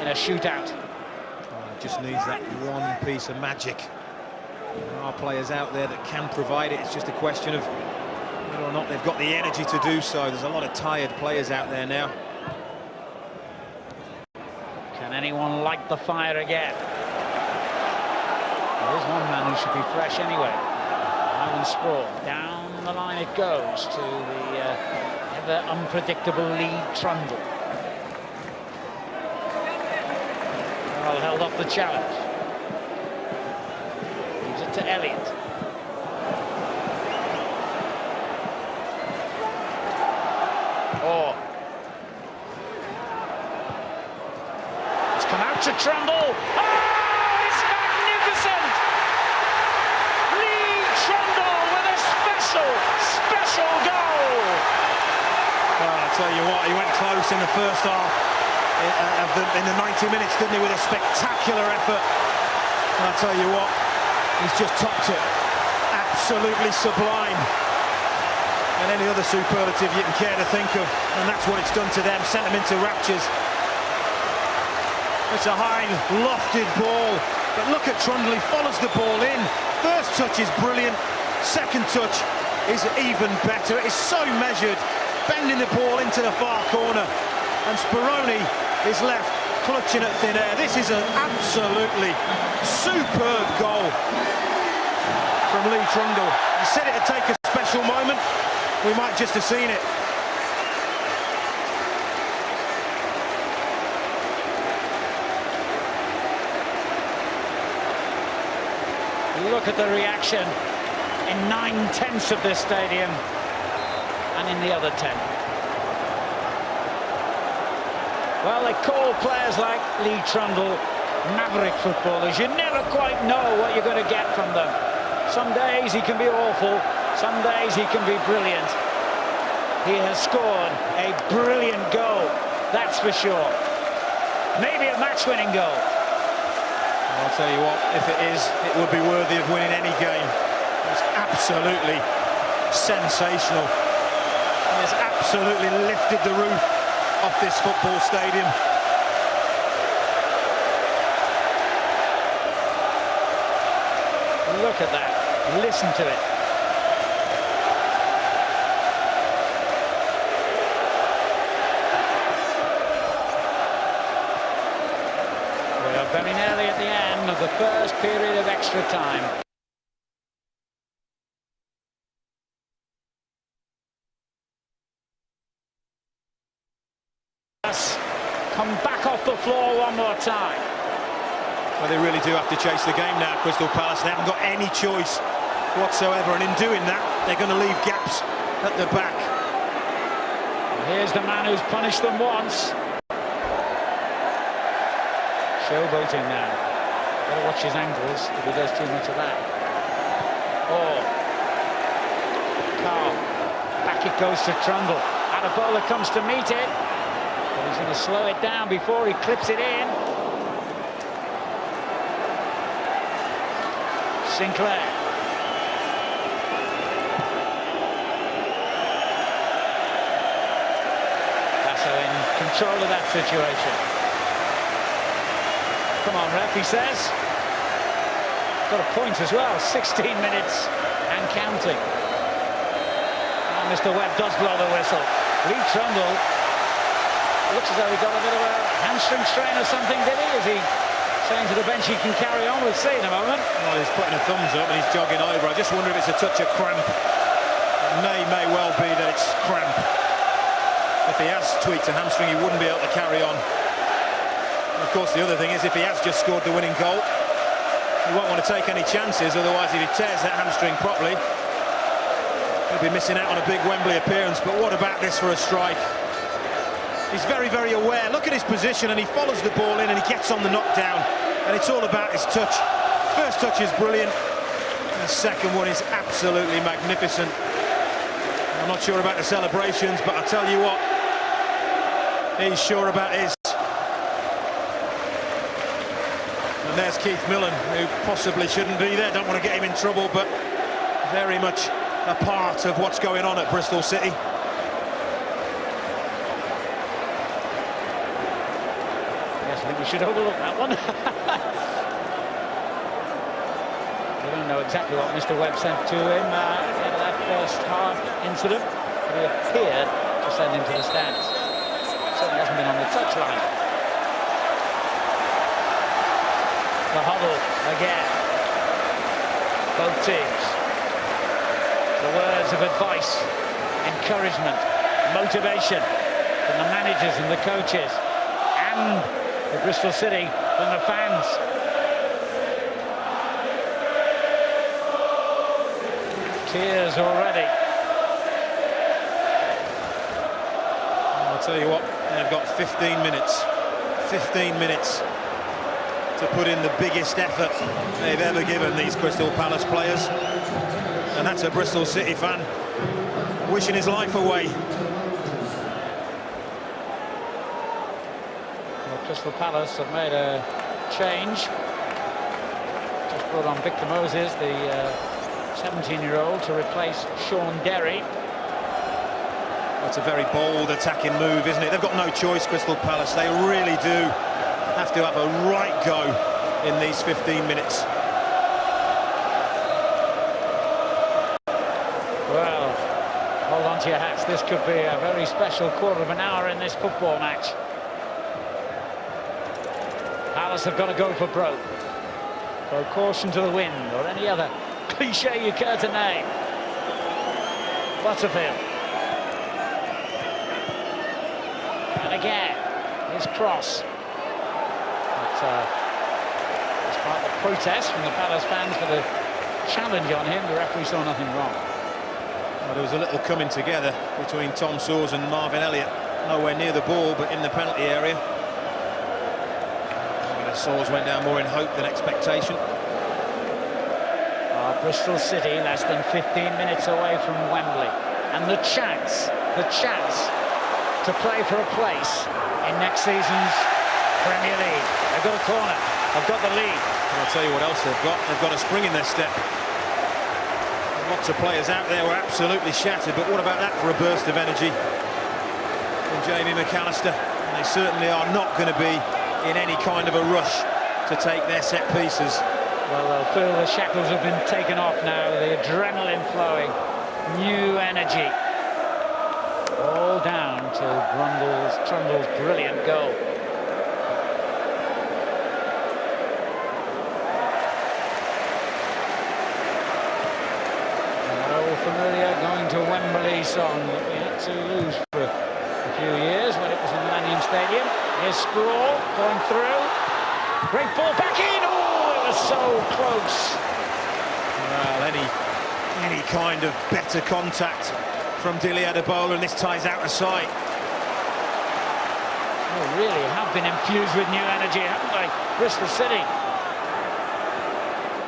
in a shootout. Just needs that one piece of magic. There are players out there that can provide it. It's just a question of whether or not they've got the energy to do so. There's a lot of tired players out there now. Can anyone light the fire again? There's one man who should be fresh anyway. Ivan Sprawl. Down the line it goes to the ever unpredictable Lee Trundle. Held off the challenge. Leaves it to Elliott. Oh. It's come out to Trundle. Oh, it's magnificent! Lee Trundle with a special goal! Well, I tell you what, he went close in the first half. In the 90 minutes, didn't he, with a spectacular effort. And I tell you what, he's just topped it. Absolutely sublime. And any other superlative you can care to think of, and that's what it's done to them, sent them into raptures. It's a high, lofted ball, but look at Trundle, he follows the ball in. First touch is brilliant, second touch is even better. It's so measured, bending the ball into the far corner, and Speroni is left clutching at thin air. This is an absolutely superb goal from Lee Trundle. He said it'd take a special moment. We might just have seen it. Look at the reaction in 9/10 of this stadium and in the other 10. Well, they call players like Lee Trundle maverick footballers. You never quite know what you're going to get from them. Some days he can be awful, some days he can be brilliant. He has scored a brilliant goal, that's for sure. Maybe a match-winning goal. I'll tell you what, if it is, it would be worthy of winning any game. It's absolutely sensational. He has absolutely lifted the roof off this football stadium. Look at that, listen to it. We are very nearly at the end of the first period of extra time. Come back off the floor one more time. Well, they really do have to chase the game now, Crystal Palace. They haven't got any choice whatsoever, and in doing that, they're going to leave gaps at the back. Here's the man who's punished them once. Showboating now. Got to watch his angles if he does too much of that. Oh. Carl. Back it goes to Trundle. Adebola comes to meet it, but he's going to slow it down before he clips it in. Sinclair. Basso in control of that situation. Come on, ref, he says. Got a point as well, 16 minutes and counting. And Mr. Webb does blow the whistle. Lee Trundle looks as though he got a bit of a hamstring strain or something, did he? Is he saying to the bench he can carry on? We'll see in a moment. Well, he's putting a thumbs up and he's jogging over. I just wonder if it's a touch of cramp. It may well be that it's cramp. If he has tweaked a hamstring, he wouldn't be able to carry on. And of course, the other thing is, if he has just scored the winning goal, he won't want to take any chances, otherwise if he tears that hamstring properly, he'll be missing out on a big Wembley appearance. But what about this for a strike? He's very, very aware. Look at his position, and he follows the ball in and he gets on the knockdown. And it's all about his touch. First touch is brilliant, and the second one is absolutely magnificent. I'm not sure about the celebrations, but I'll tell you what, he's sure about his. And there's Keith Millen, who possibly shouldn't be there. Don't want to get him in trouble, but very much a part of what's going on at Bristol City. Yes, I think we should overlook that one. We don't know exactly what Mr. Webb sent to him in that first half incident, but he appeared to send him to the stands. Certainly hasn't been on the touchline. The huddle again. Both teams. The words of advice, encouragement, motivation from the managers and the coaches, and the Bristol City and the fans. Tears already. I'll tell you what, they've got 15 minutes. 15 minutes to put in the biggest effort they've ever given, these Crystal Palace players. And that's a Bristol City fan wishing his life away. Well, Crystal Palace have made a change. Just brought on Victor Moses, the 17-year-old, to replace Sean Derry. That's a very bold attacking move, isn't it? They've got no choice, Crystal Palace. They really do have to have a right go in these 15 minutes. Well, hold on to your hats. This could be a very special quarter of an hour in this football match. Palace have got to go for broke. Throw caution to the wind, or any other cliche you care to name. Butterfield. And again, his cross. Despite the protest from the Palace fans for the challenge on him, the referee saw nothing wrong. Well, there was a little coming together between Tom Sawes and Marvin Elliott. Nowhere near the ball, but in the penalty area. Sawes went down more in hope than expectation. Bristol City less than 15 minutes away from Wembley. And the chance to play for a place in next season's Premier League. They've got a corner, they've got the lead. And I'll tell you what else they've got a spring in their step. Lots of players out there were absolutely shattered, but what about that for a burst of energy from Jamie McAllister? And they certainly are not going to be in any kind of a rush to take their set pieces. Well, they'll feel the shackles have been taken off now, the adrenaline flowing, new energy. All down to Trundle's brilliant goal. Familiar going to Wembley song that we had to lose for a few years when it was in Millennium Stadium. Here's Sprawl going through. Great ball back in. Oh, it was so close. Well, any kind of better contact from Dili Adebola, and this ties out of sight. Oh, really have been infused with new energy, haven't they? Bristol City.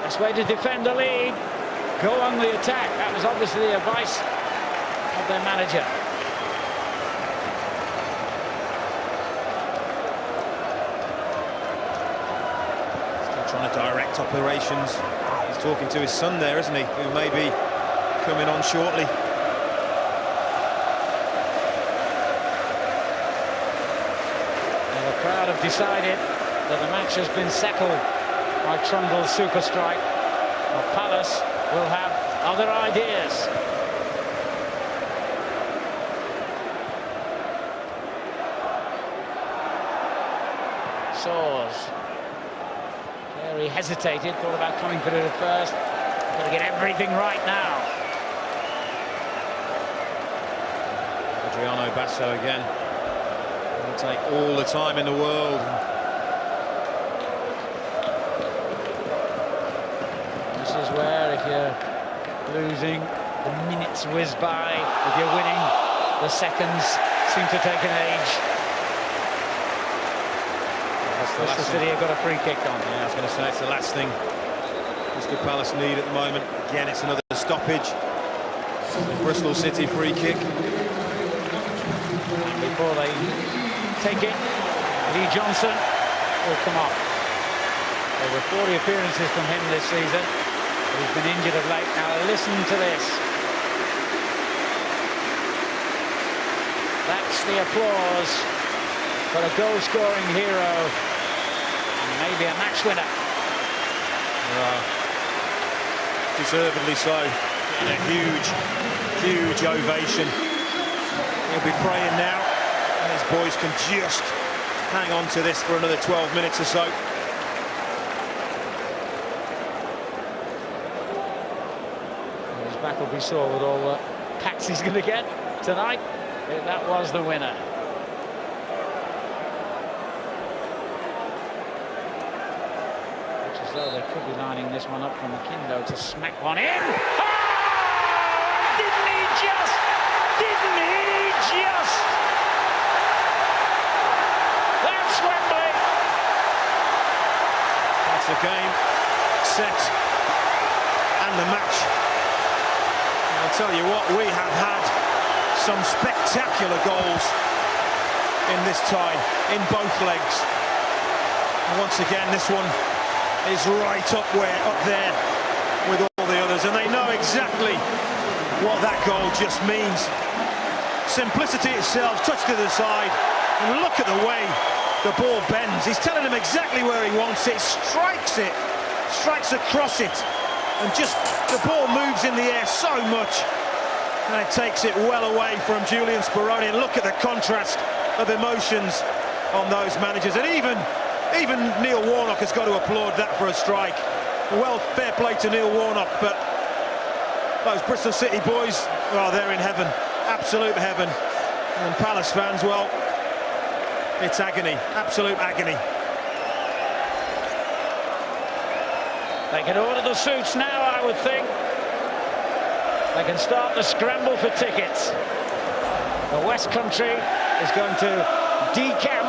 Best way to defend the lead. Go on the attack. That was obviously the advice of their manager. heart operations. He's talking to his son there, isn't he? Who may be coming on shortly. And the crowd have decided that the match has been settled by Trundle's super strike. Well, Palace will have other ideas. Soars. There he hesitated, thought about coming for it at first. Got to get everything right now. Adriano Basso again. It'll take all the time in the world. This is where, if you're losing, the minutes whiz by. If you're winning, the seconds seem to take an age. Bristol City have got a free kick on. Yeah, I was going to say it's the last thing Crystal Palace need at the moment. Again, it's another stoppage. Bristol City free kick. And before they take it, Lee Johnson will come up. Over 40 appearances from him this season, but he's been injured of late. Now listen to this. That's the applause for a goal-scoring hero. Maybe a match winner. Deservedly so. And a huge ovation. He'll be praying now, and his boys can just hang on to this for another 12 minutes or so. His back will be sore with all the packs he's going to get tonight. That was the winner. They could be lining this one up from McKindo to smack one in. Oh! Didn't he just? That's Wembley. That's the game, set, and the match. And I'll tell you what, we have had some spectacular goals in this tie, in both legs. And once again, this one is right up there with all the others, and they know exactly what that goal just means. Simplicity itself, touch to the side, and look at the way the ball bends. He's telling him exactly where he wants it, strikes across it, and just the ball moves in the air so much, and it takes it well away from Julian Speroni. And look at the contrast of emotions on those managers, and even Neil Warnock has got to applaud that for a strike. Well, fair play to Neil Warnock, but those Bristol City boys, well, they're in heaven, absolute heaven. And Palace fans, well, it's agony, absolute agony. They can order the suits now, I would think. They can start the scramble for tickets. The West Country is going to decamp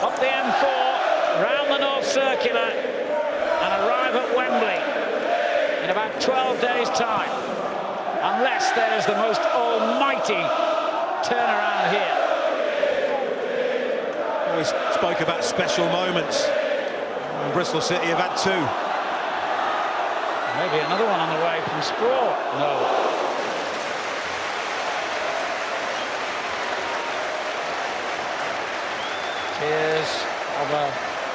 up the M4, round the North Circular, and arrive at Wembley in about 12 days' time, unless there is the most almighty turnaround here. We spoke about special moments, and Bristol City have had two. Maybe another one on the way from Sprawl. No. Tears of a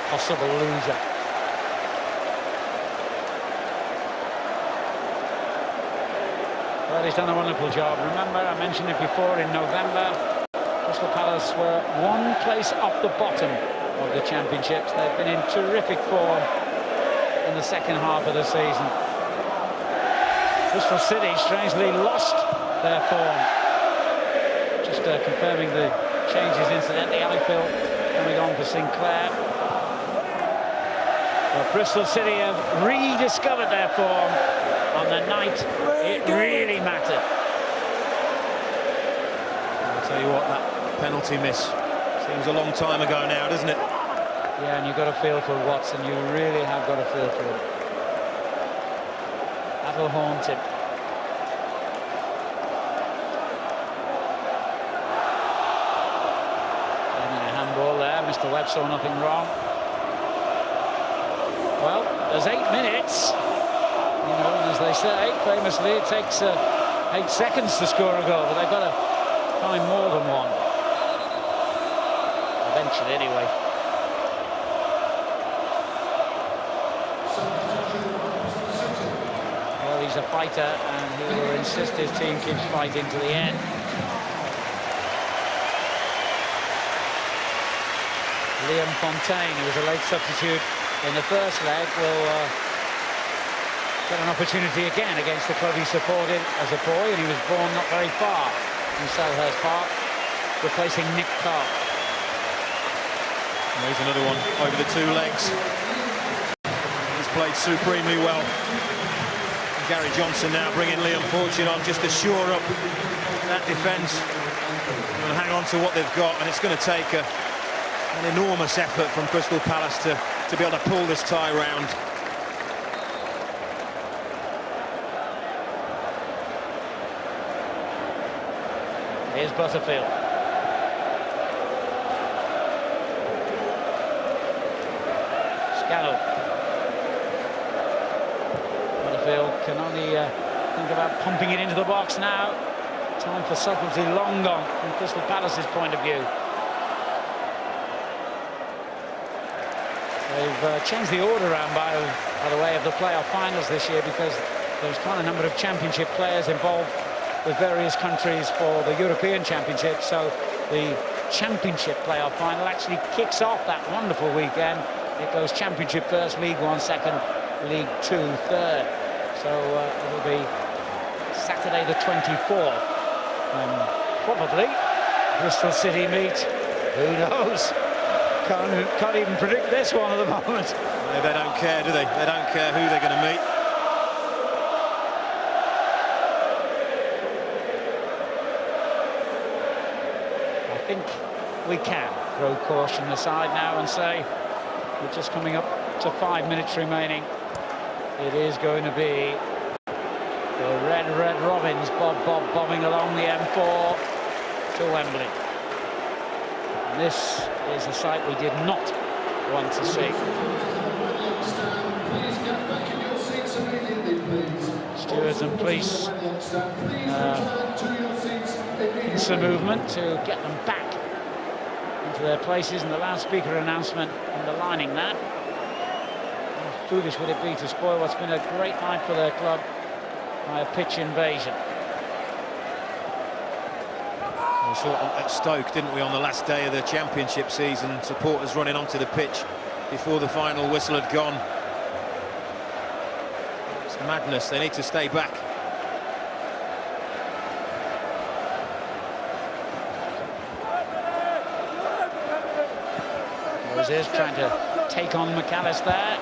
possible loser. Well, he's done a wonderful job. Remember, I mentioned it before, in November, Crystal Palace were one place off the bottom of the championships. They've been in terrific form in the second half of the season. Bristol City strangely lost their form. Just confirming the changes incidentally. Alifield coming on for Sinclair. Well, Bristol City have rediscovered their form on the night it really mattered. I'll tell you what, that penalty miss seems a long time ago now, doesn't it? Yeah, and you've got to feel for Watson. You really have got to feel for him. That'll haunt him. Handball there. Mr. Webb saw nothing wrong. Well, there's 8 minutes. You know, and as they say, famously, it takes 8 seconds to score a goal, but they've got to find more than one. Eventually, anyway. Well, he's a fighter, and he will insist his team keeps fighting to the end. Liam Fontaine, who was a late substitute in the first leg, will get an opportunity again against the club he supported as a boy, and he was born not very far from Selhurst Park, replacing Nick Carr. There's another one over the 2 legs. He's played supremely well. And Gary Johnson now bringing Liam Fortune on just to shore up that defence and hang on to what they've got, and it's going to take an enormous effort from Crystal Palace to be able to pull this tie round. Here's Butterfield. Scannell. Butterfield can only think about pumping it into the box now. Time for subtlety long gone from Crystal Palace's point of view. They've changed the order around by the way of the playoff finals this year, because there's quite a number of championship players involved with various countries for the European Championship. So the championship playoff final actually kicks off that wonderful weekend. It goes Championship first, League One second, League Two third. So it'll be Saturday the 24th. Probably Bristol City meet. Who knows? Can't even predict this one at the moment. They don't care, do they? They don't care who they're going to meet. I think we can throw caution aside now and say we're just coming up to 5 minutes remaining. It is going to be the Red Robins bobbing along the M4 to Wembley. And this is a sight we did not want to see. Stewards and police some movement to get them back into their places, and the loudspeaker announcement underlining that. How foolish would it be to spoil what's been a great night for their club by a pitch invasion. We saw it at Stoke, didn't we, on the last day of the championship season, supporters running onto the pitch before the final whistle had gone. It's madness, they need to stay back. Roses trying to take on McAllister.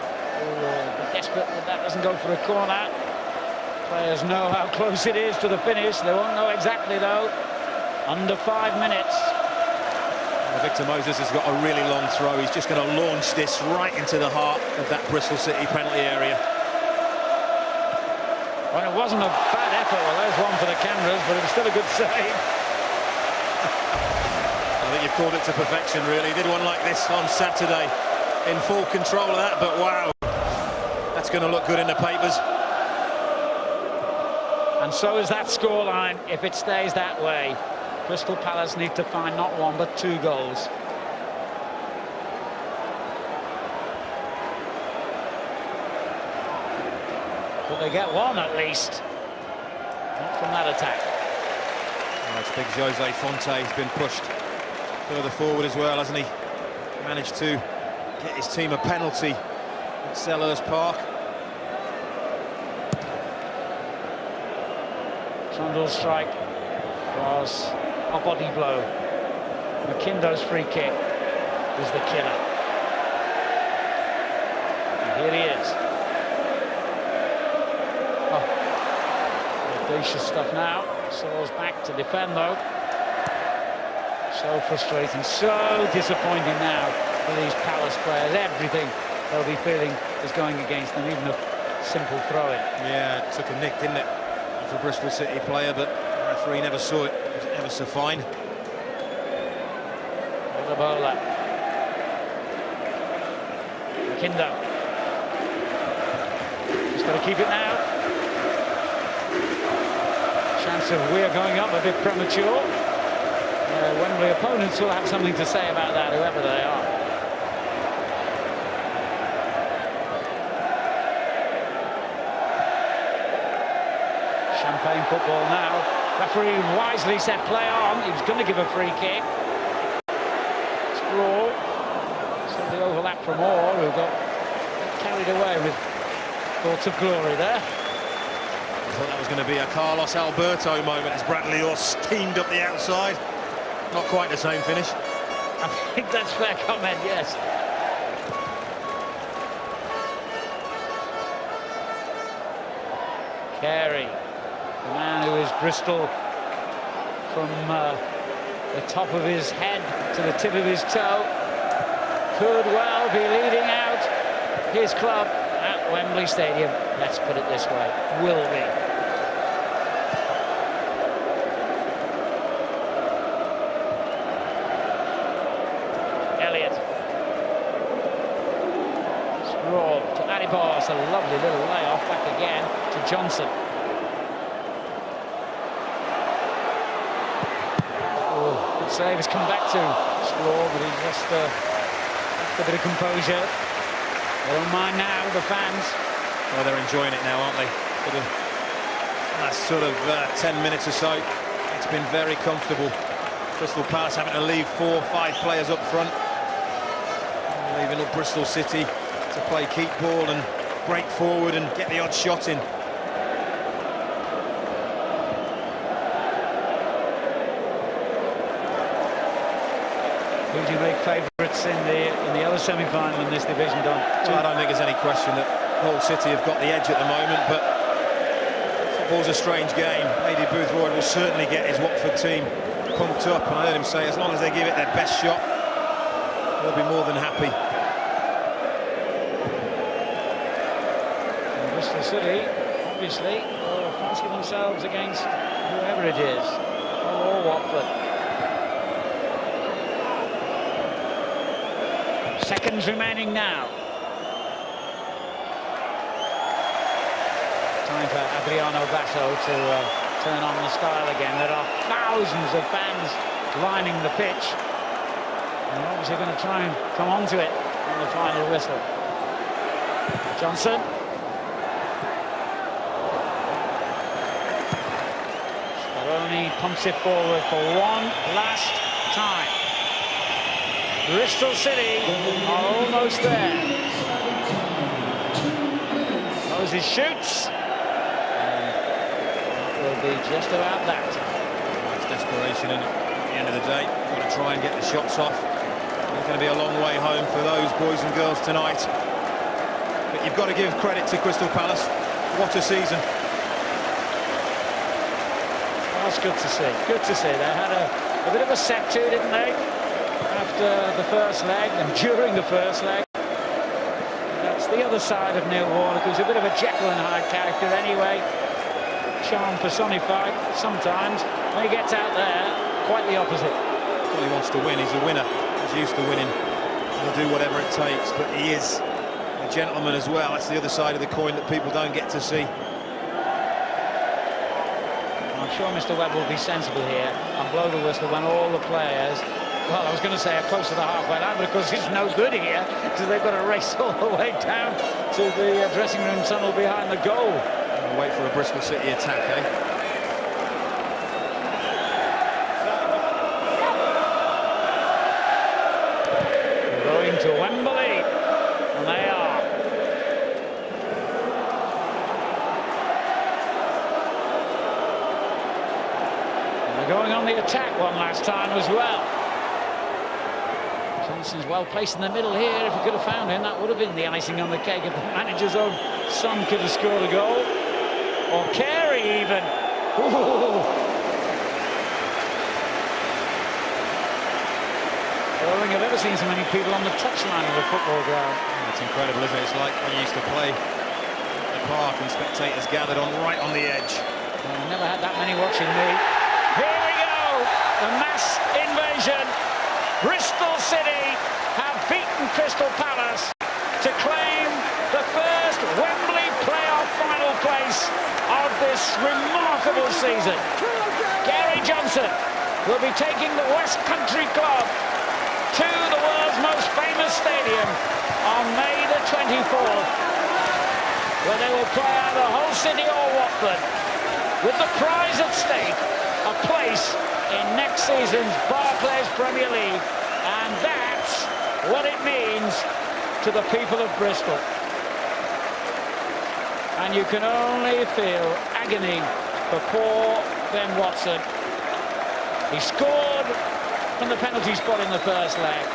Desperate that that doesn't go for a corner. Players know how close it is to the finish. They won't know exactly though. Under 5 minutes. Well, Victor Moses has got a really long throw. He's just going to launch this right into the heart of that Bristol City penalty area. Well, it wasn't a bad effort. Well, there's one for the cameras, but it was still a good save. I think you've called it to perfection, really. He did one like this on Saturday, in full control of that, but wow. That's going to look good in the papers. And so is that scoreline, if it stays that way. Crystal Palace need to find not one but 2 goals. But they get one at least. Not from that attack. Oh, it's big Jose Fonte. He's been pushed further forward as well, hasn't he? Managed to get his team a penalty at Selhurst Park. Trundle's strike was a body blow. McKindo's free kick was the killer. And here he is. Oh, audacious stuff now. Saul's back to defend though. So frustrating, so disappointing now for these Palace players. Everything they'll be feeling is going against them, even a simple throw-in. Yeah, it took a nick, didn't it, for a Bristol City player, but the referee never saw it. It was ever so fine. What a bowler. McKindo. Got to keep it now. Chance of Weir going up a bit premature. Wembley opponents will have something to say about that, whoever they are. Champagne football now. Referee wisely said play on. He was going to give a free kick. Sprawl. So the overlap from Orr, who got carried away with thoughts of glory there. I thought that was going to be a Carlos Alberto moment as Bradley Orr steamed up the outside. Not quite the same finish. I think that's fair comment, yes. Carey, the man who is Bristol from the top of his head to the tip of his toe, could well be leading out his club at Wembley Stadium. Let's put it this way, will be. A lovely little layoff back again to Johnson. Oh, good save has come back to Straw, but he's just a bit of composure. They don't mind now, the fans. Well, they're enjoying it now, aren't they? For the last sort of 10 minutes or so, it's been very comfortable. Crystal Palace having to leave 4 or 5 players up front, leaving up Bristol City to play keep ball and break forward and get the odd shot in. Who do you make favourites in the other semi-final in this division, Don? Well, I don't think there's any question that Hull City have got the edge at the moment, but football's a strange game. Lady Boothroyd will certainly get his Watford team pumped up, and I heard him say as long as they give it their best shot, they'll be more than happy. Bristol City, obviously, will fancy themselves against whoever it is, or Watford. Seconds remaining now. Time for Adriano Basso to turn on the style again. There are thousands of fans lining the pitch. And they're obviously going to try and come onto it on the final whistle. Johnson. Pumps it forward for one last time. Bristol City are almost there. Moses shoots. That will be just about that. It's desperation, and at the end of the day, you've got to try and get the shots off. It's going to be a long way home for those boys and girls tonight. But you've got to give credit to Crystal Palace. What a season. That's good to see. Good to see. They had a bit of a set to, didn't they? After the first leg and during the first leg. That's the other side of Neil Warnock, who's a bit of a Jekyll and Hyde character anyway. Charm personified sometimes. When he gets out there, quite the opposite. Well, he wants to win. He's a winner. He's used to winning. He'll do whatever it takes, but he is a gentleman as well. That's the other side of the coin that people don't get to see. I'm sure Mr. Webb will be sensible here and blow the whistle when all the players, well, I was going to say are close to the halfway line, but of course it's no good here because they've got to race all the way down to the dressing room tunnel behind the goal. We'll wait for a Bristol City attack, eh? We're going to Wembley, and they are. Going on the attack one last time as well. Johnson's well placed in the middle here. If he could have found him, that would have been the icing on the cake if the manager's own son could have scored a goal. Or Carey even. Ooh. I don't think I've ever seen so many people on the touchline of a football ground. It's incredible, isn't it? It's like when you used to play at the park and spectators gathered on right on the edge. I've never had that many watching me. Here we go, the mass invasion. Bristol City have beaten Crystal Palace to claim the first Wembley playoff remarkable season. Gary Johnson will be taking the West Country Club to the world's most famous stadium on May the 24th, where they will play either Hull City or Watford, with the prize at stake, a place in next season's Barclays Premier League. And that's what it means to the people of Bristol. And you can only feel agony for poor Ben Watson. He scored from the penalty spot in the first leg.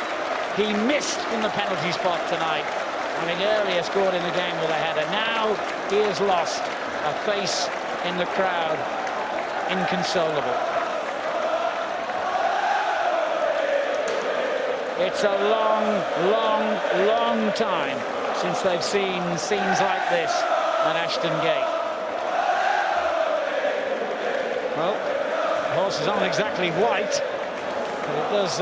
He missed from the penalty spot tonight, having earlier scored in the game with a header. Now he has lost a face in the crowd, inconsolable. It's a long time since they've seen scenes like this at Ashton Gate. Well, the horses aren't exactly white, but it does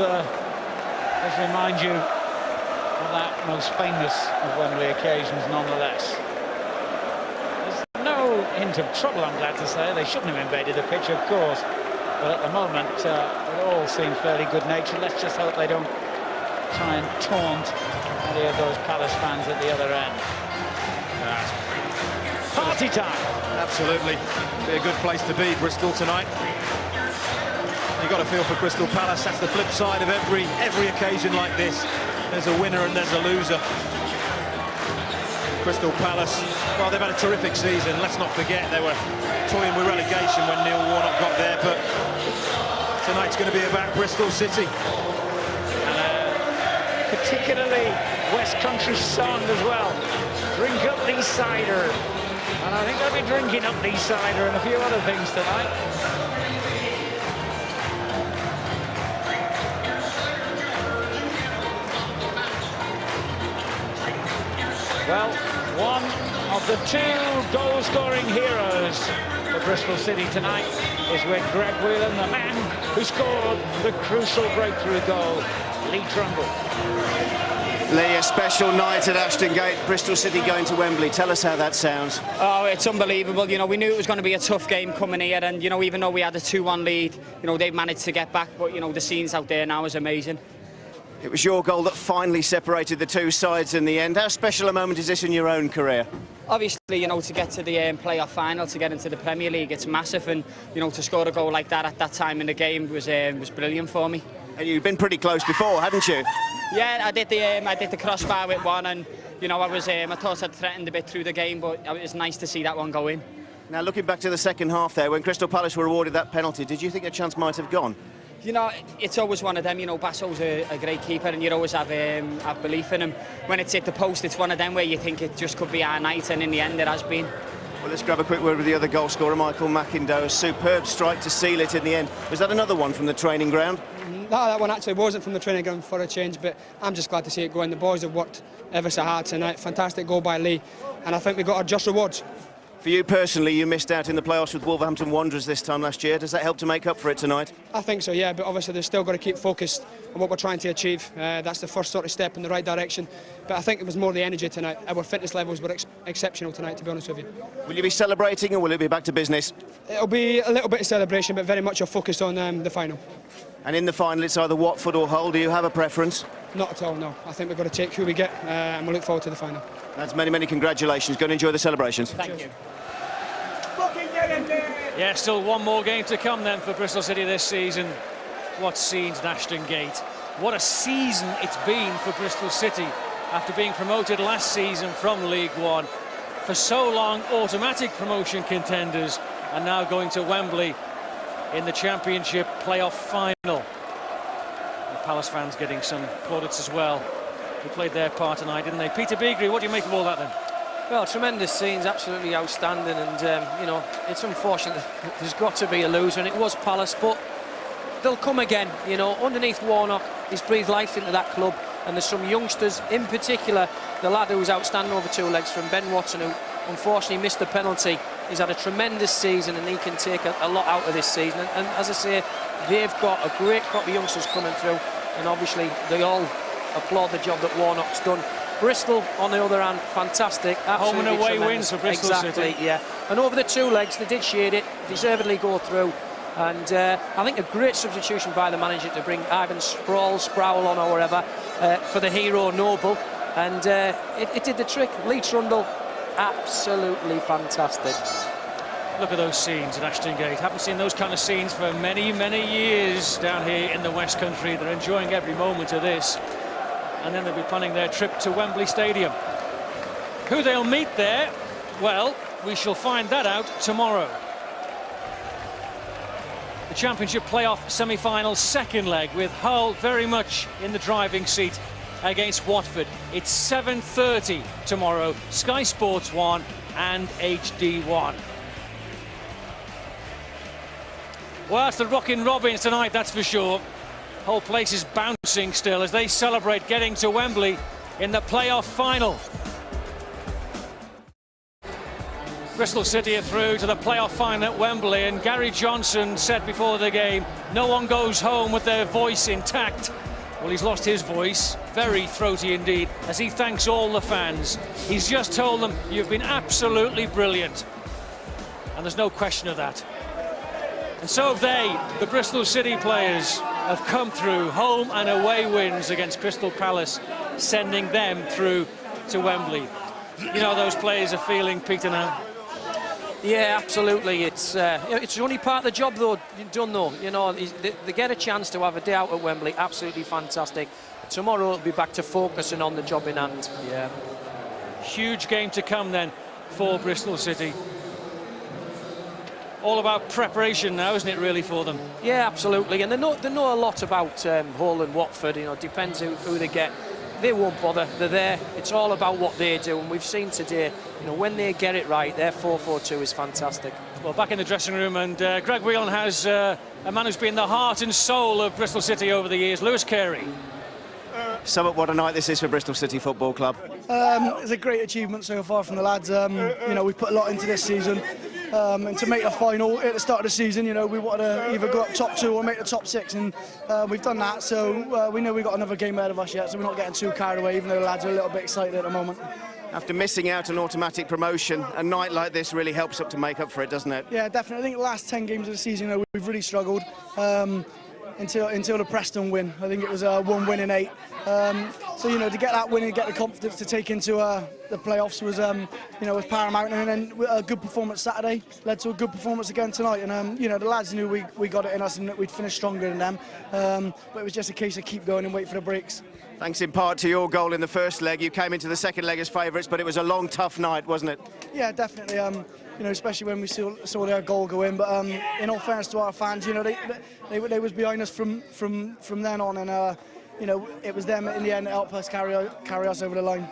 remind you of that most famous of Wembley occasions nonetheless. There's no hint of trouble, I'm glad to say. They shouldn't have invaded the pitch, of course, but at the moment it all seems fairly good-natured. Let's just hope they don't try and taunt any of those Palace fans at the other end. Party time! Absolutely. Be a good place to be, Bristol, tonight. You've got to feel for Crystal Palace. That's the flip side of every occasion like this. There's a winner and there's a loser. Crystal Palace, well, they've had a terrific season. Let's not forget they were toying with relegation when Neil Warnock got there, but tonight's going to be about Bristol City. Particularly West Country song as well. Drink up these cider. And I think they'll be drinking up these cider and a few other things tonight. Well, one of the two goal-scoring heroes for Bristol City tonight is with Greg Whelan, the man who scored the crucial breakthrough goal, Lee Trumbull. Lee, a special night at Ashton Gate, Bristol City going to Wembley. Tell us how that sounds. Oh, it's unbelievable. You know, we knew it was going to be a tough game coming here, and, you know, even though we had a 2-1 lead, you know, they've managed to get back, but, you know, the scenes out there now is amazing. It was your goal that finally separated the two sides in the end. How special a moment is this in your own career? Obviously, you know, to get to the playoff final, to get into the Premier League, it's massive, and, you know, to score a goal like that at that time in the game was brilliant for me. And you've been pretty close before, hadn't you? Yeah, I did the crossbar with one, and, you know, I thought I'd threatened a bit through the game, but it was nice to see that one go in. Now, looking back to the second half there, when Crystal Palace were awarded that penalty, did you think a chance might have gone? You know, it's always one of them. You know, Basso's a great keeper, and you always have belief in him. When it's hit the post, it's one of them where you think it just could be our night, and in the end it has been. Well, let's grab a quick word with the other goal scorer, Michael McIndoe. A superb strike to seal it in the end. Was that another one from the training ground? No, that one actually wasn't from the training ground for a change, but I'm just glad to see it go in. The boys have worked ever so hard tonight. Fantastic goal by Lee, and I think we got our just rewards. For you personally, you missed out in the playoffs with Wolverhampton Wanderers this time last year. Does that help to make up for it tonight? I think so, yeah, but obviously they've still got to keep focused on what we're trying to achieve. That's the first sort of step in the right direction. But I think it was more the energy tonight. Our fitness levels were exceptional tonight, to be honest with you. Will you be celebrating, or will it be back to business? It'll be a little bit of celebration, but very much a focus on the final. And in the final, it's either Watford or Hull. Do you have a preference? Not at all, no. I think we've got to take who we get, and we'll look forward to the final. That's many, many congratulations. Go and enjoy the celebrations. Thank you. Yeah, still one more game to come then for Bristol City this season. What scenes at Ashton Gate. What a season it's been for Bristol City after being promoted last season from League One. For so long, automatic promotion contenders, and now going to Wembley in the Championship playoff final. The Palace fans getting some plaudits as well, who played their part tonight, didn't they? Peter Beagrie, what do you make of all that then? Well, tremendous scenes, absolutely outstanding, and you know, it's unfortunate that there's got to be a loser, and it was Palace, but they'll come again. You know, underneath Warnock, he's breathed life into that club, and there's some youngsters, in particular the lad who was outstanding over two legs from Ben Watson, who unfortunately missed the penalty. He's had a tremendous season, and he can take a lot out of this season, and as I say, they've got a great crop of youngsters coming through, and obviously they all applaud the job that Warnock's done. Bristol, on the other hand, fantastic. Home and away wins for Bristol City. Yeah. And over the 2 legs, they did shade it, deservedly go through. And I think a great substitution by the manager to bring Ivan Sproul on or whatever for the hero Noble. And it did the trick. Lee Trundle, absolutely fantastic. Look at those scenes at Ashton Gate. Haven't seen those kind of scenes for many, many years down here in the West Country. They're enjoying every moment of this. And then they'll be planning their trip to Wembley Stadium. Who they'll meet there, well, we shall find that out tomorrow. The Championship playoff semi-final second leg with Hull very much in the driving seat against Watford. It's 7:30 tomorrow, Sky Sports 1 and HD1. Well, it's the Rockin' Robins tonight, that's for sure. Whole place is bouncing still as they celebrate getting to Wembley in the playoff final. Bristol City are through to the playoff final at Wembley, and Gary Johnson said before the game, no one goes home with their voice intact. Well, he's lost his voice, very throaty indeed, as he thanks all the fans. He's just told them, you've been absolutely brilliant. And there's no question of that. And so have they, the Bristol City players, have come through home and away wins against Crystal Palace, sending them through to Wembley. You know those players are feeling, Peter, now? Yeah, absolutely. It's only part of the job, though, done, though. You know, they get a chance to have a day out at Wembley, absolutely fantastic. Tomorrow it'll be back to focusing on the job in hand. Yeah. Huge game to come then for Bristol City. All about preparation now, isn't it, really, for them? Yeah, absolutely. And they know a lot about Hull and Watford. You know, depends who they get. They won't bother. They're there. It's all about what they do. And we've seen today, you know, when they get it right, their 4-4-2 is fantastic. Well, back in the dressing room, and Greg Whelan has a man who's been the heart and soul of Bristol City over the years, Lewis Carey. Sum up what a night this is for Bristol City Football Club. It's a great achievement so far from the lads. You know, we've put a lot into this season. And to make a final at the start of the season, you know, we wanted to either go up top 2 or make the top 6, and we've done that. So we know we've got another game ahead of us yet, so we're not getting too carried away, even though the lads are a little bit excited at the moment. After missing out on automatic promotion, a night like this really helps up to make up for it, doesn't it? Yeah, definitely. I think the last 10 games of the season, you know, we've really struggled until the Preston win. I think it was 1 win in 8. So, you know, to get that win and get the confidence to take into the playoffs was, you know, was paramount. And then a good performance Saturday led to a good performance again tonight. And, you know, the lads knew we got it in us and that we'd finish stronger than them. But it was just a case of keep going and wait for the breaks. Thanks in part to your goal in the first leg. You came into the second leg as favourites, but it was a long, tough night, wasn't it? Yeah, definitely. You know, especially when we saw their goal go in. But in all fairness to our fans, you know, they was behind us from then on, and you know, it was them in the end that helped us carry us over the line.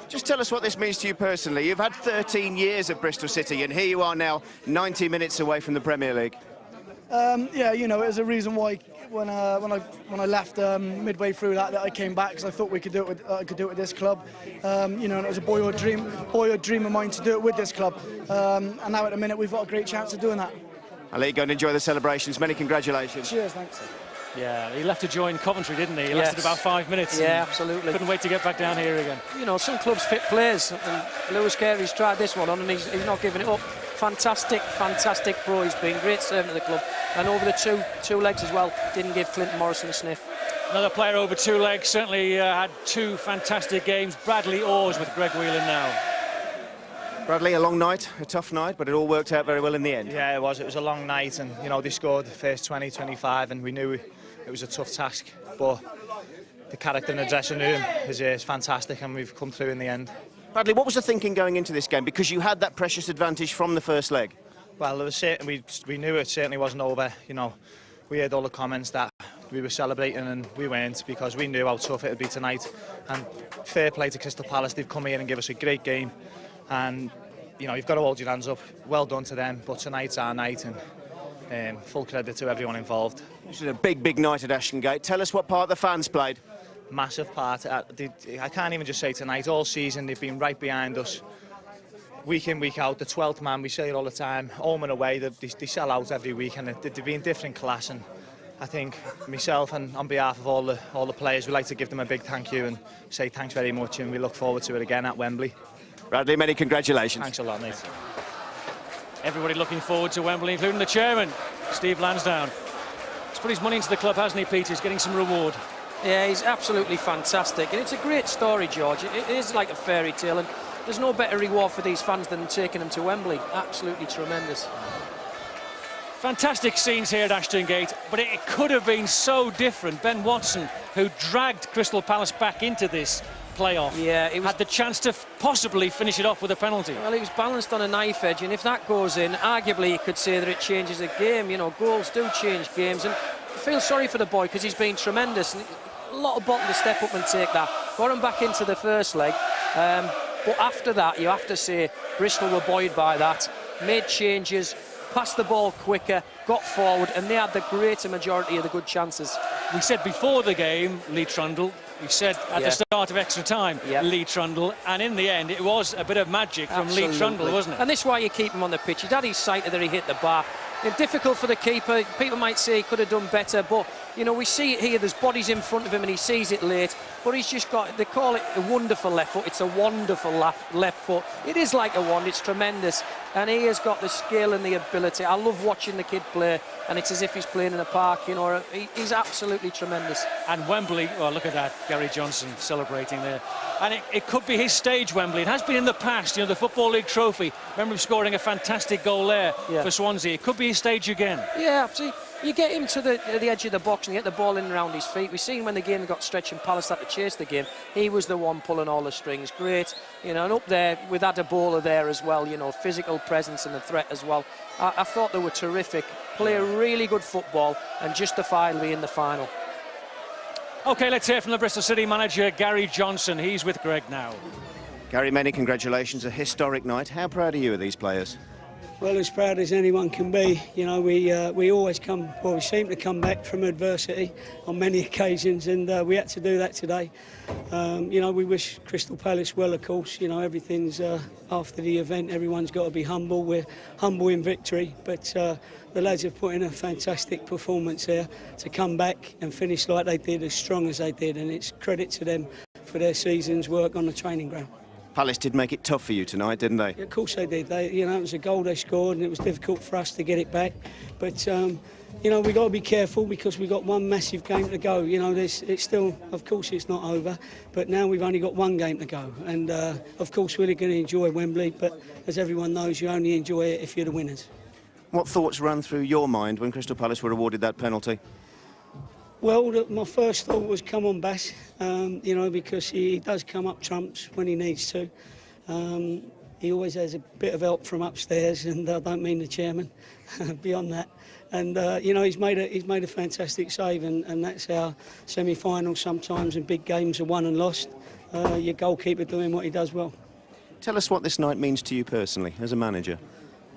Just tell us what this means to you personally. You've had 13 years at Bristol City, and here you are now, 90 minutes away from the Premier League. Yeah, you know, it was a reason why when I left midway through that I came back, because I thought we could do it with this club. You know, and it was a boyhood dream of mine to do it with this club. And now at the minute we've got a great chance of doing that. I'll let you go and enjoy the celebrations. Many congratulations. Cheers, thanks. Yeah, he left to join Coventry, didn't he? He lasted about 5 minutes. Yeah, absolutely. Couldn't wait to get back down here again. You know, some clubs fit players, and Lewis Carey's tried this one on, and he's not giving it up. Fantastic pro. He's been great servant to the club, and over the two legs as well. Didn't give Clinton Morrison a sniff. Another player over 2 legs, certainly had 2 fantastic games. Bradley Orrs with Greg Whelan now. Bradley, a long night, a tough night, but it all worked out very well in the end. Yeah, it was. It was a long night, and you know, they scored the first 20, 25, and we knew it was a tough task. But the character in the dressing room is fantastic, and we've come through in the end. Bradley, what was the thinking going into this game? Because you had that precious advantage from the first leg. Well, we knew it certainly wasn't over. You know, we heard all the comments that we were celebrating, and we weren't, because we knew how tough it would be tonight. And fair play to Crystal Palace. They've come here and give us a great game. And, you know, you've got to hold your hands up. Well done to them, but tonight's our night, and full credit to everyone involved. This is a big night at Ashton Gate. Tell us what part the fans played. Massive part. I can't even just say tonight. All season they've been right behind us. Week in, week out, the 12th man, we say it all the time, home and away, they sell out every week, and they've been different class, and I think myself and on behalf of all the players, we'd like to give them a big thank you and say thanks very much, and we look forward to it again at Wembley. Bradley, many congratulations. Thanks a lot, mate. Everybody looking forward to Wembley, including the chairman, Steve Lansdowne. He's put his money into the club, hasn't he, Peter? He's getting some reward. Yeah, he's absolutely fantastic, and it's a great story, George. It is like a fairy tale, and there's no better reward for these fans than taking them to Wembley. Absolutely tremendous. Fantastic scenes here at Ashton Gate, but it could have been so different. Ben Watson, who dragged Crystal Palace back into this playoff, had the chance to possibly finish it off with a penalty. Well, he was balanced on a knife edge, and if that goes in, arguably you could say that it changes the game. You know, goals do change games, and I feel sorry for the boy because he's been tremendous. And a lot of bottom to step up and take that. Got him back into the first leg, but after that, you have to say Bristol were buoyed by that, made changes, passed the ball quicker, got forward, and they had the greater majority of the good chances. We said before the game, Lee Trundle. We said at the start of extra time, Lee Trundle, and in the end, it was a bit of magic from Lee Trundle, wasn't it? And this is why you keep him on the pitch. He had his sight that he hit the bar. Difficult for the keeper. People might say he could have done better, but you know, we see it here. There's bodies in front of him, and he sees it late. But he's just got. They call it a wonderful left foot. It's a wonderful left foot. It is like a wand. It's tremendous, and he has got the skill and the ability. I love watching the kid play, and it's as if he's playing in a park. You know, he's absolutely tremendous. And Wembley. Oh, look at that, Gary Johnson celebrating there. And it could be his stage, Wembley. It has been in the past, you know, the Football League trophy. Remember him scoring a fantastic goal there for Swansea. It could be his stage again. Yeah, see, you get him to the edge of the box and you get the ball in and around his feet. We've seen when the game got stretched and Palace had to chase the game, he was the one pulling all the strings. Great, you know, and up there with Adebola there as well, you know, physical presence and the threat as well. I thought they were terrific. Play a really good football and justifiably in the final. OK, let's hear from the Bristol City manager, Gary Johnson. He's with Greg now. Gary, many congratulations. A historic night. How proud are you of these players? Well, as proud as anyone can be. You know, we always come, well, we seem to come back from adversity on many occasions, and we had to do that today. You know, we wish Crystal Palace well, of course. You know, everything's after the event, everyone's got to be humble. We're humble in victory, but the lads have put in a fantastic performance here to come back and finish like they did, as strong as they did, and it's credit to them for their season's work on the training ground. Palace did make it tough for you tonight, didn't they? Yeah, of course they did. You know, it was a goal they scored, and it was difficult for us to get it back. But you know, we got to be careful because we've got one massive game to go. You know, it's still, of course, it's not over, but now we've only got one game to go. And of course, we're going to enjoy Wembley, but as everyone knows, you only enjoy it if you're the winners. What thoughts ran through your mind when Crystal Palace were awarded that penalty? Well, my first thought was, come on, Bass, you know, because he does come up trumps when he needs to. He always has a bit of help from upstairs, and I don't mean the chairman, beyond that. And, you know, he's made a fantastic save, and that's how semi-finals sometimes and big games are won and lost. Your goalkeeper doing what he does well. Tell us what this night means to you personally, as a manager.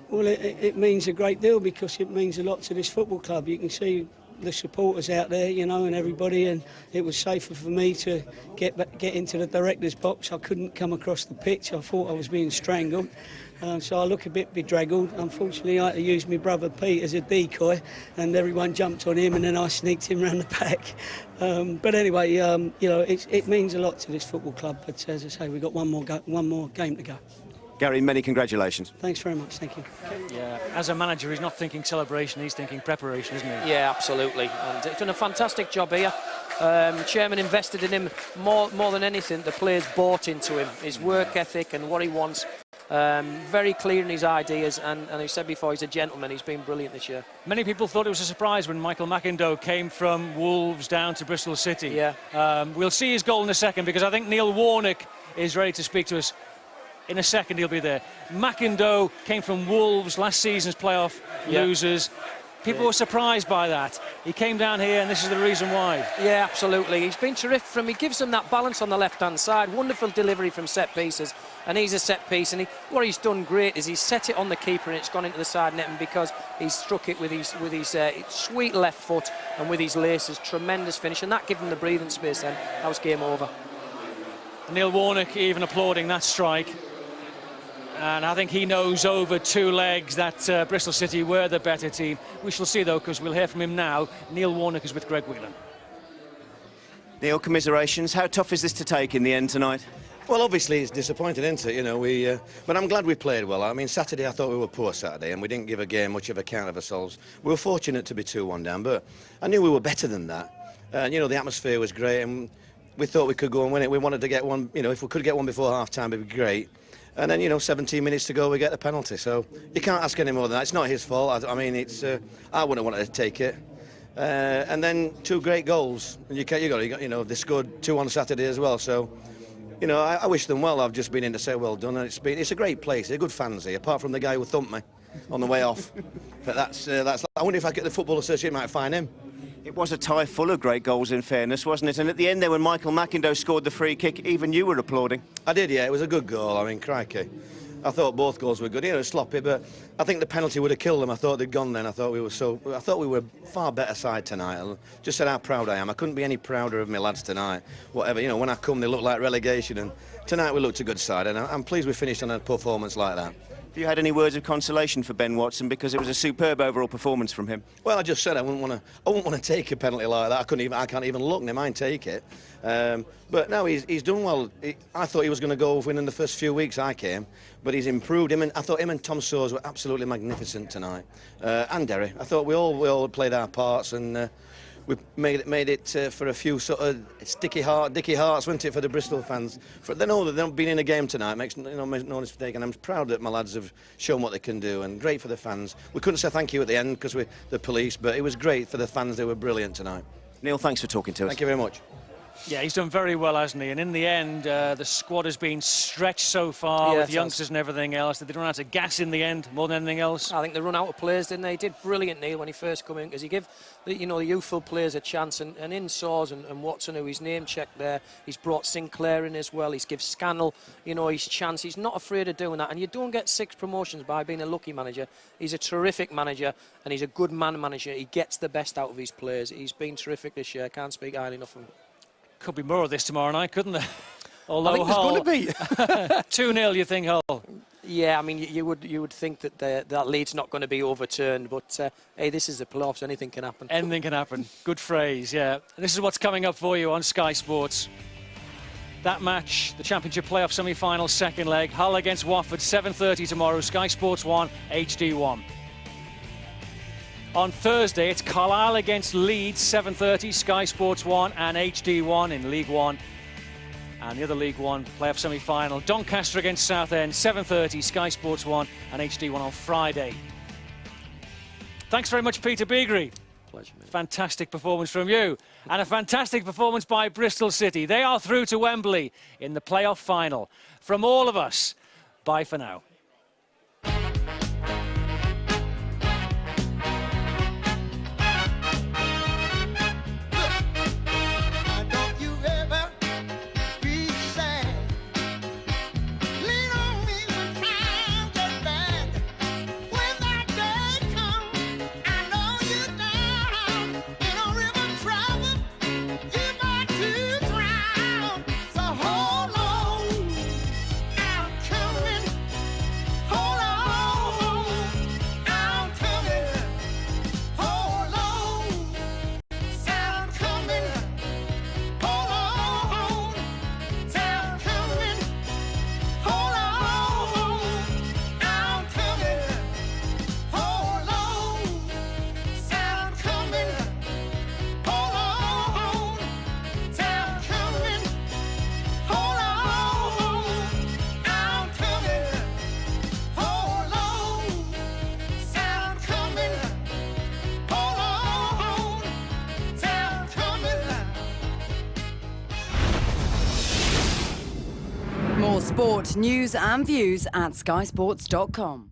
Well, it means a great deal because it means a lot to this football club. You can see the supporters out there, you know, and everybody, and it was safer for me to get into the director's box. I couldn't come across the pitch. I thought I was being strangled, so I look a bit bedraggled. Unfortunately, I had to use my brother Pete as a decoy, and everyone jumped on him, and then I sneaked him round the back. But anyway, you know, it means a lot to this football club. But as I say, we've got one more game to go. Gary, many congratulations. Thanks very much, thank you. Yeah, as a manager, he's not thinking celebration, he's thinking preparation, isn't he? Yeah, absolutely. And he's done a fantastic job here. Chairman invested in him more than anything. The players bought into him, his work ethic and what he wants. Very clear in his ideas, and he said before, he's a gentleman. He's been brilliant this year. Many people thought it was a surprise when Michael McIndoe came from Wolves down to Bristol City. Yeah. We'll see his goal in a second, because I think Neil Warnock is ready to speak to us. In a second, he'll be there. McIndoe came from Wolves, last season's playoff losers. People were surprised by that. He came down here, and this is the reason why. Yeah, absolutely. He's been terrific from. He gives them that balance on the left-hand side. Wonderful delivery from set pieces, and he's a set piece. And what he's done great is he's set it on the keeper, and it's gone into the side net. And because he's struck it with his sweet left foot and with his laces, tremendous finish, and that gave him the breathing space. Then that was game over. Neil Warnock even applauding that strike. And I think he knows over 2 legs that Bristol City were the better team. We shall see, though, because we'll hear from him now. Neil Warnock is with Greg Whelan. Neil, commiserations. How tough is this to take in the end tonight? Well, obviously it's disappointing, isn't it? You know, but I'm glad we played well. I mean, Saturday I thought we were poor Saturday, and we didn't give a game much of account of ourselves. We were fortunate to be 2-1 down, but I knew we were better than that. You know, the atmosphere was great, and we thought we could go and win it. We wanted to get one. You know, if we could get one before half-time, it'd be great. And then, you know, 17 minutes to go, we get the penalty. So you can't ask any more than that. It's not his fault. I mean, it's I wouldn't have wanted to take it. And then 2 great goals. And you got, you know, they scored 2 on Saturday as well. So, you know, I wish them well. I've just been in to say well done. And it's a great place. They're good fans here, apart from the guy who thumped me on the way off. But that's. I wonder if I get the Football Association might find him. It was a tie full of great goals, in fairness, wasn't it? And at the end there, when Michael McIndoe scored the free kick, even you were applauding. I did, yeah. It was a good goal. I mean, crikey. I thought both goals were good. You know, sloppy, but I think the penalty would have killed them. I thought they'd gone then. I thought we were a far better side tonight. I just said how proud I am. I couldn't be any prouder of my lads tonight. Whatever, you know, when I come, they look like relegation, and tonight we looked a good side, and I'm pleased we finished on a performance like that. Have you had any words of consolation for Ben Watson, because it was a superb overall performance from him? Well, I just said I wouldn't want to take a penalty like that. I can't even look, never mind take it. But no, he's done well. I thought he was going to go win in the first few weeks I came, but he's improved. I thought him and Tom Soares were absolutely magnificent tonight, and Derry. I thought we all played our parts, and we made it for a few sort of dicky hearts, wasn't it, for the Bristol fans? They know that they've not been in a game tonight, makes no mistake, and I'm proud that my lads have shown what they can do, and great for the fans. We couldn't say thank you at the end because we're the police, but it was great for the fans. They were brilliant tonight. Neil, thanks for talking to us. Thank you very much. Yeah, he's done very well, hasn't he? And in the end, the squad has been stretched so far with youngsters and everything else. Did they run out of gas in the end more than anything else? I think they run out of players, didn't they? He did brilliant, Neil, when he first came in, because he gave the youthful players a chance. And in Soares and Watson, who he's name-checked there, he's brought Sinclair in as well. He's given Scannell, you know, his chance. He's not afraid of doing that. And you don't get 6 promotions by being a lucky manager. He's a terrific manager, and he's a good man manager. He gets the best out of his players. He's been terrific this year. Can't speak highly enough of him. Could be more of this tomorrow night, couldn't there? Although I think there's going to be. 2-0, you think, Hull? Yeah, I mean, you would think that that lead's not going to be overturned, but hey, this is the playoffs. Anything can happen. Anything can happen. Good phrase, yeah. This is what's coming up for you on Sky Sports. That match, the Championship playoff semi-final, second leg, Hull against Watford, 7:30 tomorrow. Sky Sports 1, HD 1. On Thursday, it's Carlisle against Leeds, 7:30, Sky Sports 1 and HD 1 in League 1. And the other League 1 playoff semi-final, Doncaster against Southend, 7:30, Sky Sports 1 and HD 1 on Friday. Thanks very much, Peter Beagrie. Pleasure, mate. Fantastic performance from you. And a fantastic performance by Bristol City. They are through to Wembley in the playoff final. From all of us, bye for now. More sport, news and views at skysports.com.